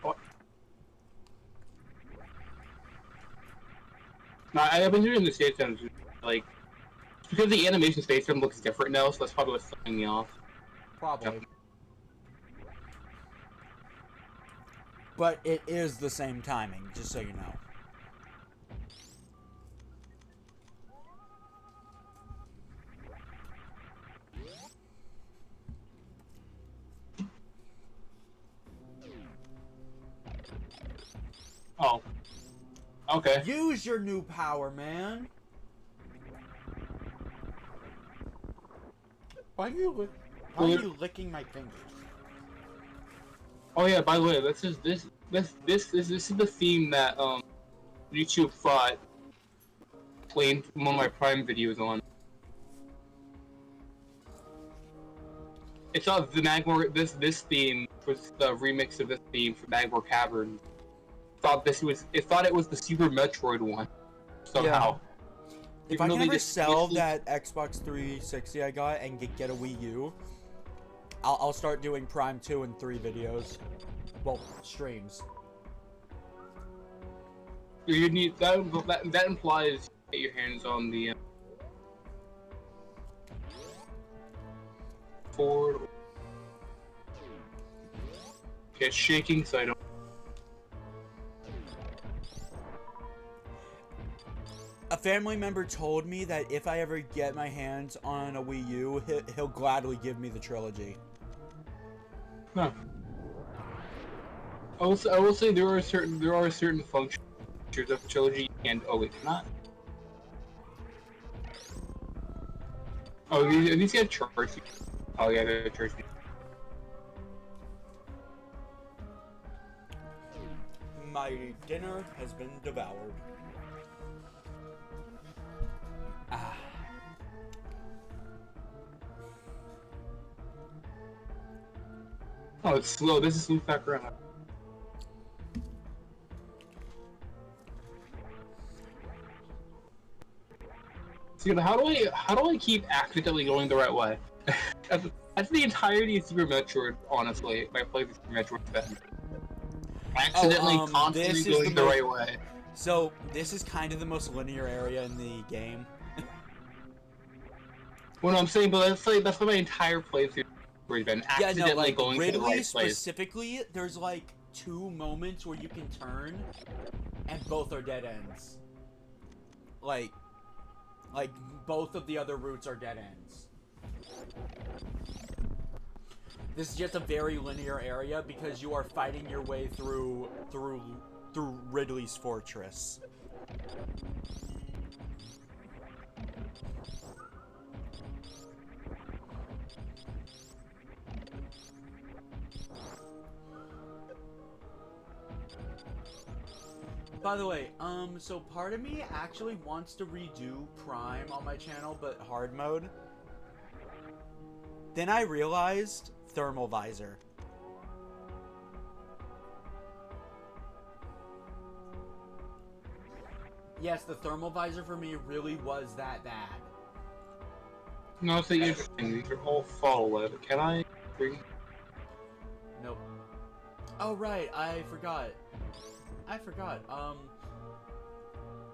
What? No, I've been doing the stage times like because the animation space time looks different now, so that's probably what's throwing me off. Probably. Yep. But it is the same timing, just so you know. Oh. Okay. Use your new power, man. Why are you licking my fingers? Oh yeah, by the way, this is the theme that YouTube thought playing one of my Prime videos on. It's the Magmore. This theme was the remix of this theme for Magmore Cavern. It thought it was the Super Metroid one somehow. Yeah. If I can ever sell that Xbox 360 I got and get a Wii U, I'll start doing Prime 2 and 3 videos. Well, streams. You need that implies get your hands on the forward. Okay, it's shaking, so I don't. A family member told me that if I ever get my hands on a Wii U, he'll gladly give me the trilogy. Huh. I will say there are certain functions of the trilogy and wait, not. Oh, these get charged. Oh yeah, they're charged. My dinner has been devoured. Ah. Oh, it's slow. This is smooth back around. So how do I keep accidentally going the right way? That's the entirety of Super Metroid, honestly. If I play the Super Metroid then. Accidentally constantly going the right way. So this is kind of the most linear area in the game. Well, no, I'm saying, but that's what my entire playthrough has been. Accidentally going to the right place. Specifically, there's like 2 moments where you can turn, and both are dead ends. Like both of the other routes are dead ends. This is just a very linear area because you are fighting your way through Ridley's fortress. By the way, so part of me actually wants to redo Prime on my channel, but hard mode. Then I realized thermal visor. Yes, the thermal visor for me really was that bad. No, it's interesting. These are all follow-up. Can I bring? Nope. Oh right, I forgot.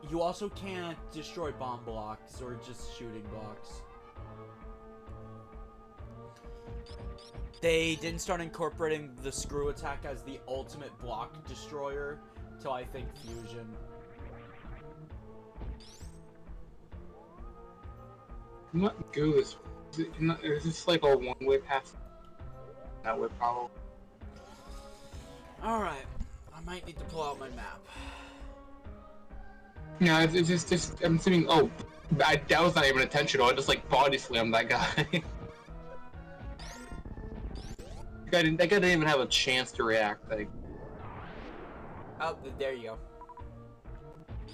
You also can't destroy bomb blocks or just shooting blocks. They didn't start incorporating the screw attack as the ultimate block destroyer till I think Fusion. I'm not good with this. Is this like a one-way path? That way, probably. Alright. I might need to pull out my map. Yeah, it's just I'm assuming. Oh, that was not even intentional. I just like body slammed that guy. That guy didn't even have a chance to react. Like. Oh, there you go.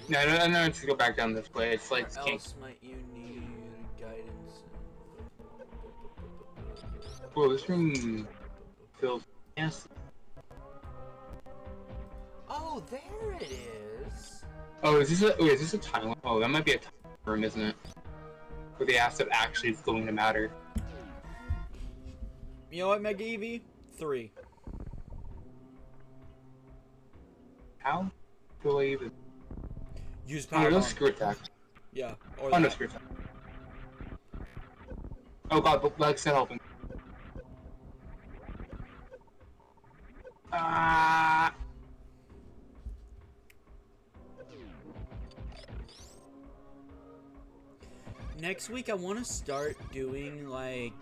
Yeah, I know to go back down this way. It's like. Where else might you need guidance? Whoa, this room feels nasty. Oh, there it is. Oh, is this a time? Oh, that might be a time room, isn't it? Where the acid actually is going to matter. You know what, Mega Eevee? 3. How do I even... Use Oh, power no, bomb. screw attack. Yeah. Or Oh, no, that. screw attack. Oh god, the leg's not helping. Ah. Next week, I want to start doing, like,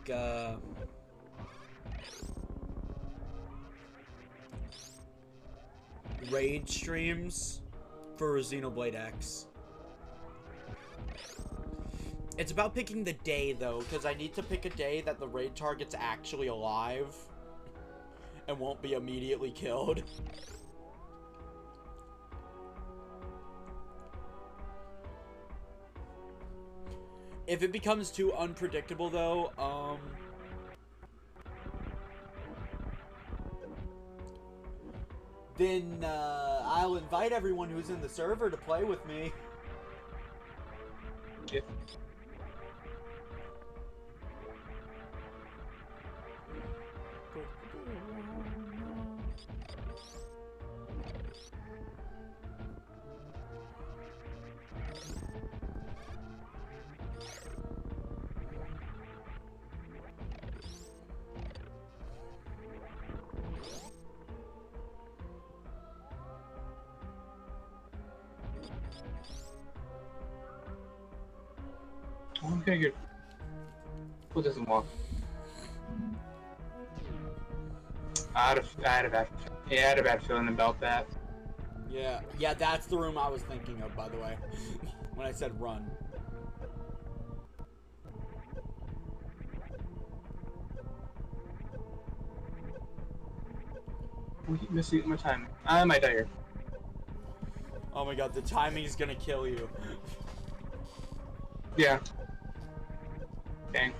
raid streams for Xenoblade X. It's about picking the day, though, because I need to pick a day that the raid target's actually alive and won't be immediately killed. If it becomes too unpredictable, though, then I'll invite everyone who's in the server to play with me. Yeah. Okay, good. Who doesn't want? I had a bad feeling about that. Yeah, that's the room I was thinking of, by the way, when I said run. We keep missing my time. I might die here. Oh my god, the timing's gonna kill you. Yeah. Dang.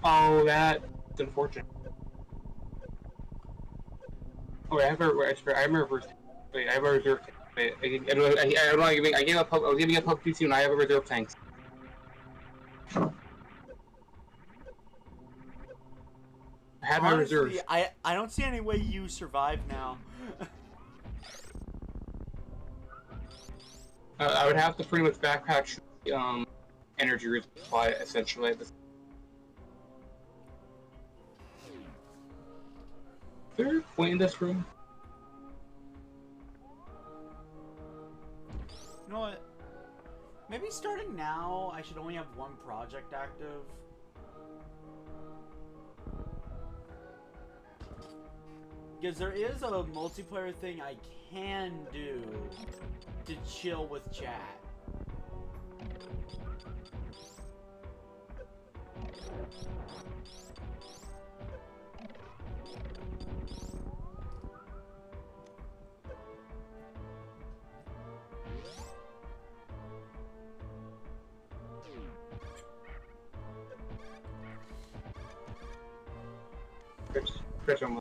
Oh, that's unfortunate. Oh, wait, I have a reverse. Wait, I have a reserve. Wait, I'm not giving. I gave up. I was giving up too soon. I have a reserve tank. I had my reserves. I don't see any way you survive now. I would have to pretty much backpack energy resupply essentially. Is there a point in this room? You know what? Maybe starting now, I should only have one project active. Because there is a multiplayer thing I can do to chill with chat. Chris, I'm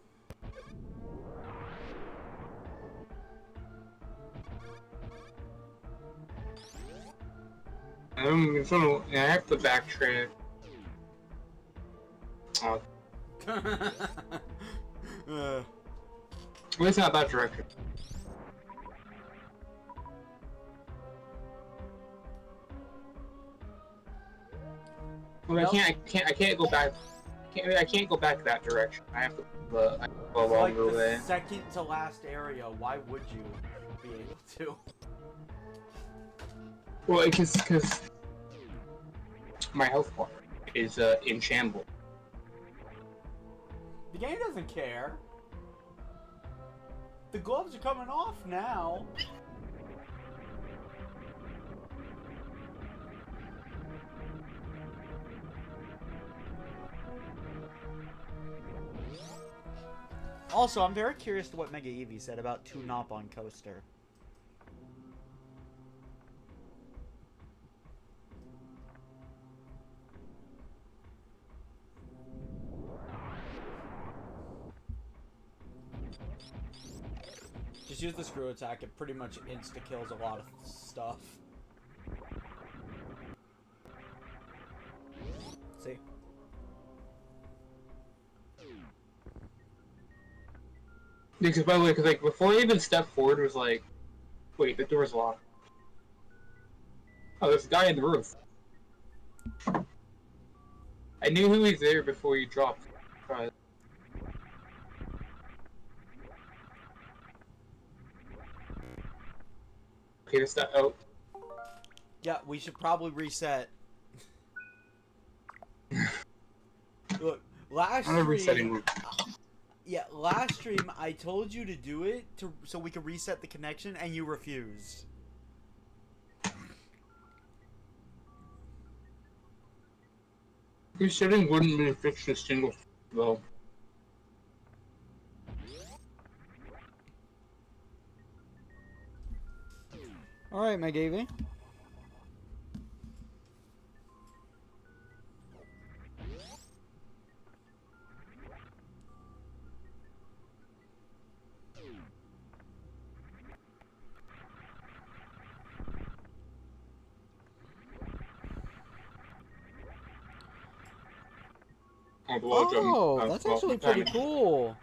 I have to backtrack. Oh. Well, it's not that direction. Well, Nope. I can't go back. I can't go back that direction. I have to go a It's like longer the way. second to last area. Why would you be able to? Well, because my health bar is in shambles. The game doesn't care. The gloves are coming off now. Also, I'm very curious to what Mega Eevee said about 2-Nop on Coaster. Just use the screw attack. It pretty much insta-kills a lot of stuff. See? Because by the way, like before I even stepped forward, it was like, wait, the door's locked. Oh, there's a guy in the roof. I knew he was there before he dropped. Right. Okay, let's step out. Yeah, we should probably reset. Look, last I'm stream. resetting. Yeah, last stream I told you to do it so we could reset the connection, and you refused. Resetting wouldn't really fix a single though. All right, my Davey. Oh, that's actually pretty cool.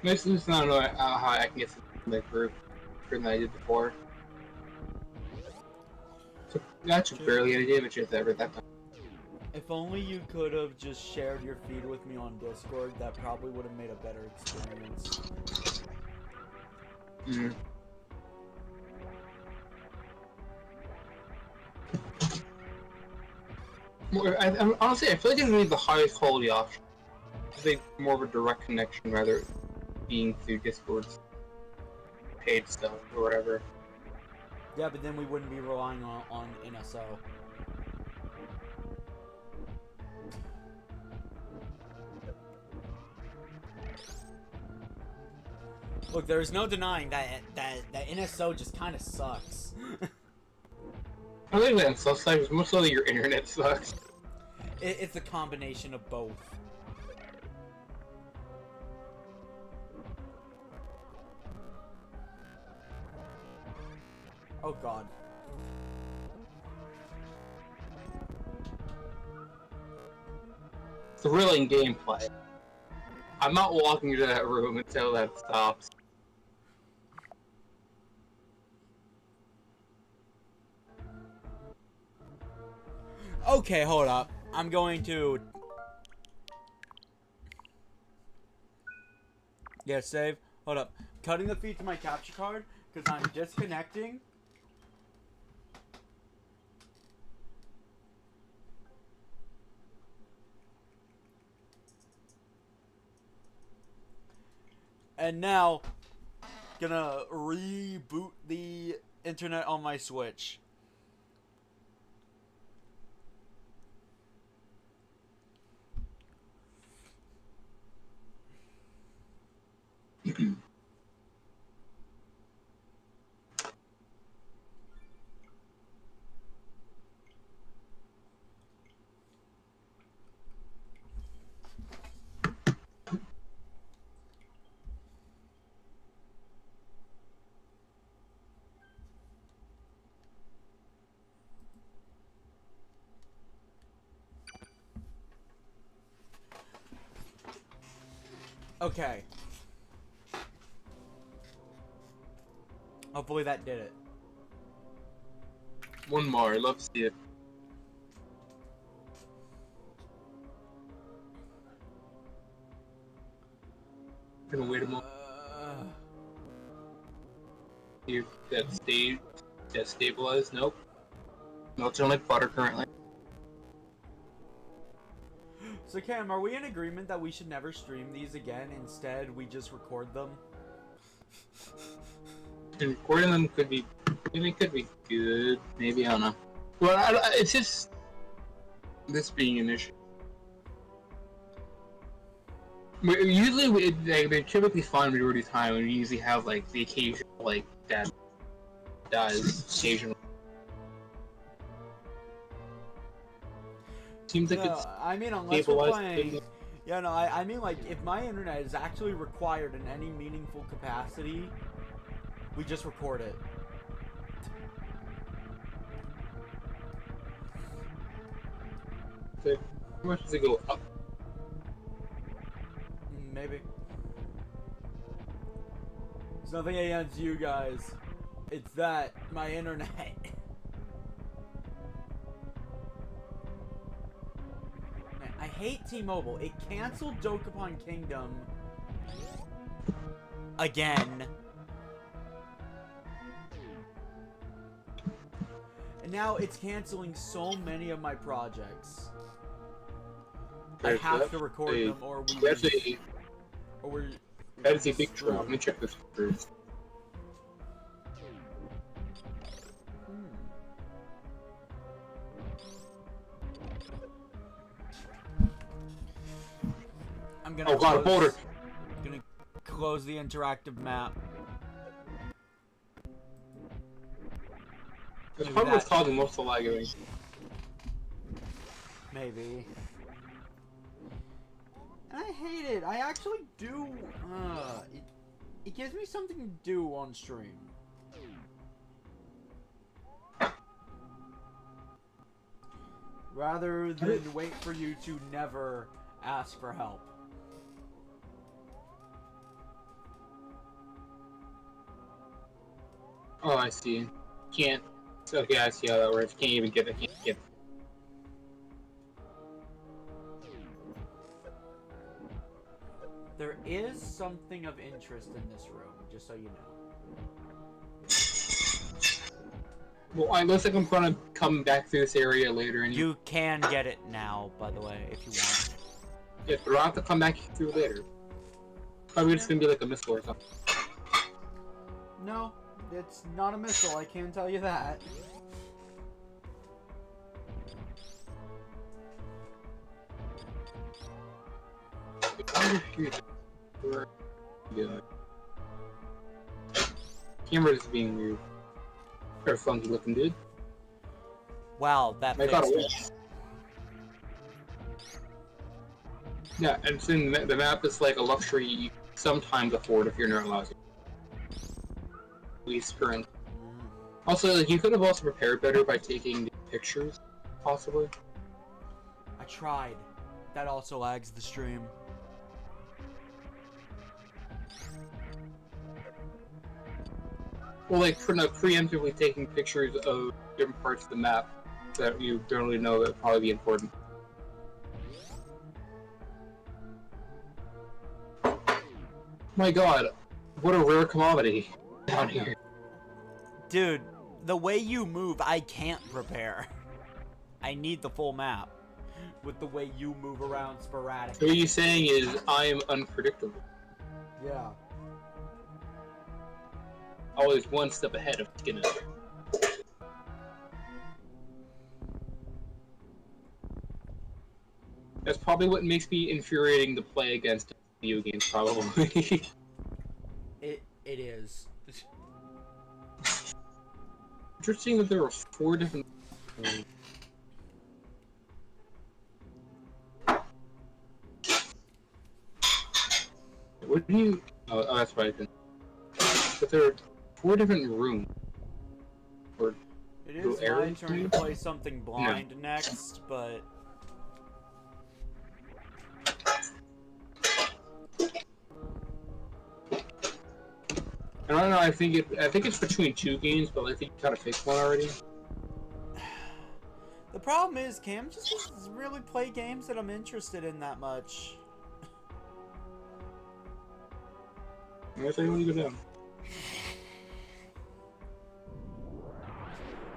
This is not how I can get to the group than I did before. So that should barely any damage if ever that time. If only you could have just shared your feed with me on Discord, that probably would have made a better experience. Mm. Honestly, I feel like I need the highest quality option. I think more of a direct connection rather than being through Discord's paid stuff or whatever. Yeah, but then we wouldn't be relying on NSO. Look, there's no denying that NSO just kind of sucks. I think that sucks. Most of your internet sucks. It's a combination of both. Oh god. Thrilling gameplay. I'm not walking into that room until that stops. Okay, hold up. I'm going to... Yeah, save. Hold up. Cutting the feed to my capture card, because I'm disconnecting. And now, gonna reboot the internet on my Switch. Okay. Hopefully that did it. One more, I'd love to see it. Gonna wait a moment. You that stabilized? Nope. Melting like butter currently. So Cam, are we in agreement that we should never stream these again? Instead, we just record them? And recording them could be, maybe it could be good. Maybe, I don't know. Well, it's just this being an issue. Usually, they're typically fun majority of the time, and we usually have like the occasional like that dies occasionally. Seems like it's I mean, unless we're playing... Yeah, no, I mean, like, if my internet is actually required in any meaningful capacity, we just record it. So, how much does it go up? Maybe. It's nothing against you guys. It's that, my internet. I hate T-Mobile. It canceled Dokapon Kingdom again. And now it's canceling so many of my projects. I have to record them or we That is a big troll. Let me check this first. I'm gonna oh god, boulder! Gonna close the interactive map. That's probably what's causing most of the lagging. Maybe. And I hate it. I actually do. It gives me something to do on stream. Rather than wait for you to never ask for help. Oh, I see. Can't. Okay, I see how that works. Can't even get it. Can't get it. There is something of interest in this room, just so you know. Well, it looks like I'm gonna come back through this area later. And You can get it now, by the way, if you want. yeah, but I'll have to come back through later. Probably just gonna be like a missile or something. No, it's not a missile, I can tell you that. Camera's being weird. Very funky looking, dude. Wow, that I fixed got it. it. Yeah, and soon the map is like a luxury you sometimes afford if you're not allowed to. At least current. Also, like, you could have also prepared better by taking the pictures, possibly. I tried. That also lags the stream. Well, like, preemptively taking pictures of different parts of the map that you generally know that would probably be important. My god, what a rare commodity down here. Dude, the way you move, I can't prepare. I need the full map. With the way you move around sporadically. So what you're saying is, I am unpredictable. Yeah. Always one step ahead of Skinner. That's probably what makes me infuriating to play against video games, probably. It is. Interesting that there are 4 different... What do you... Oh, that's right. But there are 4 different rooms. Or It is my turn to play something blind next, but... I don't know, I think it's between 2 games, but I think you kind of picked one already. The problem is, Cam just doesn't really play games that I'm interested in that much. I guess I want to go down.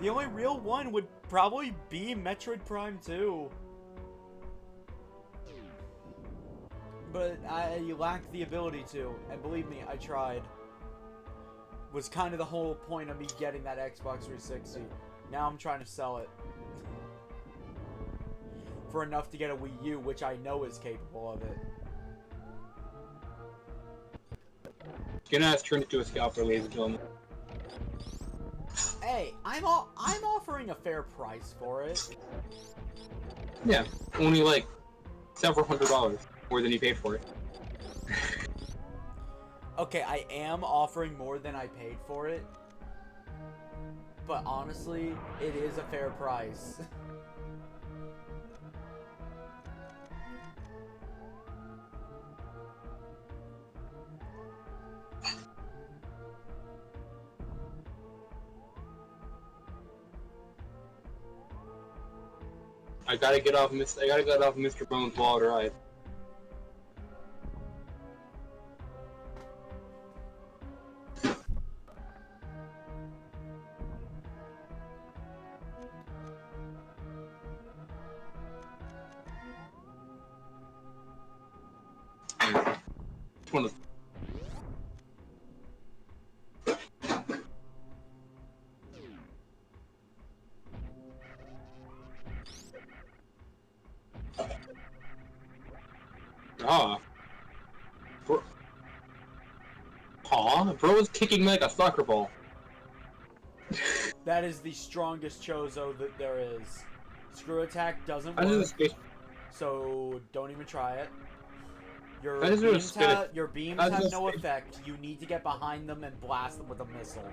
The only real one would probably be Metroid Prime 2. But I lacked the ability to, and believe me, I tried. Was kind of the whole point of me getting that Xbox 360. Now I'm trying to sell it. For enough to get a Wii U, which I know is capable of it. Skena has turned into a scalper, ladies and gentlemen. Hey, I'm offering a fair price for it. Yeah, only like several $100 more than you paid for it. Okay, I am offering more than I paid for it. But honestly, it is a fair price. I gotta get off Mr. Bones' wallet or I. One of Bro. Aw, bro was kicking me like a soccer ball. That is the strongest Chozo that there is. Screw attack doesn't I work, just so don't even try it. Your I just wanna beams spit it. have, your beams I have just no spit- effect. You need to get behind them and blast them with a missile.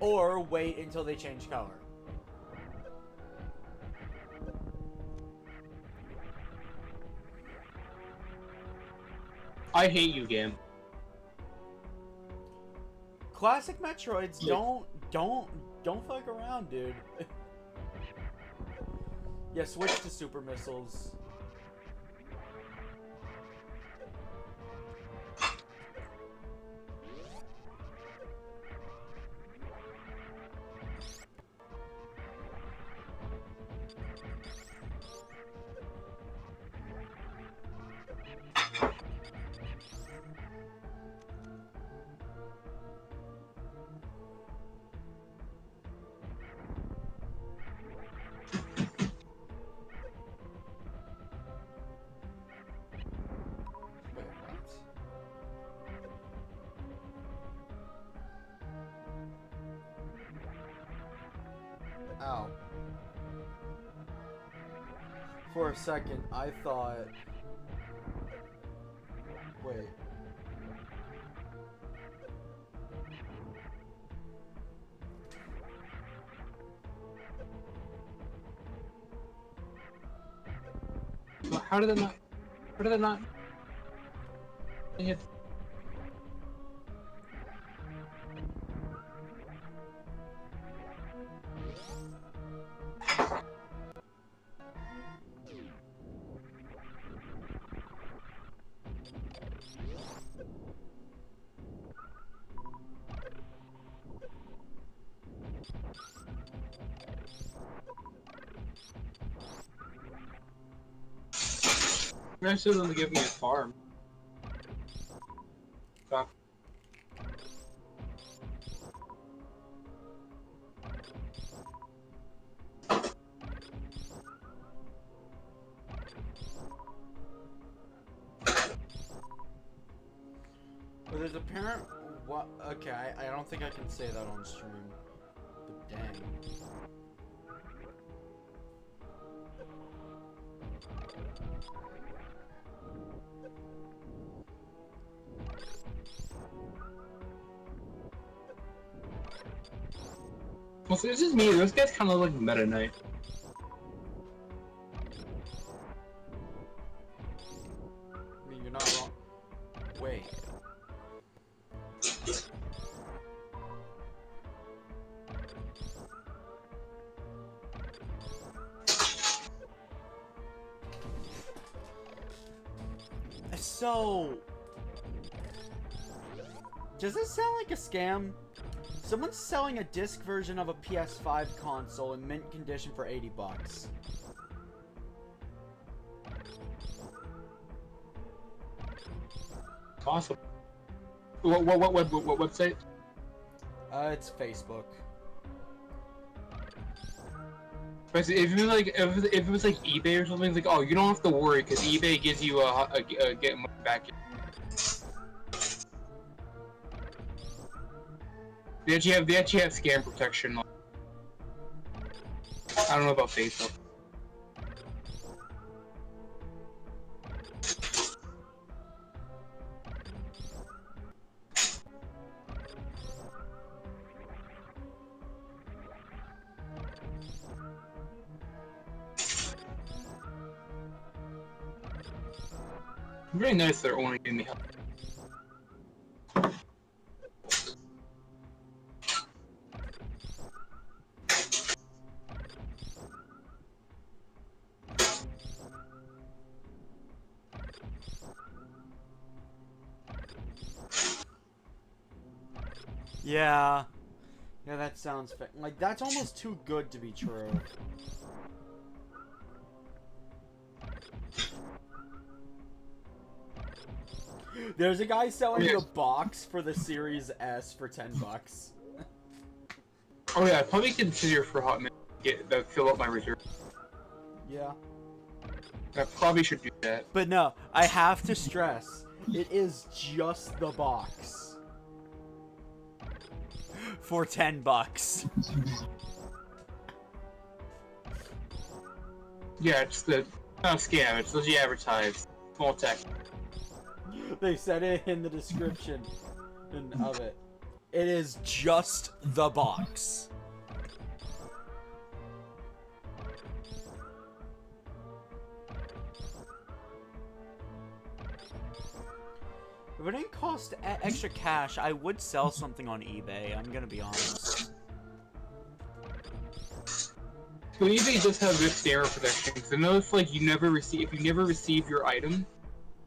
Or wait until they change color. I hate you, game. Classic Metroids Yeah. don't fuck around, dude. Yeah, switch to super missiles. Wait, what? Ow. For a second, I thought... Wait. How did it not? How did it not? Hit. You guys should only give me a farm. Fuck. Well, there's apparent... What? Okay, I don't think I can say that on stream. But dang. Well, so this is me. Those guys kind of look like Meta Knight. I mean, you're not wrong. Wait. So... Does this sound like a scam? Someone's selling a disc version of a PS5 console in mint condition for $80. Awesome. What website? It's Facebook. If it was like if it was like eBay or something, it's like, oh, you don't have to worry because eBay gives you a get money back. They actually have scam protection. I don't know about Facebook. Very nice they're only giving me help. Yeah. Yeah, that sounds like that's almost too good to be true. There's a guy selling the box for the Series S for $10. Oh yeah, I'd probably consider for hot minute to fill up my reserve. Yeah. I probably should do that. But no, I have to stress, it is just the box. For $10. Yeah, it's not a scam, it's literally advertised. Small text. They said it in the description of it. It is just the box. If it didn't cost extra cash, I would sell something on eBay. I'm gonna be honest. So eBay does have good scammer protection. Because I know if like if you never receive your item,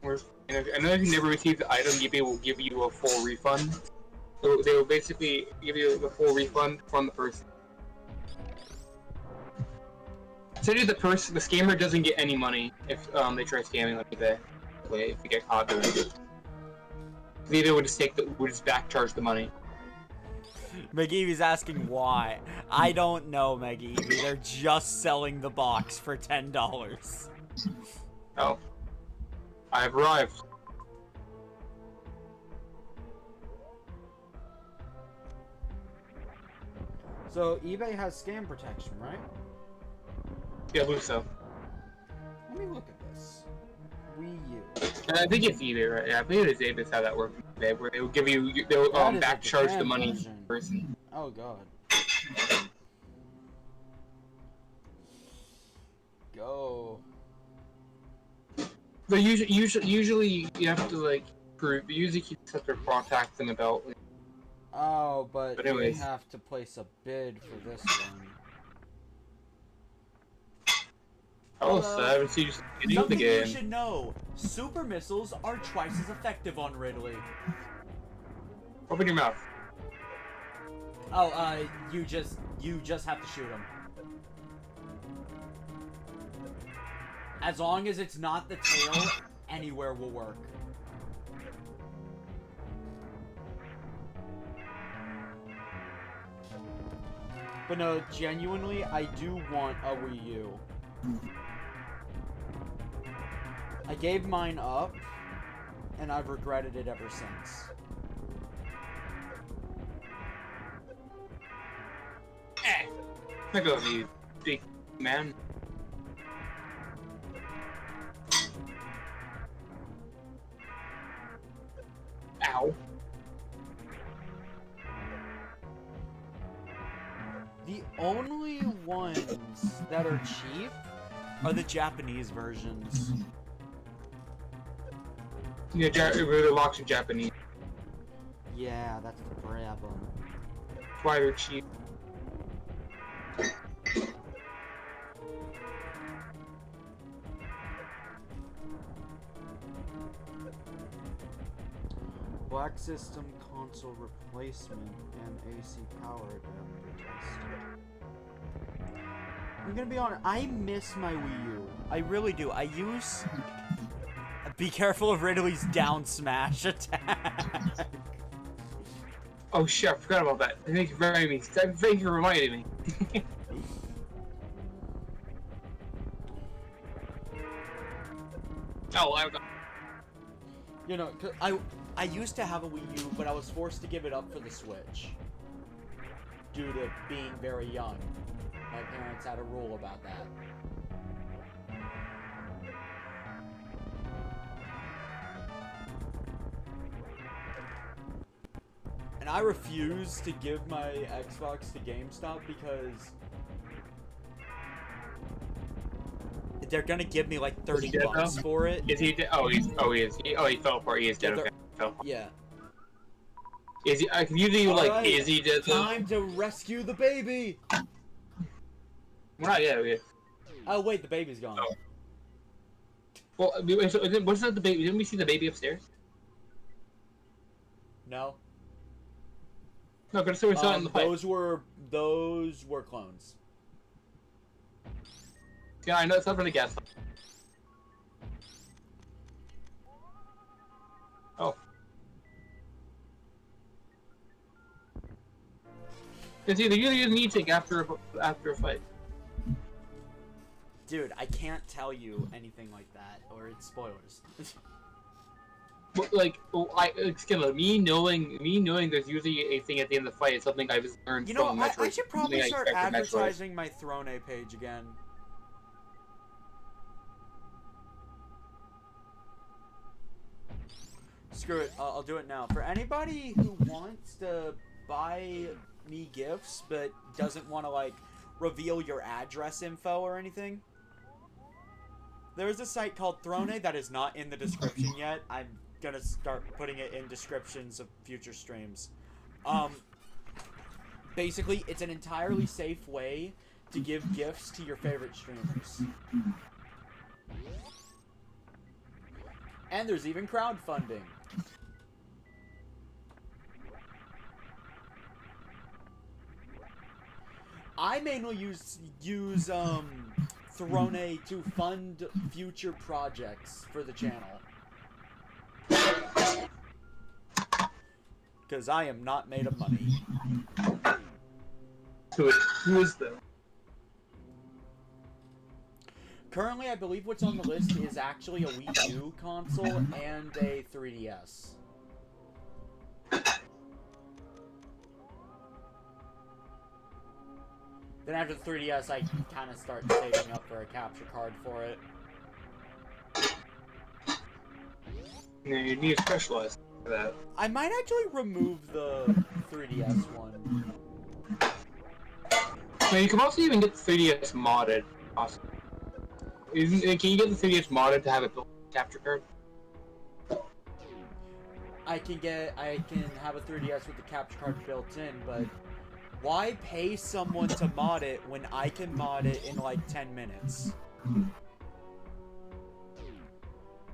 or I know if you never receive the item, eBay will give you a full refund. So they will basically give you the full refund from the person. Essentially, the scammer doesn't get any money if they try scamming on eBay. If you get caught doing it. eBay would just back charge the money. McGeevy's asking why. I don't know, McGeevy. They're just selling the box for $10. Oh. I've arrived. So eBay has scam protection, right? Yeah, I believe so. Let me look at this. Wii U. I think it's eBay, right? Yeah, I believe it is eBay how that works. Where they will give you, they'll back charge the money to the person. Oh god. Go. But usually you have to like prove. You usually have to contact them about. Oh, but you anyways. have to place a bid for this one. Oh, so I haven't seen you in the Something game. you should know: super missiles are twice as effective on Ridley. Open your mouth. Oh, you just have to shoot him. As long as it's not the tail, anywhere will work. But no, genuinely, I do want a Wii U. I gave mine up, and I've regretted it ever since. Look at you, big man. Ow. The only ones that are cheap are the Japanese versions. Yeah, it really locks in Japanese. Yeah, that's the problem. That's why they're cheap. Black system console replacement and AC power adapter tested. I'm gonna be honest, I miss my Wii U. I really do. I use... Be careful of Ridley's down smash attack. Oh shit, I forgot about that. Thank you for reminding me. Thank you for reminding me. Oh, I got... You know, 'cause I used to have a Wii U, but I was forced to give it up for the Switch. Due to being very young. My parents had a rule about that. And I refuse to give my Xbox to GameStop because they're gonna give me like 30 bucks for it. Is he dead? Oh, he is. He fell apart. He is dead. Okay. Fell apart. Yeah. Is he? I usually like, right. Is he dead? Time to rescue the baby. We're not yet. Oh wait, the baby's gone. Oh. Well, wasn't that the baby? Didn't we see the baby upstairs? No. No, but we saw it in the pipe. Those were clones. Yeah, I know it's not really gas. Oh. Because either you use anything after a fight. Dude, I can't tell you anything like that, or it's spoilers. But, like, me knowing there's usually a thing at the end of the fight is something I've learned from Metroid. I should probably start advertising my Throne page again. Screw it, I'll do it now. For anybody who wants to buy me gifts, but doesn't want to, like, reveal your address info or anything, there's a site called Throne that is not in the description yet. I'm gonna start putting it in descriptions of future streams. Basically, it's an entirely safe way to give gifts to your favorite streamers. And there's even crowdfunding. I mainly use Throne to fund future projects for the channel. Because I am not made of money. Who is that? Currently, I believe what's on the list is actually a Wii U console and a 3DS. Then after the 3DS, I kind of start saving up for a capture card for it. Yeah, you need to specialize for that. I might actually remove the 3DS one. Now, you can also even get the 3DS modded. Awesome. Can you get the 3DS modded to have a built capture card? I can have a 3DS with the capture card built in, but why pay someone to mod it when I can mod it in like 10 minutes?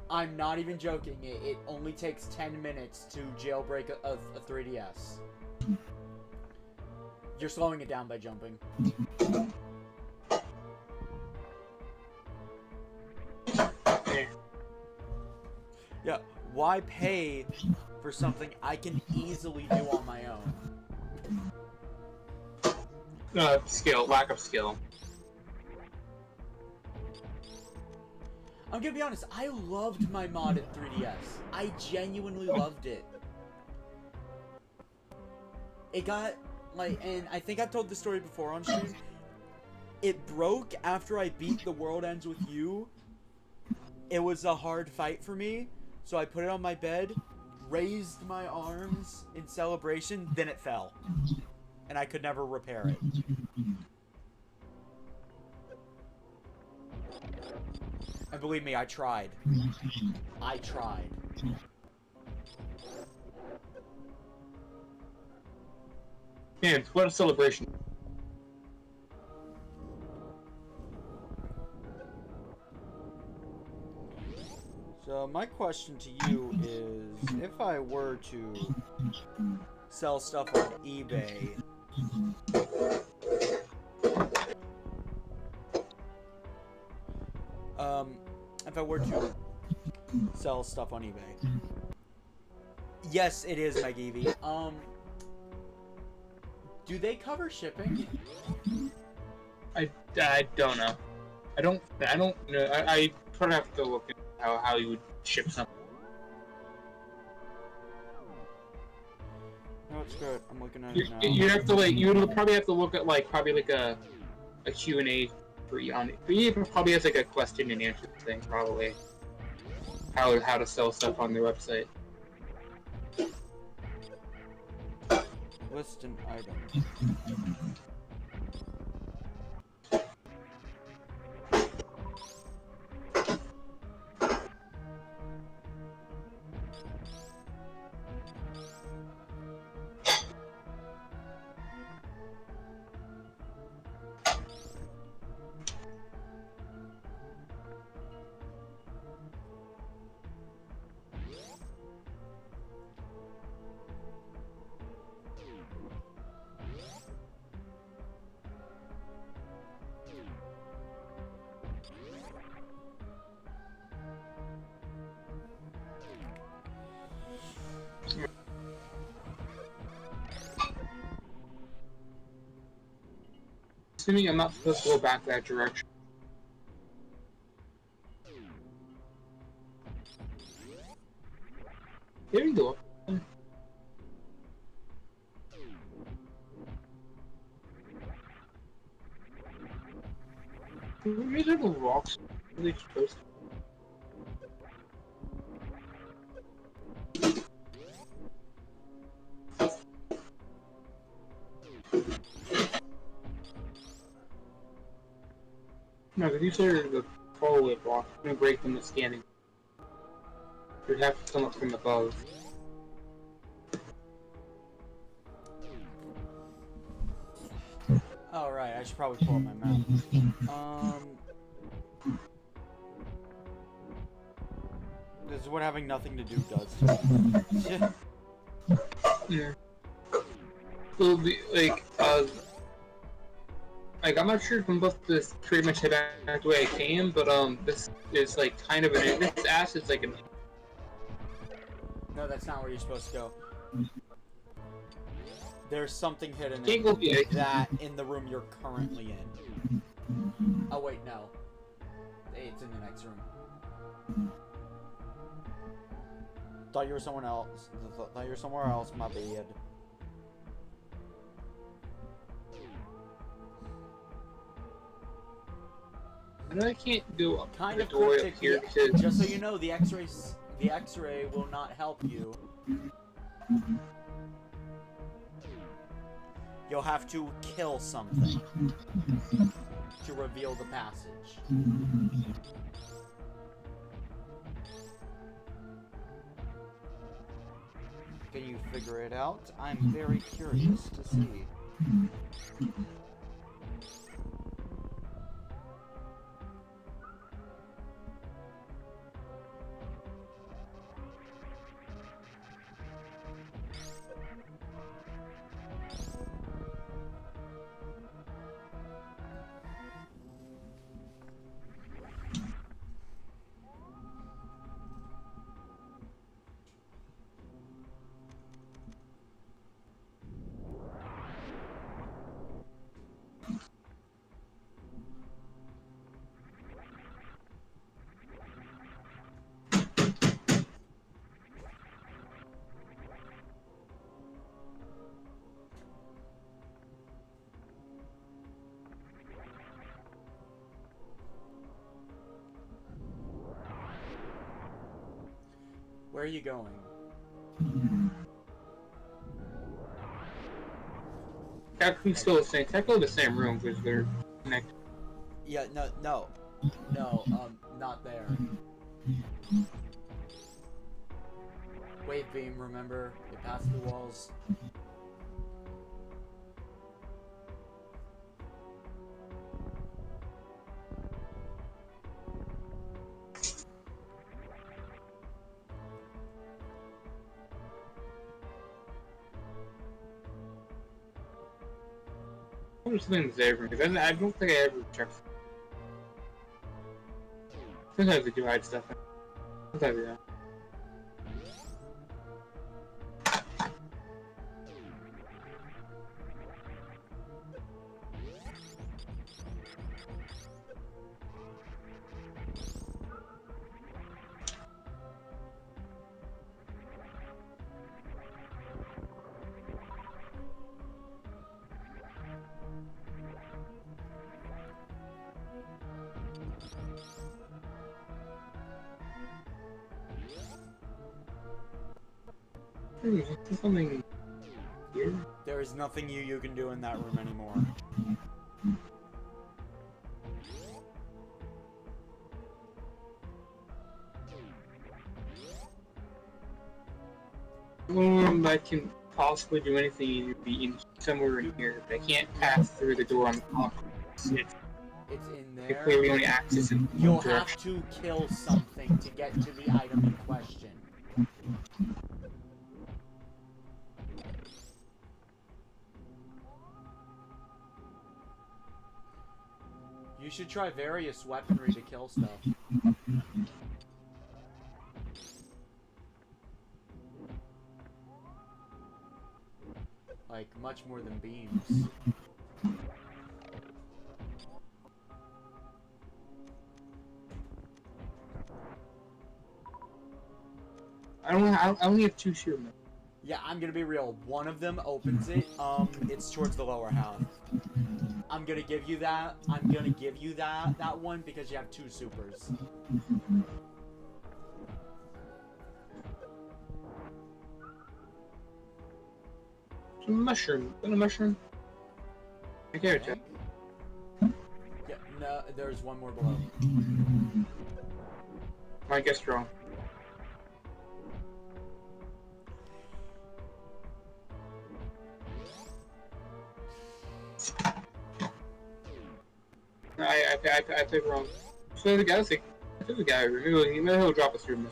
I'm not even joking. It only takes 10 minutes to jailbreak a 3DS. You're slowing it down by jumping. Yeah, why pay for something I can easily do on my own? Lack of skill. I'm gonna be honest, I loved my modded 3DS. I genuinely loved it. It got, like, and I think I've told this story before on stream. It broke after I beat The World Ends With You. It was a hard fight for me, so I put it on my bed, raised my arms in celebration, then it fell. And I could never repair it. And believe me, I tried. I tried. Man, what a celebration. So my question to you is, if I were to sell stuff on eBay, if I were to sell stuff on eBay, yes, it is MegEvie. Do they cover shipping? I don't know. I don't know. I probably have to look at how you would ship something. No, it's good. I'm looking at it now. You have to you would probably have to look at probably a Q&A on it. He probably has a question and answer thing probably. How to sell stuff on their website. List an item. Assuming I'm not supposed to go back that direction. Here we go. These are the rocks. Are they supposed No, but these are the fallaway blocks. I'm gonna break them with scanning. You'd have to come up from above. Oh, right. I should probably pull up my map. This is what having nothing to do does to me. Yeah. So, I'm not sure if I'm supposed to pretty much head back the way I came, but, this is, kind of this ass is an... No, that's not where you're supposed to go. There's something hidden in the room you're currently in. Oh, wait, no. Hey, it's in the next room. Thought you were someone else. Thought you were somewhere else, my bad. I know I can't go up Kind the of door cryptic, up here yeah. because... Just so you know, the X-ray will not help you. You'll have to kill something to reveal the passage. Can you figure it out? I'm very curious to see. Where are you going? Technically still the same room because they're connected. Yeah, no, not there. Wave beam, remember? It passed the walls. there's something there because I don't think I ever checked. Sometimes they do hide stuff. Sometimes yeah. There's something here. There is nothing you can do in that room anymore. That can possibly do anything to be in somewhere in here. They can't pass through the door on the top. It's in they there. clearly only access in You'll one have direction. to kill something to get to the item in question. You should try various weaponry to kill stuff. Like, much more than beams. I only have 2 shield men. Yeah, I'm gonna be real. One of them opens it. It's towards the lower half. I'm gonna give you that. I'm gonna give you that one because you have 2 supers. It's a mushroom. Is it a mushroom? I care to. Yeah, no, there's one more below. I guess wrong. I think wrong. So the guy, I think the guy, maybe he'll drop us through.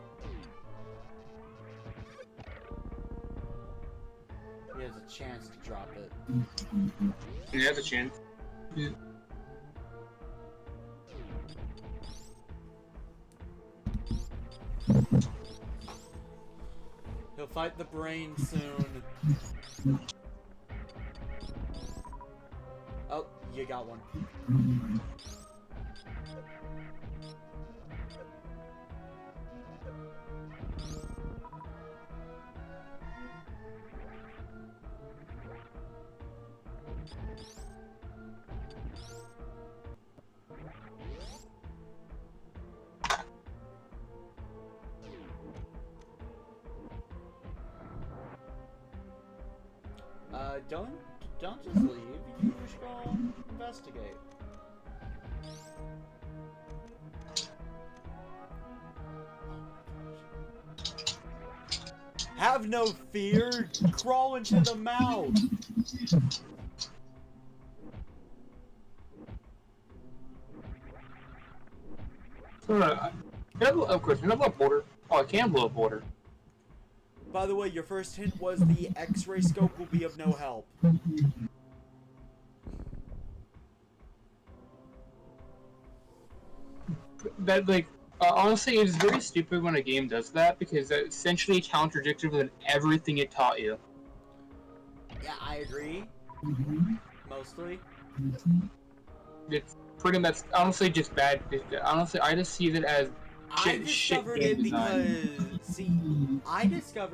He has a chance to drop it. He has a chance. Yeah. He'll fight the brain soon. Oh, you got one. Don't just leave. You should go investigate. Have no fear. Crawl into the mouth. Of course, can I blow up border? Oh, I can blow up border. By the way, your first hint was the X-ray scope will be of no help. That, like, honestly, it is very stupid when a game does that because that essentially contradicts with everything it taught you. Yeah, I agree. Mostly. It's pretty much, honestly, just bad. Honestly, I just see that as I discovered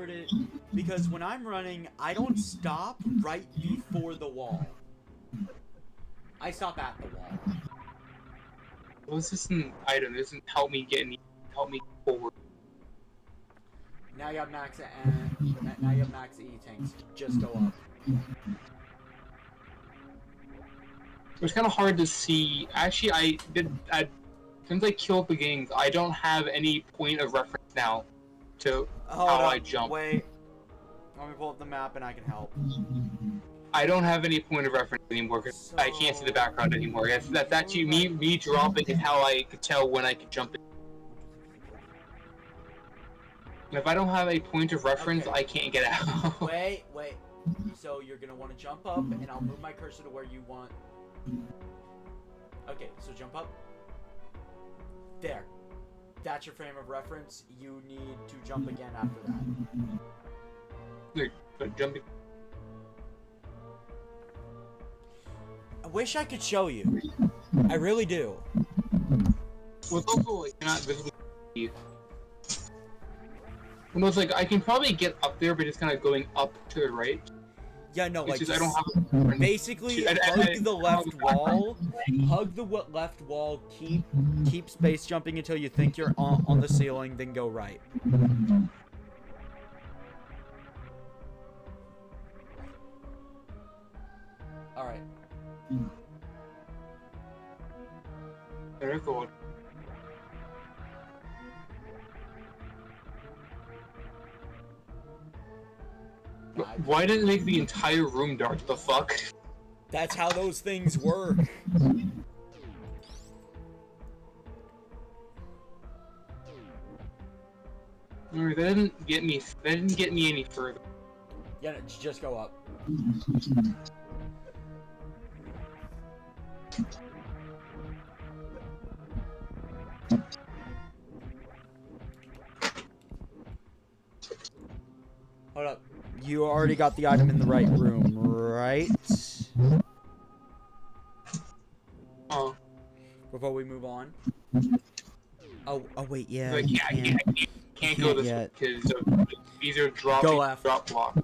it because when I'm running, I don't stop right before the wall. I stop at the wall. Well, this is an item. This doesn't help me help me forward. Now you have max now you have max E tanks. Just go up. It was kind of hard to see. Actually, since I killed the gangs, I don't have any point of reference now to how I jump. Wait. Let me pull up the map and I can help. I don't have any point of reference anymore because I can't see the background anymore. That's actually me dropping is how I could tell when I could jump in. If I don't have a point of reference, Okay. I can't get out. Wait. so you're gonna want to jump up, and I'll move my cursor to where you want. Okay, so jump up. There. That's your frame of reference. You need to jump again after that. Like jumping. I wish I could show you. I really do. Well, it's also like you're not visibly. Well, it's like I can probably get up there, but it's kind of going up to the right. Yeah, no, like just, I don't have. Basically, hug the left wall. Hug the left wall. Keep space jumping until you think you're on the ceiling. Then go right. All right. There's the one. Why didn't it make the entire room dark? The fuck? That's how those things work. That didn't get me. That didn't get me any further. Yeah, no, just go up. Hold up. You already got the item in the right room, right? Oh. Before we move on. Oh wait, yeah. Like, yeah, can't go this way because these are drop block.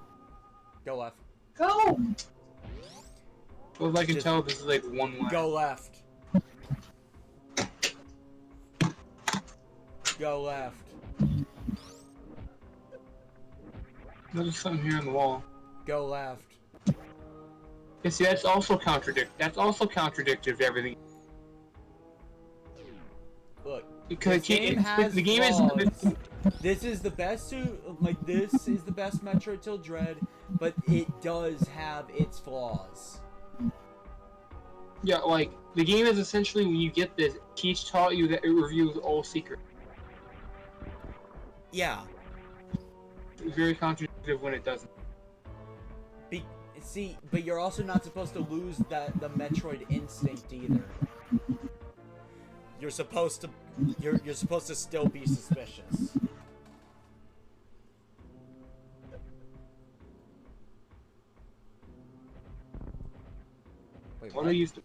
Go left. Go! Well, as I can tell, this is like one line. Go left. Go left. There's something here on the wall. Go left. Yeah, see, that's also contradictive to everything. Look, Because this game has the game flaws. This is the best this is the best Metroid till Dread, but it does have its flaws. Yeah, like the game is essentially when you get this, Teach taught you that it reveals all secrets. Yeah. It's very contradictive when it doesn't. See, but you're also not supposed to lose the Metroid instinct either. You're supposed to still be suspicious. Wait, what? I used to.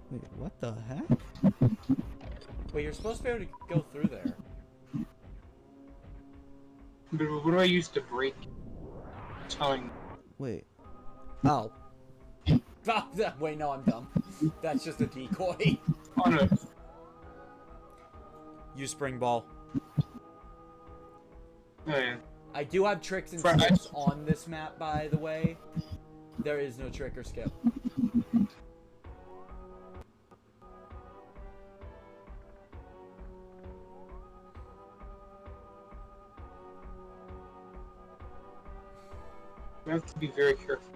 Wait, what the heck? Wait, you're supposed to be able to go through there. But what do I use to break? Telling. Wait. Oh. Wait, no, I'm dumb. That's just a decoy. Oh no. Use spring ball. Oh yeah. I do have tricks and skips on this map, by the way. There is no trick or skip. I have to be very careful.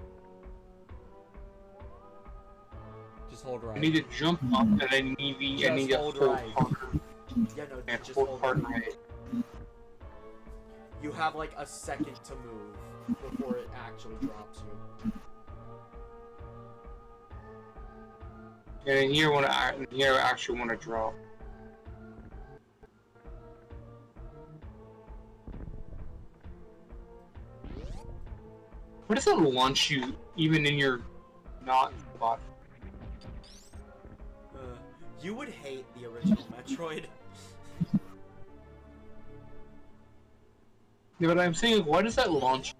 Just hold right. I need to jump up, and I need to hold right. Hard. Yeah, no, And just hold hard right. right. You have like a second to move before it actually drops you. And in here, I actually want to draw. What does that launch you, even in your not spot? You would hate the original Metroid. Yeah, but I'm saying, why does that launch?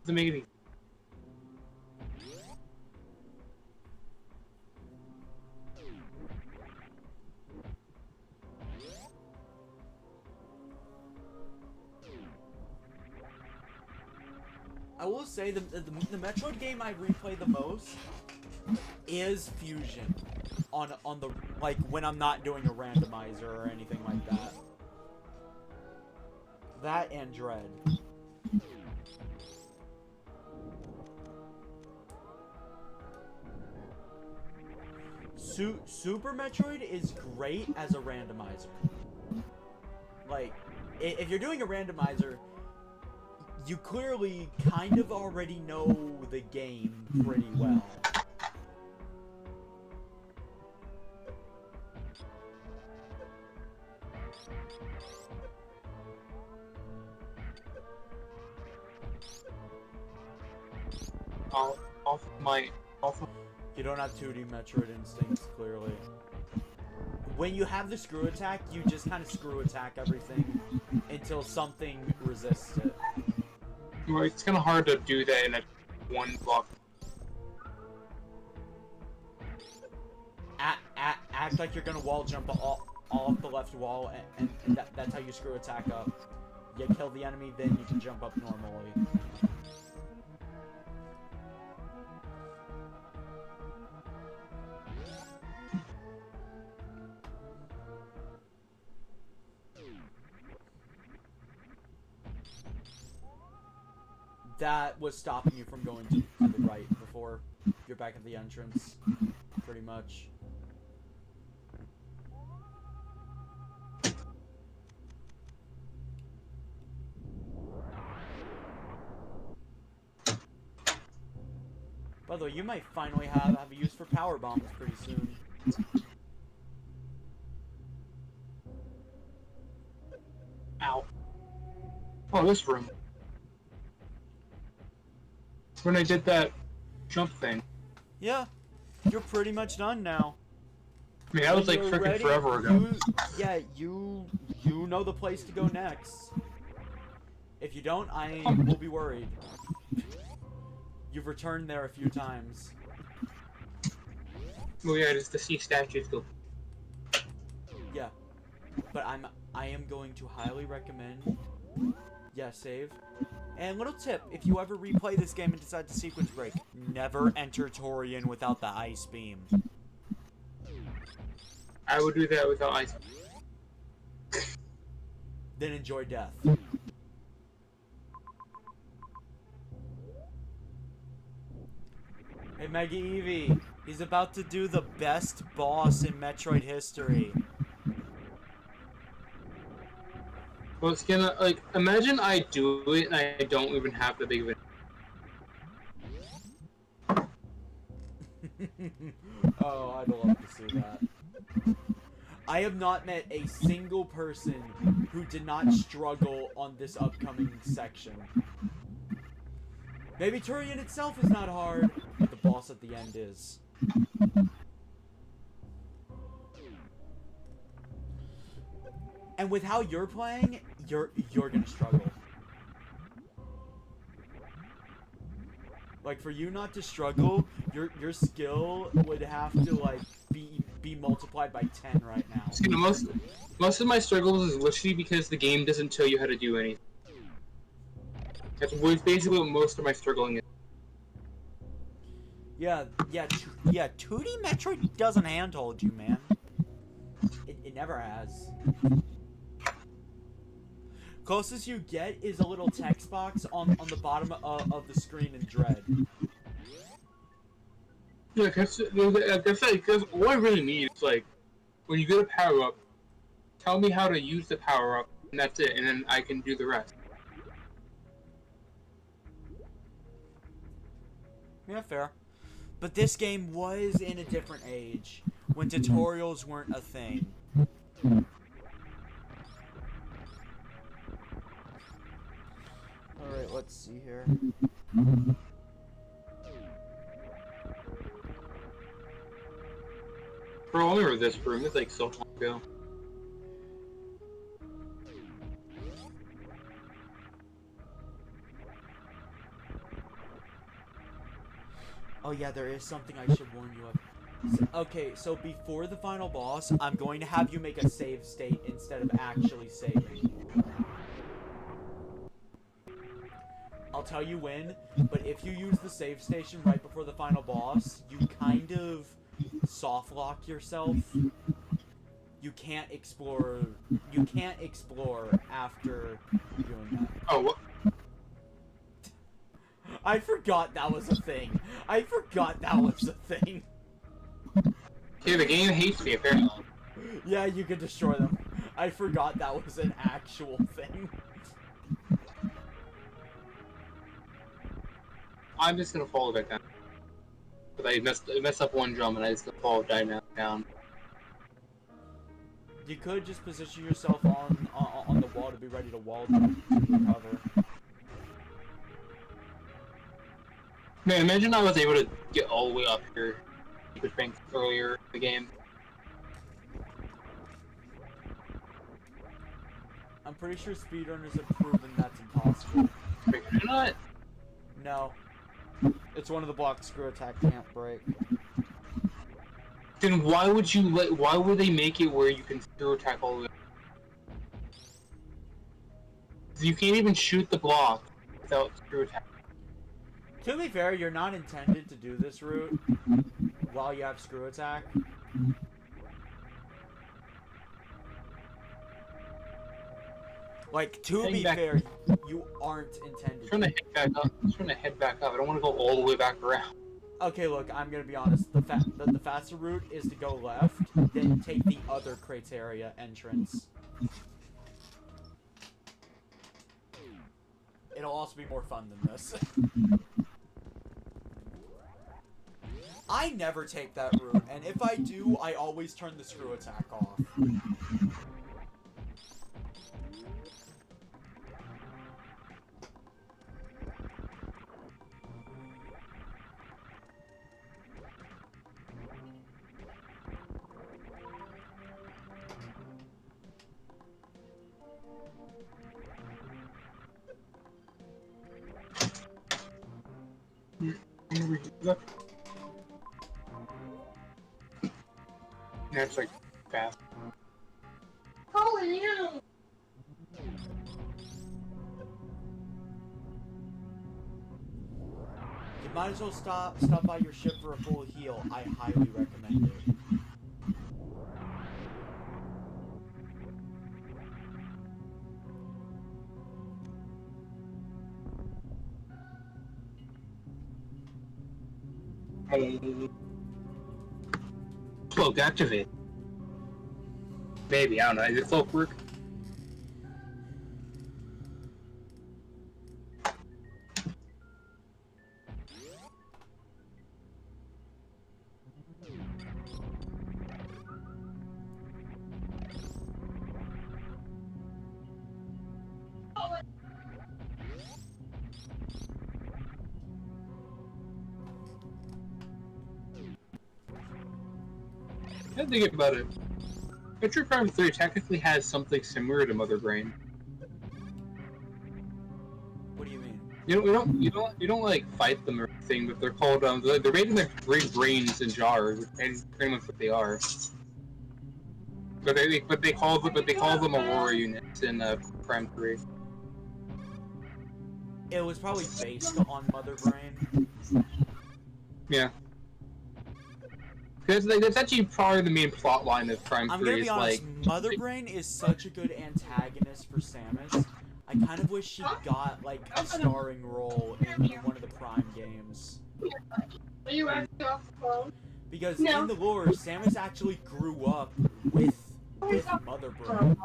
Doesn't make any. I will say the Metroid game I replay the most is Fusion on the like when I'm not doing a randomizer or anything like that. That and Dread. Super Metroid is great as a randomizer. Like, if you're doing a randomizer, you clearly kind of already know the game pretty well. Off of You don't have 2D Metroid instincts, clearly. When you have the screw attack, you just kind of screw attack everything until something resists it. well, it's kind of hard to do that in a one block. Act like you're gonna wall jump off the left wall, and that's how you screw attack up. You kill the enemy, then you can jump up normally. That was stopping you from going to the right before you're back at the entrance, pretty much. By the way, you might finally have a use for power bombs pretty soon. Ow. Oh, this room. When I did that jump thing. Yeah, you're pretty much done now. I mean, that was like When you're freaking ready, forever ago. You know the place to go next. If you don't, I will be worried. You've returned there a few times. Well, yeah, just to see statues go. Yeah, but I am going to highly recommend. Yeah, save. And little tip, if you ever replay this game and decide to sequence break, never enter Torian without the ice beam. I would do that without ice. Then enjoy death. Hey, Mega Eevee, he's about to do the best boss in Metroid history. Well, it's gonna, like, imagine I do it and I don't even have the big of it. Oh, I'd love to see that. I have not met a single person who did not struggle on this upcoming section. Maybe Turian itself is not hard, but the boss at the end is. And with how you're playing, you're gonna struggle. Like, for you not to struggle, your skill would have to, like, be multiplied by 10 right now. See, most of my struggles is literally because the game doesn't tell you how to do anything. That's basically what most of my struggling is. Yeah, 2D Metroid doesn't handhold you, man. It never has. Closest you get is a little text box on the bottom of the screen in Dread. Yeah, because all I really need is, like, when you get a power-up, tell me how to use the power-up, and that's it, and then I can do the rest. Yeah, fair. But this game was in a different age, when tutorials weren't a thing. Alright, let's see here. Bro, I remember this room, it's like so long ago. Oh yeah, there is something I should warn you of. Okay, so before the final boss, I'm going to have you make a save state instead of actually saving. I'll tell you when, but if you use the save station right before the final boss, you kind of soft lock yourself. You can't explore after doing that. Oh, what? I forgot that was a thing. Yeah, the game hates me, apparently. Yeah, you can destroy them. I forgot that was an actual thing. I'm just gonna fall back down. But I messed up one jump and I just gonna fall down. You could just position yourself on the wall to be ready to wall jump and recover. Man, imagine I was able to get all the way up here. You could think earlier in the game. I'm pretty sure speedrunners have proven that's impossible. Wait, you're not? No. It's one of the blocks screw attack can't break. Then why would you why would they make it where you can screw attack all the way? You can't even shoot the block without screw attack. To be fair, you're not intended to do this route while you have screw attack. Like, to be fair, you aren't intended I'm trying to head back up. I'm trying to head back up. I don't want to go all the way back around. Okay, look, I'm gonna be honest. The faster route is to go left, then take the other criteria entrance. It'll also be more fun than this. I never take that route, and if I do, I always turn the screw attack off. Yeah, it's like fast. Holy hell! You might as well stop by your ship for a full heal. I highly recommend it. Cloak activate. Maybe, I don't know. Is it cloak work? I think about it. Metroid Prime 3 technically has something similar to Mother Brain. What do you mean? You don't like fight them or anything, but they're called they're made in their great brains in jars, and pretty much what they are. But they call them Aurora units in Prime 3. It was probably based on Mother Brain. Yeah. Because that's actually probably the main plot line of Prime 3. I'm gonna be is honest, like Mother Brain is such a good antagonist for Samus. I kind of wish she got, like, a starring role in one of the Prime games. Are you actually off the phone? Because No. in the lore, Samus actually grew up with Mother Brain.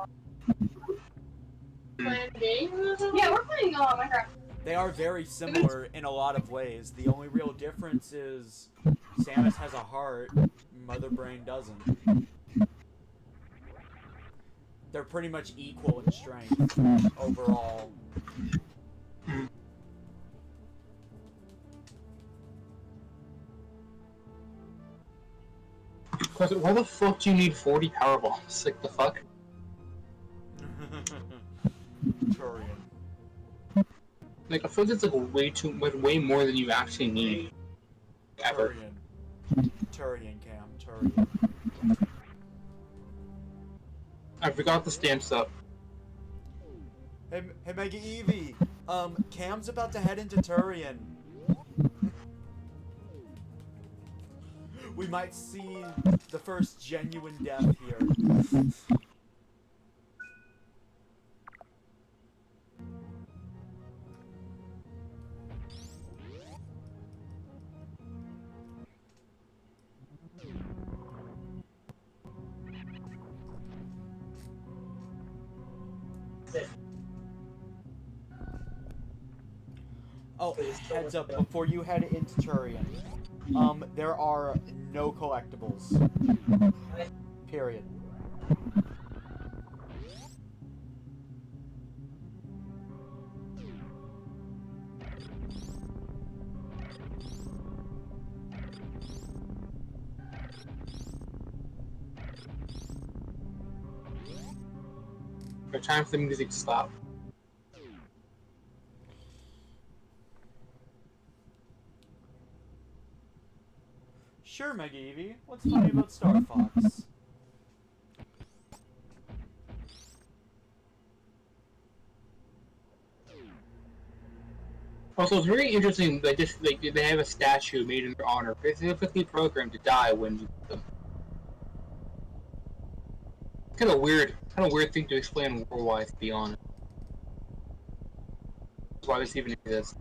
Playing games? Yeah, we're playing Minecraft. They are very similar in a lot of ways. The only real difference is Samus has a heart, Mother Brain doesn't. They're pretty much equal in strength overall. Why the fuck do you need 40 power bombs? Like the fuck? Turian. Like I feel like it's like way more than you actually need. Ever. Turian, Cam. Turian. I forgot the stamps up. Hey Mega Eevee. Cam's about to head into Turian. We might see the first genuine death here. Oh, heads up, before you head into Turian, there are no collectibles. Period. It's time for the music to stop. Sure, Mega Eevee. What's funny about Star Fox? Also, it's very interesting that just like they have a statue made in their honor. They're specifically programmed to die when you get them. Kind of weird thing to explain war-wise, to be honest. That's why this even exists.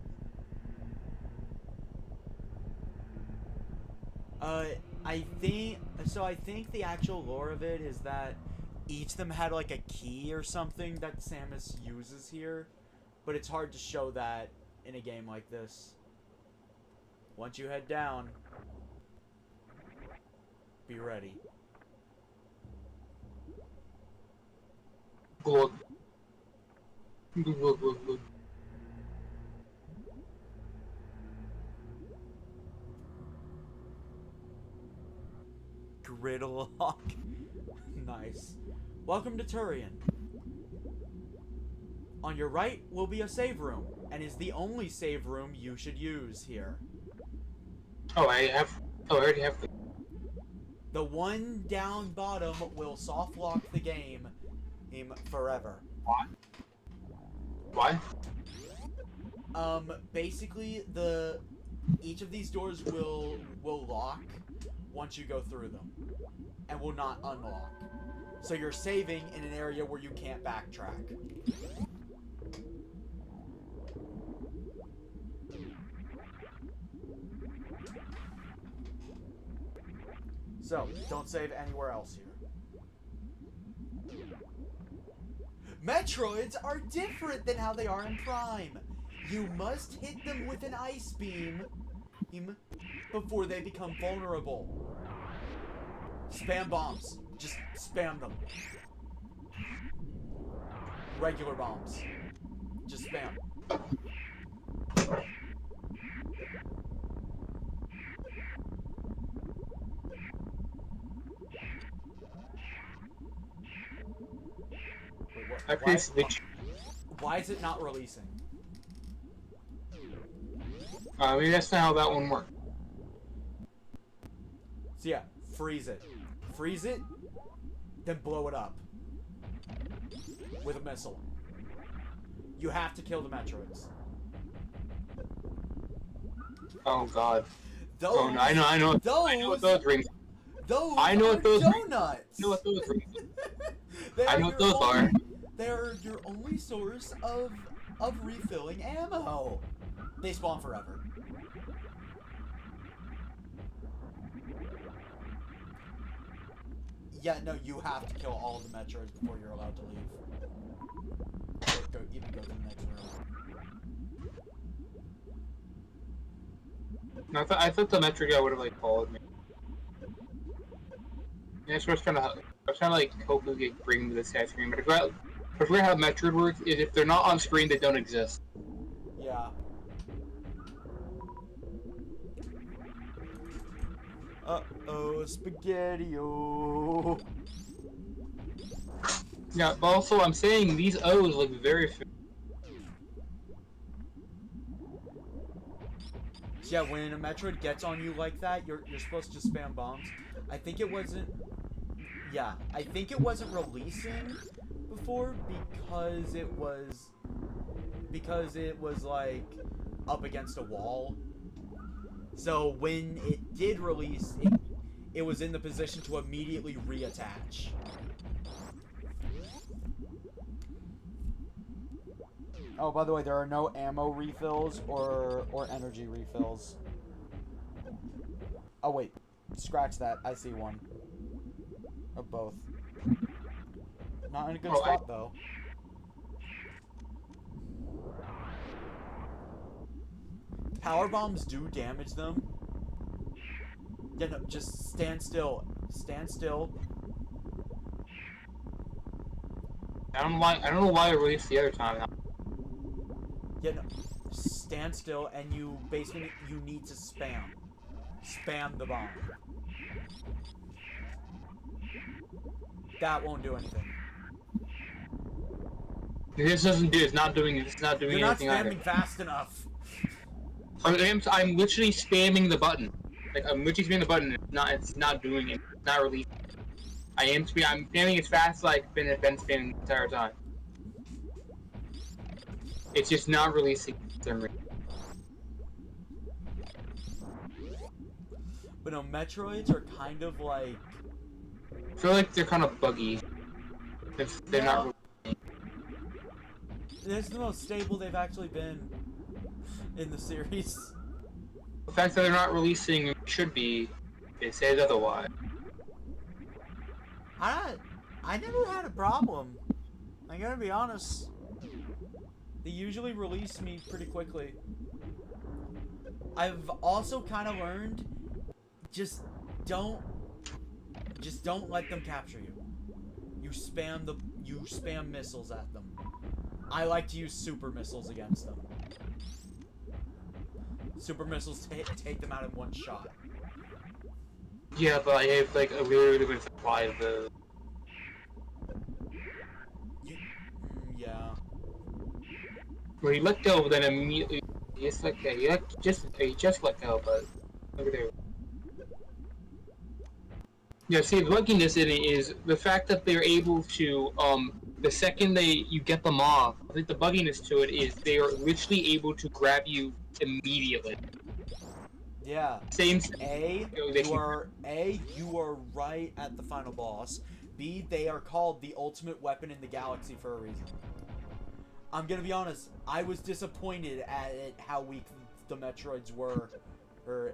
I think the actual lore of it is that each of them had like a key or something that Samus uses here, but it's hard to show that in a game like this. Once you head down, be ready. Glug. Glug, glug, glug. Gridlock. Nice. Welcome to Turian. On your right will be a save room, and is the only save room you should use here. Oh, I already have the... The one down bottom will soft lock the game forever. Why? Basically, each of these doors will lock once you go through them, and will not unlock. So you're saving in an area where you can't backtrack. So, don't save anywhere else here. Metroids are different than how they are in Prime. You must hit them with an ice beam before they become vulnerable. Spam bombs. Just spam them. Regular bombs. Just spam. Why is it not releasing? Maybe that's not how that one works. So yeah, freeze it. Freeze it, then blow it up. With a missile. You have to kill the Metroids. Oh god. Those, oh no, I know what those rings. Those I know what those donuts. I know what those rings. I know what those are. They're your only source of refilling ammo. They spawn forever. Yeah, no, you have to kill all of the Metroids before you're allowed to leave. Or even go to the next room. No, I thought the Metroid guy would have like followed me. Yeah, so I was trying to like hopefully bring me to this guy's screen, but I forgot how Metroid works. Is if they're not on screen, they don't exist. Yeah. Uh-oh, spaghetti-o. Yeah, but also I'm saying these O's look very... Yeah, when a Metroid gets on you like that, you're supposed to spam bombs. I think it wasn't... Yeah, I think it wasn't releasing before because it was... like, up against a wall. So when it did release, it was in the position to immediately reattach. Oh, by the way, there are no ammo refills or energy refills. Oh, wait. Scratch that. I see one. Or both. Not in a good spot, though. power bombs do damage them. Yeah, no, just stand still. Stand still. I don't know why I released the other time. Yeah, no, stand still, and you basically you need to spam the bomb. That won't do anything. This doesn't do. It's not doing You're not anything spamming either. fast enough. I'm literally spamming the button. Like I'm literally spamming the button. It's not doing it. It's not releasing. I'm spamming as fast as I've been spamming the entire time. It's just not releasing. But no, Metroids are kind of like. I feel like they're kind of buggy. They're not. This is the most stable they've actually been in the series. The fact that they're not releasing should be. It says otherwise. I never had a problem. I gotta be honest. They usually release me pretty quickly. I've also kind of learned, just don't let them capture you. You spam missiles at them. I like to use super missiles against them. Super missiles take them out in one shot. Yeah, but I have like a really good supply of those. Yeah. When you let go, then immediately you just let go. You just let go, but over there. Yeah, see, the bugginess in it is the fact that they're able to the second you get them off. I think the bugginess to it is they are literally able to grab you immediately. Yeah. Same. You are right at the final boss. B, they are called the ultimate weapon in the galaxy for a reason. I'm gonna be honest. I was disappointed at how weak the Metroids were,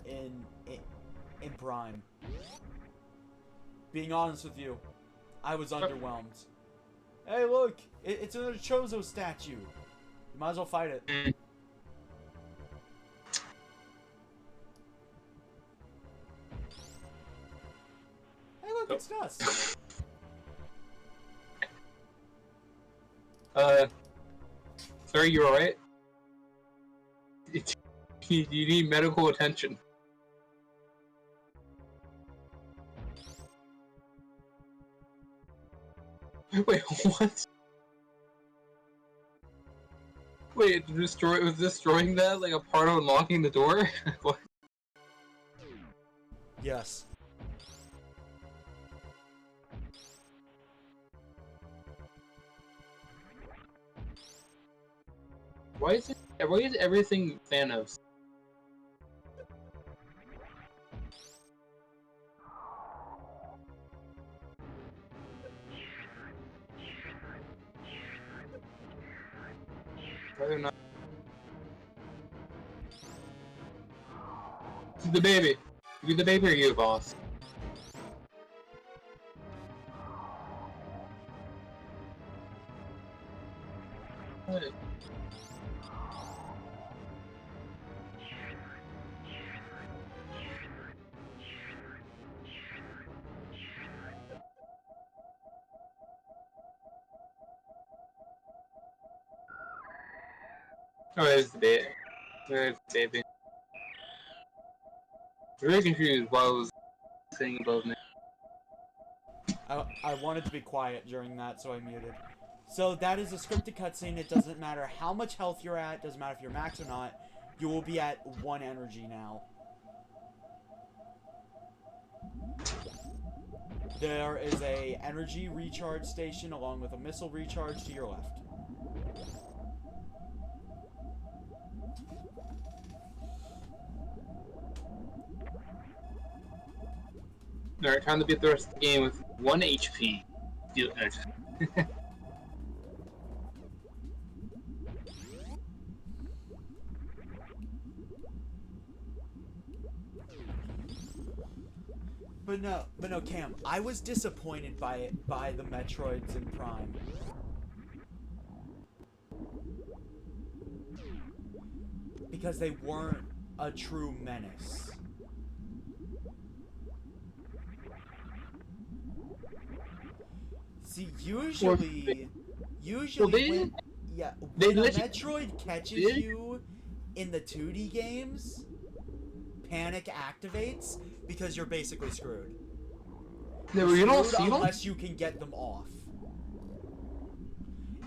in Prime. Being honest with you, I was underwhelmed. Hey, look! It's another Chozo statue. You might as well fight it. Hey, look! It's us. Sir, you alright? You need medical attention. Wait, what? Wait, was destroying that like a part of unlocking the door? What? Yes. Why is everything Thanos? Why not? The baby. You the baby or you, boss? What? Oh, there's the baby. There's the baby. I'm really confused what I was saying above me. I wanted to be quiet during that, so I muted. So that is a scripted cutscene. It doesn't matter how much health you're at. Doesn't matter if you're max or not. You will be at 1 energy now. There is a energy recharge station along with a missile recharge to your left. Alright, time to beat the rest of the game with 1 HP. Deal energy. But no, Cam. I was disappointed by the Metroids in Prime. Because they weren't a true menace. See, usually when, yeah, when a Metroid catches you in the 2D games, panic activates because you're basically screwed. Unless you can get them off.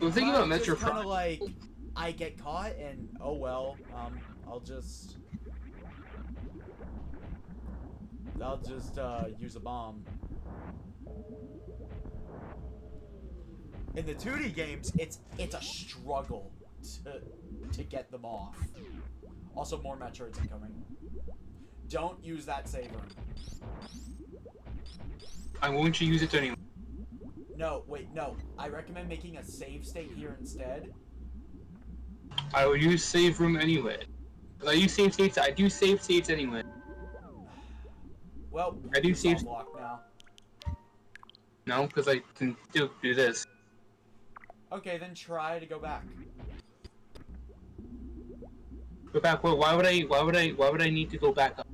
The thing about It's Metroid, kind of like, I get caught and oh well, I'll just use a bomb. In the 2D games, it's a struggle to get them off. Also, more Metroids incoming. Don't use that save room. I'm going to use it anyway. No, wait, no. I recommend making a save state here instead. I would use save room anyway. I use save states. I do save states anyway. Well, I do save block now. No, because I can still do this. Okay, then try to go back. Go back. Well, why would I need to go back up?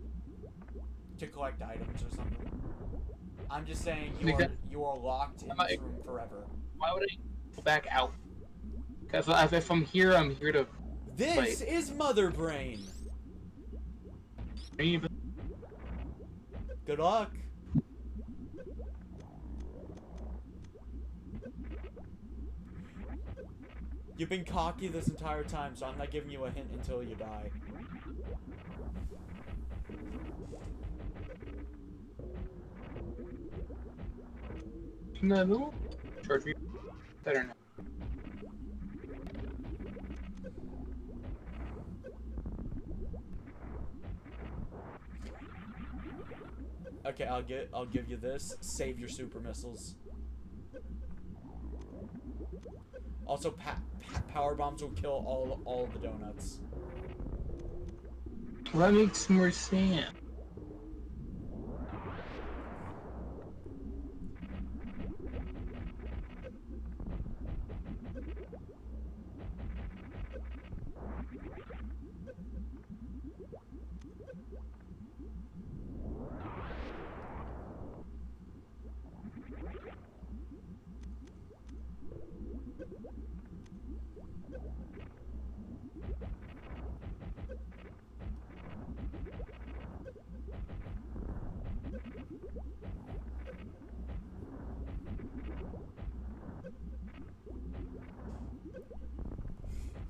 To collect items or something. I'm just saying you are locked in this room forever. Why would I go back out? Because if I'm here to. This is Mother Brain. Good luck. You've been cocky this entire time, so I'm not giving you a hint until you die. No, charge me. Better now. Okay, I'll give you this. Save your super missiles. Also, power bombs will kill all of the donuts. Well, that makes more sense.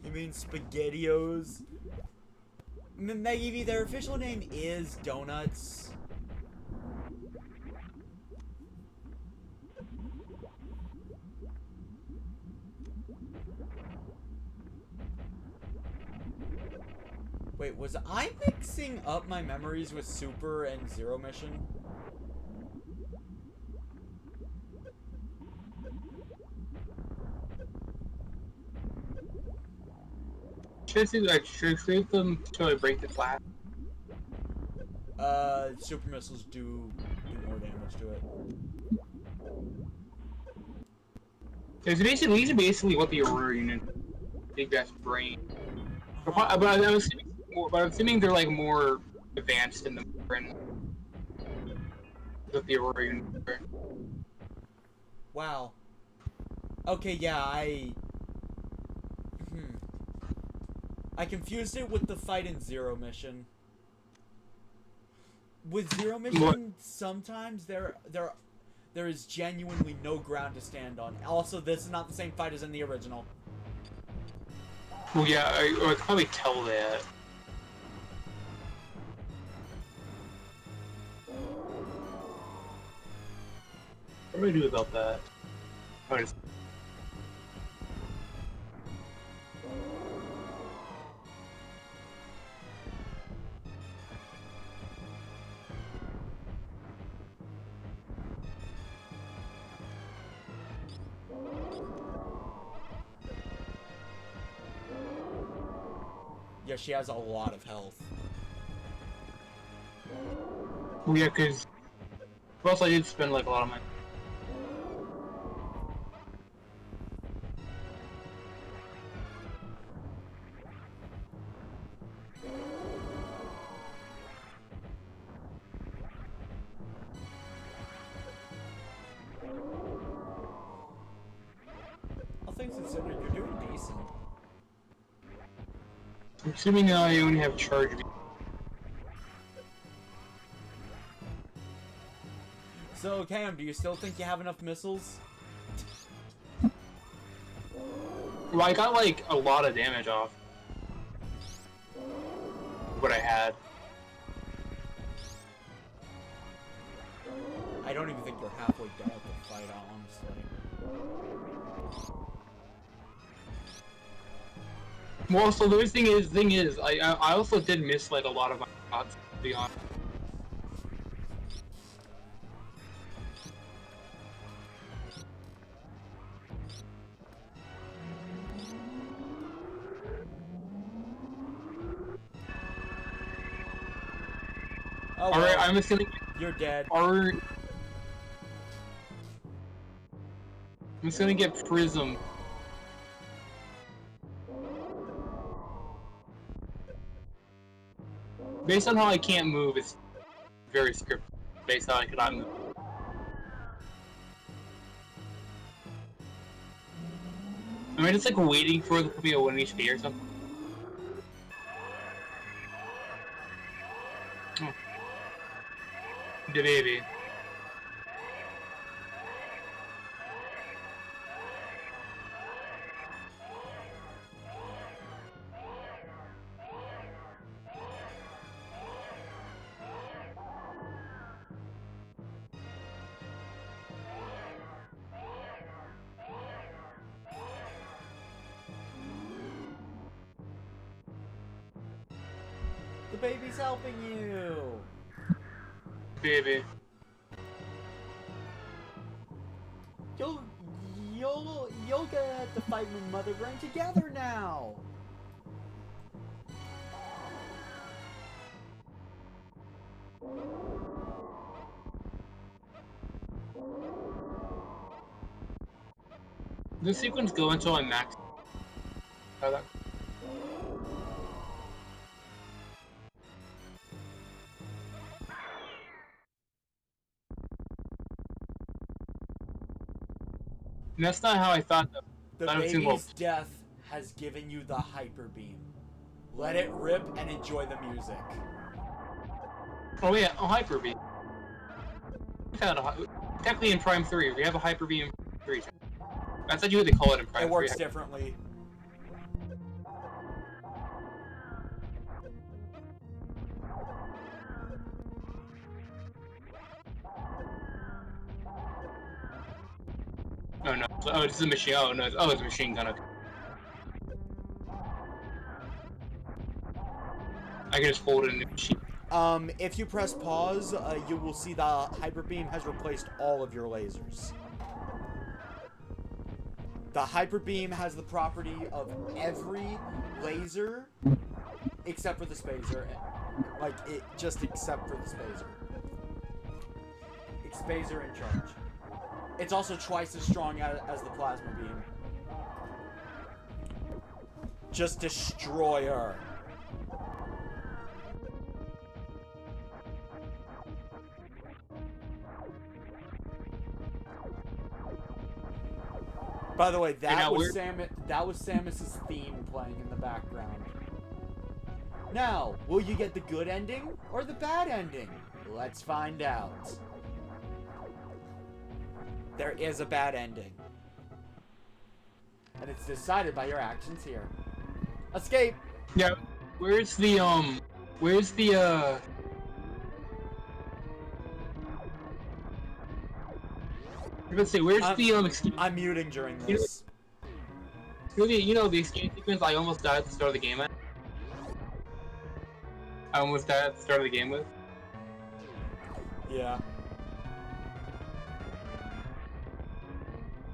You mean SpaghettiOs? Maggie, their official name is Donuts. Wait, was I mixing up my memories with Super and Zero Mission? Should I save them till I break the flat? Super missiles do more damage to it. These are basically what the Aurora unit. Big ass brain. But I'm assuming they're like more advanced in the brain. What the Aurora unit. Wow. Okay, yeah, I confused it with the fight in Zero Mission. With Zero Mission, sometimes there is genuinely no ground to stand on. Also, this is not the same fight as in the original. Well, yeah, I could probably tell that. What do I do about that? Oh, it's... Yeah, she has a lot of health. Well, yeah, because... Plus, I did spend, like, a lot of money. considering you're doing decent. I'm assuming now I only have charge. So, Cam, do you still think you have enough missiles? Well, I got like a lot of damage off what I had. I don't even think you're halfway done with the fight, honestly. Well, so the thing is, I also did miss like a lot of my shots, to be honest. Oh, Alright, well, I'm assuming you're dead. I'm just gonna get Prism. Based on how I can't move, it's very scripted. Based on how I cannot move. Am I just like waiting for it to put me a 1 HP or something? Oh. The baby. The baby's helping you. Baby. You'll get to fight with Mother Brain together now. Does the sequence go until I'm max? How that? And that's not how I thought that. The baby's death has given you the hyper beam. Let it rip and enjoy the music. Oh yeah, a hyper beam. Technically in Prime 3, we have a hyper beam 3. I thought you had to call it in Prime 3. It works differently. Oh no! Oh, it's a machine. Oh no! Oh, it's a machine gun. Okay. I can just hold it in the machine. If you press pause, you will see the hyper beam has replaced all of your lasers. The hyper beam has the property of every laser except for the spacer. Like, just except for the spacer. Spacer in charge. It's also twice as strong as the plasma beam. Just destroy her. By the way, that was Samus's theme playing in the background. Now, will you get the good ending or the bad ending? Let's find out. There is a bad ending. And it's decided by your actions here. Escape! Yeah, where's the I'm gonna say, where's the I'm muting during this. You know the escape sequence I almost died at the start of the game at? I almost died at the start of the game with? Yeah.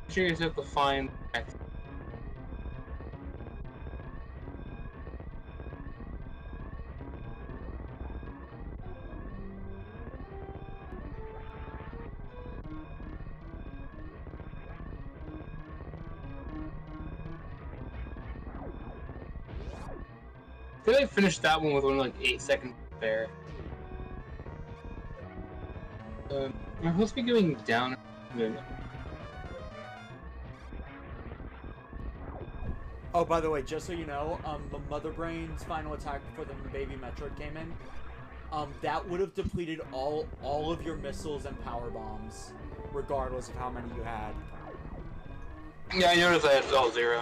I'm sure you just have to find I think I finished that one with only like 8 seconds there. Am I supposed to be going down? Oh, by the way, just so you know, the Mother Brain's final attack before the baby Metroid came in, that would have depleted all of your missiles and power bombs, regardless of how many you had. Yeah, I noticed that it's all 0.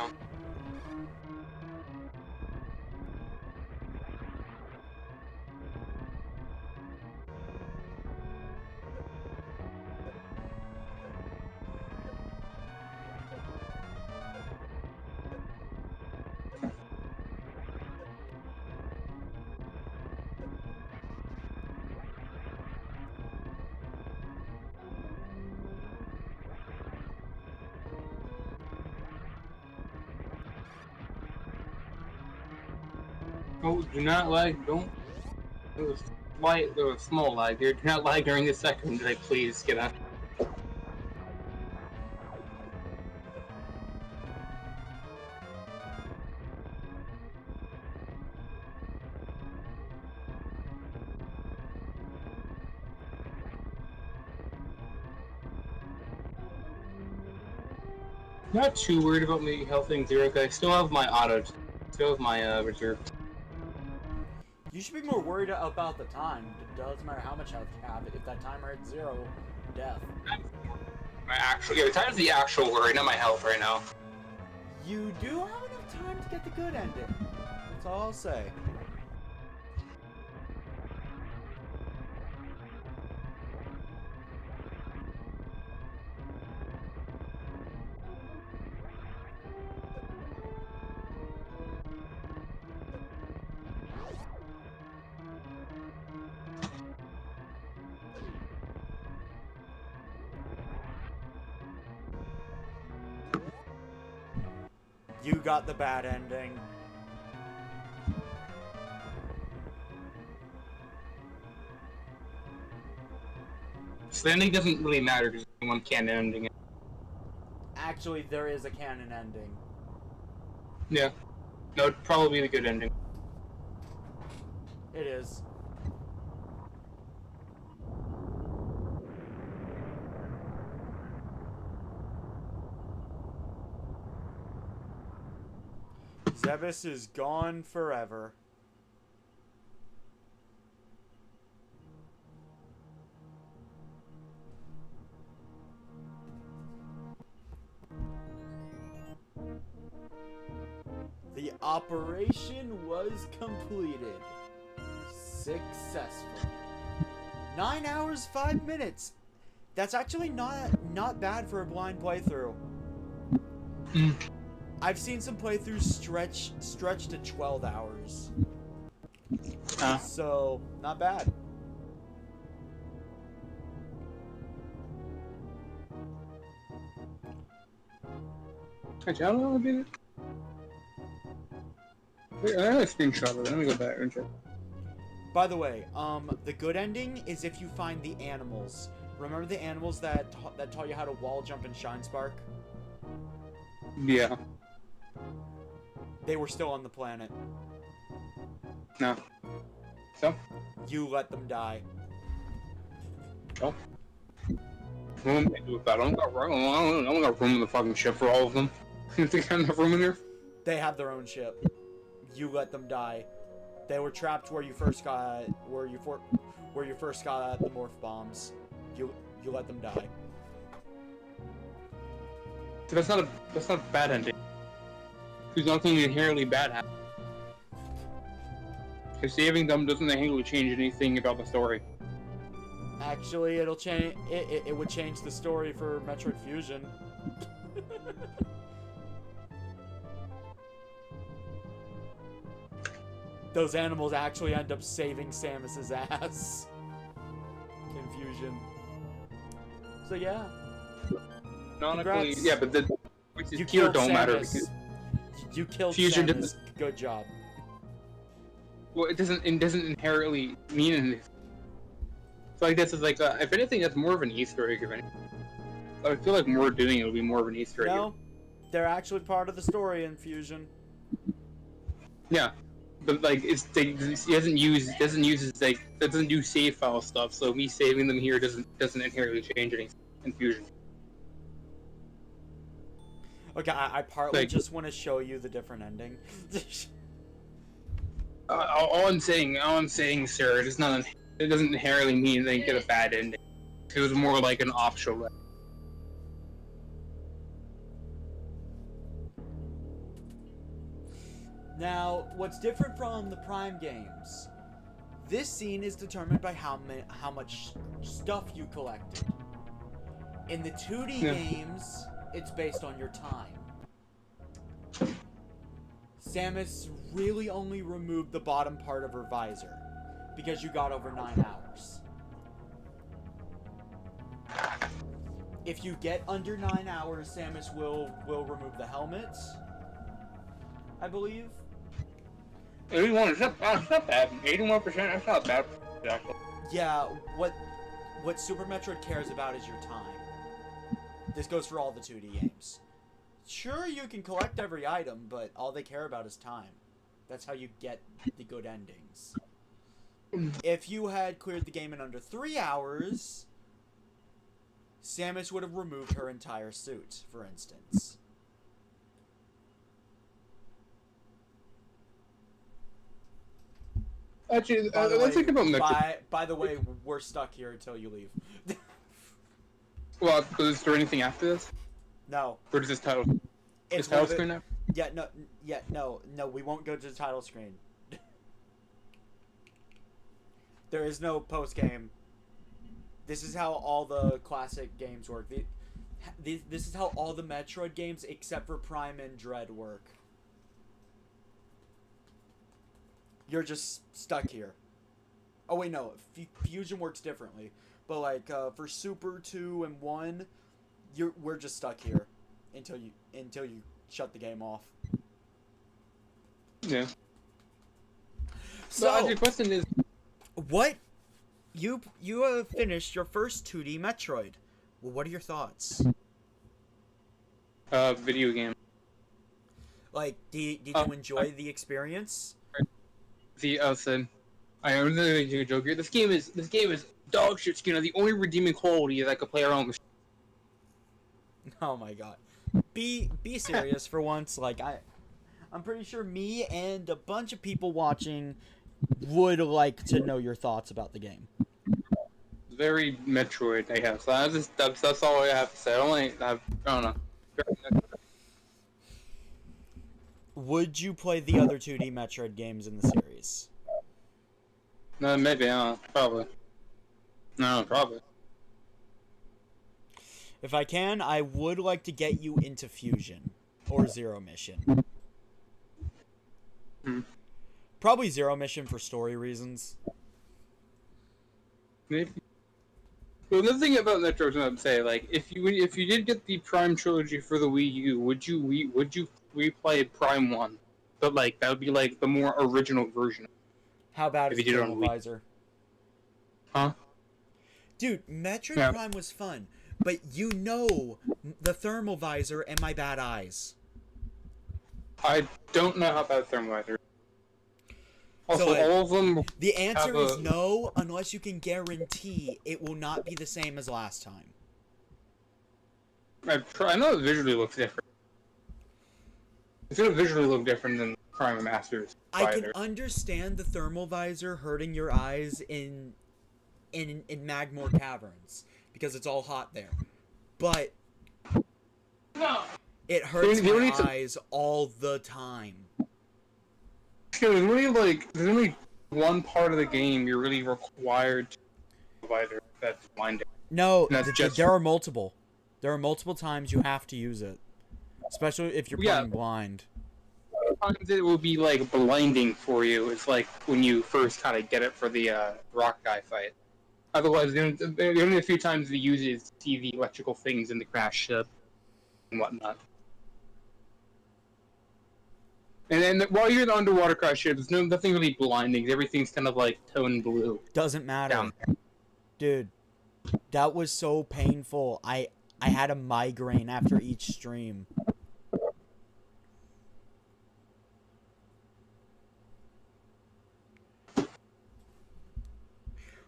Oh, do not lag, don't. There was small lag here. Do not lag during this second, like, please get out. Not too worried about me health thing 0, because I still have my autos. Still have my reserve. You should be more worried about the time. It doesn't matter how much health you have. If that timer hits 0, death. The time's the actual worry, not my health right now. You do have enough time to get the good ending. That's all I'll say. You got the bad ending. So the ending doesn't really matter because there's one canon ending. Actually, there is a canon ending. Yeah. No, it'd probably be the good ending. It is. Zebus is gone forever. The operation was completed. Successful. 9 hours, 5 minutes. That's actually not bad for a blind playthrough. I've seen some playthroughs stretch to 12 hours. So, not bad. Actually, I don't know how to do it. Wait, I have a screenshot of it. Let me go back and check. By the way, the good ending is if you find the animals. Remember the animals that taught you how to wall jump and shine spark? Yeah. They were still on the planet. No. So? You let them die. No. What am I do with that? I don't got room in the fucking ship for all of them. You think I have enough room in here? They have their own ship. You let them die. They were trapped where you first got the morph bombs. You let them die. So that's not a bad ending. There's nothing inherently bad happening. Because saving them doesn't inherently change anything about the story. Actually, it'll change. It would change the story for Metroid Fusion. Those animals actually end up saving Samus's ass. Confusion. So yeah. Canonically, Congrats. yeah, but the You voices here killed don't matter Samus. because You killed Fusion Samus. didn't- Good job. well, it doesn't inherently mean anything. So like this is like if anything, that's more of an Easter egg. If anything, I feel like more doing it would be more of an Easter egg. No, they're actually part of the story in Fusion. Yeah, but like it doesn't do save file stuff. So me saving them here doesn't inherently change anything in Fusion. Okay, I partly Like- just want to show you the different ending. All I'm saying, sir, it doesn't inherently mean they get a bad ending. It was more like an optional. Now, what's different from the Prime games? This scene is determined by how much stuff you collected. In the 2D games, it's based on your time. Samus really only removed the bottom part of her visor because you got over 9 hours. If you get under 9 hours, Samus will remove the helmet, I believe. 81, it's not bad. 81%, that's not bad. Exactly. Yeah, what Super Metroid cares about is your time. This goes for all the 2D games. Sure, you can collect every item, but all they care about is time. That's how you get the good endings. If you had cleared the game in under 3 hours, Samus would have removed her entire suit, for instance. Actually, By the let's way- think about Metroid. by the way, we're stuck here until you leave. Well, is there anything after this? No. Or does this title? It's Is title one of screen the- now? No, we won't go to the title screen. There is no post game. This is how all the classic games work. This is how all the Metroid games, except for Prime and Dread, work. You're just stuck here. Oh wait, no. Fusion works differently. But like for Super 2 and 1, we're just stuck here until you shut the game off. Yeah. So the question is, what you finished your first 2D Metroid. Well, what are your thoughts? video game. Like, did you enjoy the experience? Listen, I am really making a joke here. This game is dog shit. You know, the only redeeming quality is I could play around with. Oh my god. Be serious for once. Like I'm pretty sure me and a bunch of people watching would like to know your thoughts about the game. Very Metroid, I guess. That's all I have to say. I don't know. Would you play the other 2D Metroid games in the series? No, maybe. Probably. No, probably. If I can, I would like to get you into Fusion or Zero Mission. Probably Zero Mission for story reasons. Maybe. Well, the thing about Metroid, I would say, like, if you did get the Prime trilogy for the Wii U, would you replay Prime 1? But like that would be like the more original version. How about If his you did it on thermal Wii. visor? Huh? Dude, Metroid Yeah. Prime was fun, but you know the thermal visor and my bad eyes. I don't know how bad Thermalizer is. Also, So, like, all of them. The answer Have is a- no, unless you can guarantee it will not be the same as last time. I know it visually looks different. It's gonna visually look different than Prime Masters. I can Visor. understand the thermal visor hurting your eyes in Magmore Caverns because it's all hot there, but it hurts The only my t- eyes all the time. There's only one part of the game you're really required to visor that's blinding. No, That's just- there are multiple. There are multiple times you have to use it, especially if you're Yeah. playing blind. Sometimes it will be like blinding for you. It's like when you first kind of get it for the rock guy fight. Otherwise, the only a few times we use it is to see the electrical things in the crash ship and whatnot. And then while you're in the underwater crash ship, there's nothing really blinding. Everything's kind of like tone blue. Doesn't matter. Down. Dude, that was so painful. I had a migraine after each stream.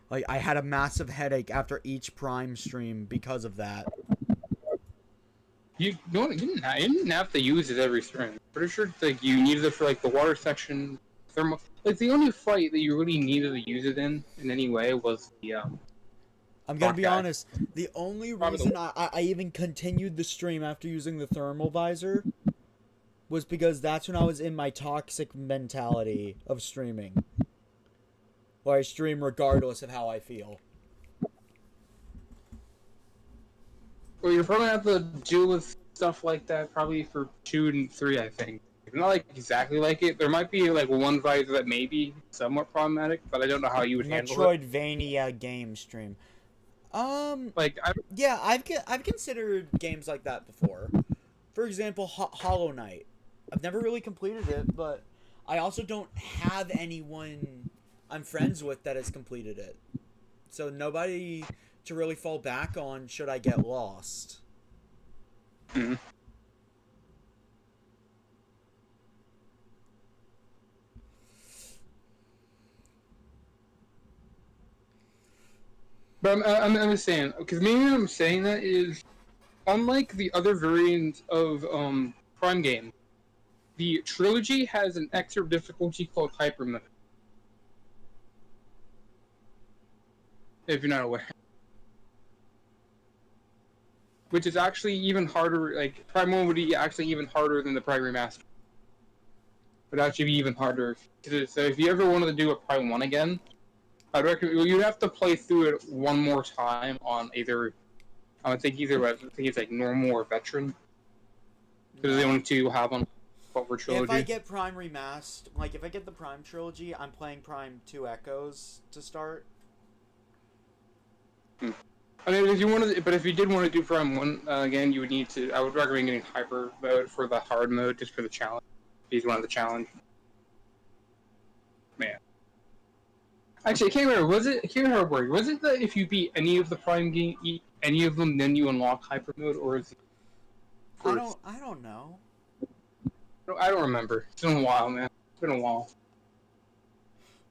Like, I had a massive headache after each Prime stream because of that. you didn't have to use it every stream. Pretty sure like you needed it for like the water section, thermal. Like the only fight that you really needed to use it in any way was the I'm gonna be Okay. honest. The only reason I even continued the stream after using the thermal visor was because that's when I was in my toxic mentality of streaming, where I stream regardless of how I feel. Well, you're probably gonna have to deal with stuff like that probably for 2 and 3, I think. Not like exactly like it. There might be like one visor that may be somewhat problematic, but I don't know how you would handle it. Metroidvania game stream. Like, Yeah, I've considered games like that before. For example, Hollow Knight. I've never really completed it, but I also don't have anyone I'm friends with that has completed it. So nobody to really fall back on should I get lost. Mhm. But I'm just saying, because maybe what I'm saying that is, unlike the other variants of Prime Game, the trilogy has an extra difficulty called Hyper Mode. If you're not aware. Which is actually even harder, like, Prime 1 would be actually even harder than the Prime Remaster. Would actually be even harder. So if you ever wanted to do a Prime 1 again, I'd recommend, you'd have to play through it one more time on either, I think it's like normal or veteran. Because they only two you have on Over Trilogy. If I get Prime Remastered, like if I get the Prime Trilogy, I'm playing Prime 2 Echoes to start. I mean, if you wanted, but if you did want to do Prime 1 again, you would need to. I would recommend getting Hyper Mode for the hard mode, just for the challenge. He's one of the challenge. Man. Actually, I can't remember. I can't remember. Was it that if you beat any of the Prime game, any of them, then you unlock Hyper Mode, or is it? I don't know. I don't remember. It's been a while, man. It's been a while.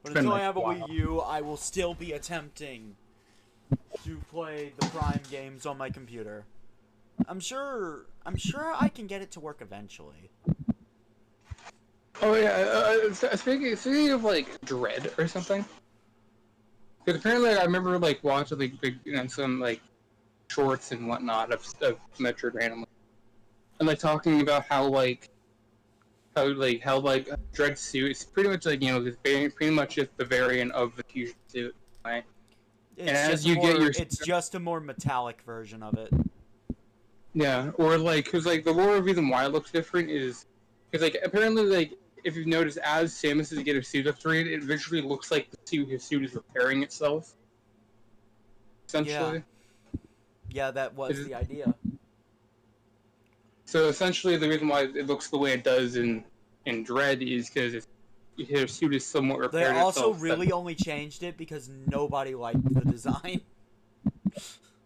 But It's been until I like have a a Wii while. U, I will still be attempting to play the Prime games on my computer. I'm sure I can get it to work eventually. Oh yeah. Speaking of like Dread or something. Because apparently, I remember like watching like some like shorts and whatnot of Metroid randomly, and like talking about how Dread suit is pretty much like pretty much just the variant of the fusion suit, right? It's And as just you more, get your it's just a more metallic version of it. yeah, or like because like the lore reason why it looks different is because like apparently like if you've noticed as Samus is getting a suit upgrade, it visually looks like his suit is repairing itself. Essentially. Yeah, that was the idea. So essentially, the reason why it looks the way it does in Dread is because his suit is somewhat They repaired also itself. really only changed it because nobody liked the design.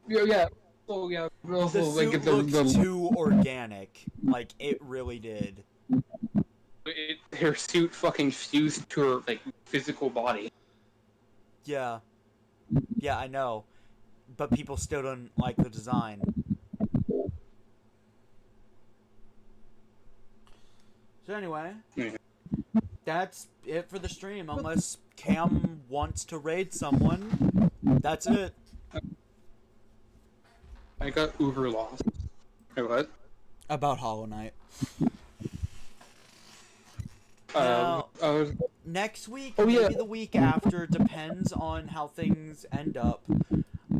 Yeah. Oh yeah. Also, The like suit looked too organic. Like, it really did. her suit fucking fused to her like physical body. Yeah. Yeah, I know. But people still don't like the design. So anyway, that's it for the stream. Unless Cam wants to raid someone, that's it. I got uber lost. Wait, what? About Hollow Knight. Now, next week, maybe the week after, depends on how things end up.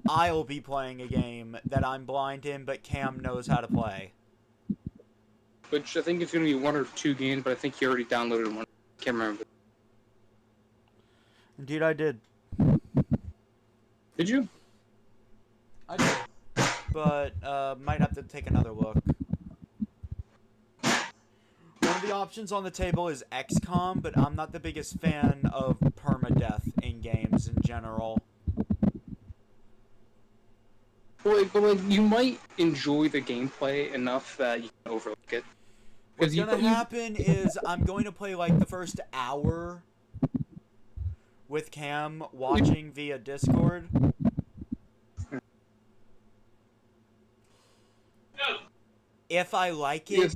I'll be playing a game that I'm blind in, but Cam knows how to play. Which I think is going to be 1 or 2 games, but I think you already downloaded one. Can't remember. Indeed, I did. Did you? I did. But, might have to take another look. One of the options on the table is XCOM, but I'm not the biggest fan of permadeath in games in general. But you might enjoy the gameplay enough that you can overlook it. What's gonna happen is I'm going to play like the first hour with Cam watching via Discord. if I like it,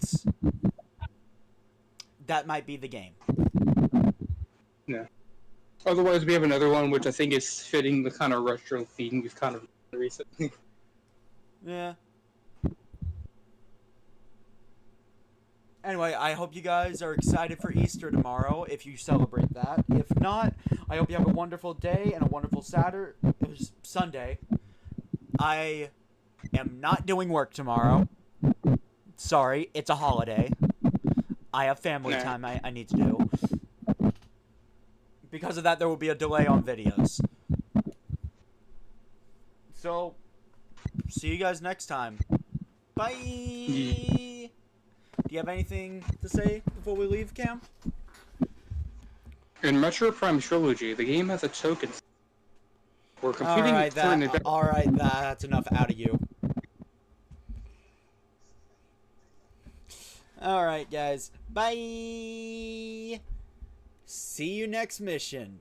that might be the game. Yeah. Otherwise, we have another one which I think is fitting the kind of retro theme we've kind of done recently. Yeah. Anyway, I hope you guys are excited for Easter tomorrow, if you celebrate that. If not, I hope you have a wonderful day and a wonderful Sunday. I am not doing work tomorrow. Sorry, it's a holiday. I have family time I need to do. Because of that, there will be a delay on videos. So, see you guys next time. Bye! Do you have anything to say before we leave, Cam? In Metroid Prime Trilogy, the game has a token. We're competing for an event. Alright, that's enough out of you. Alright, guys. Bye! See you next mission.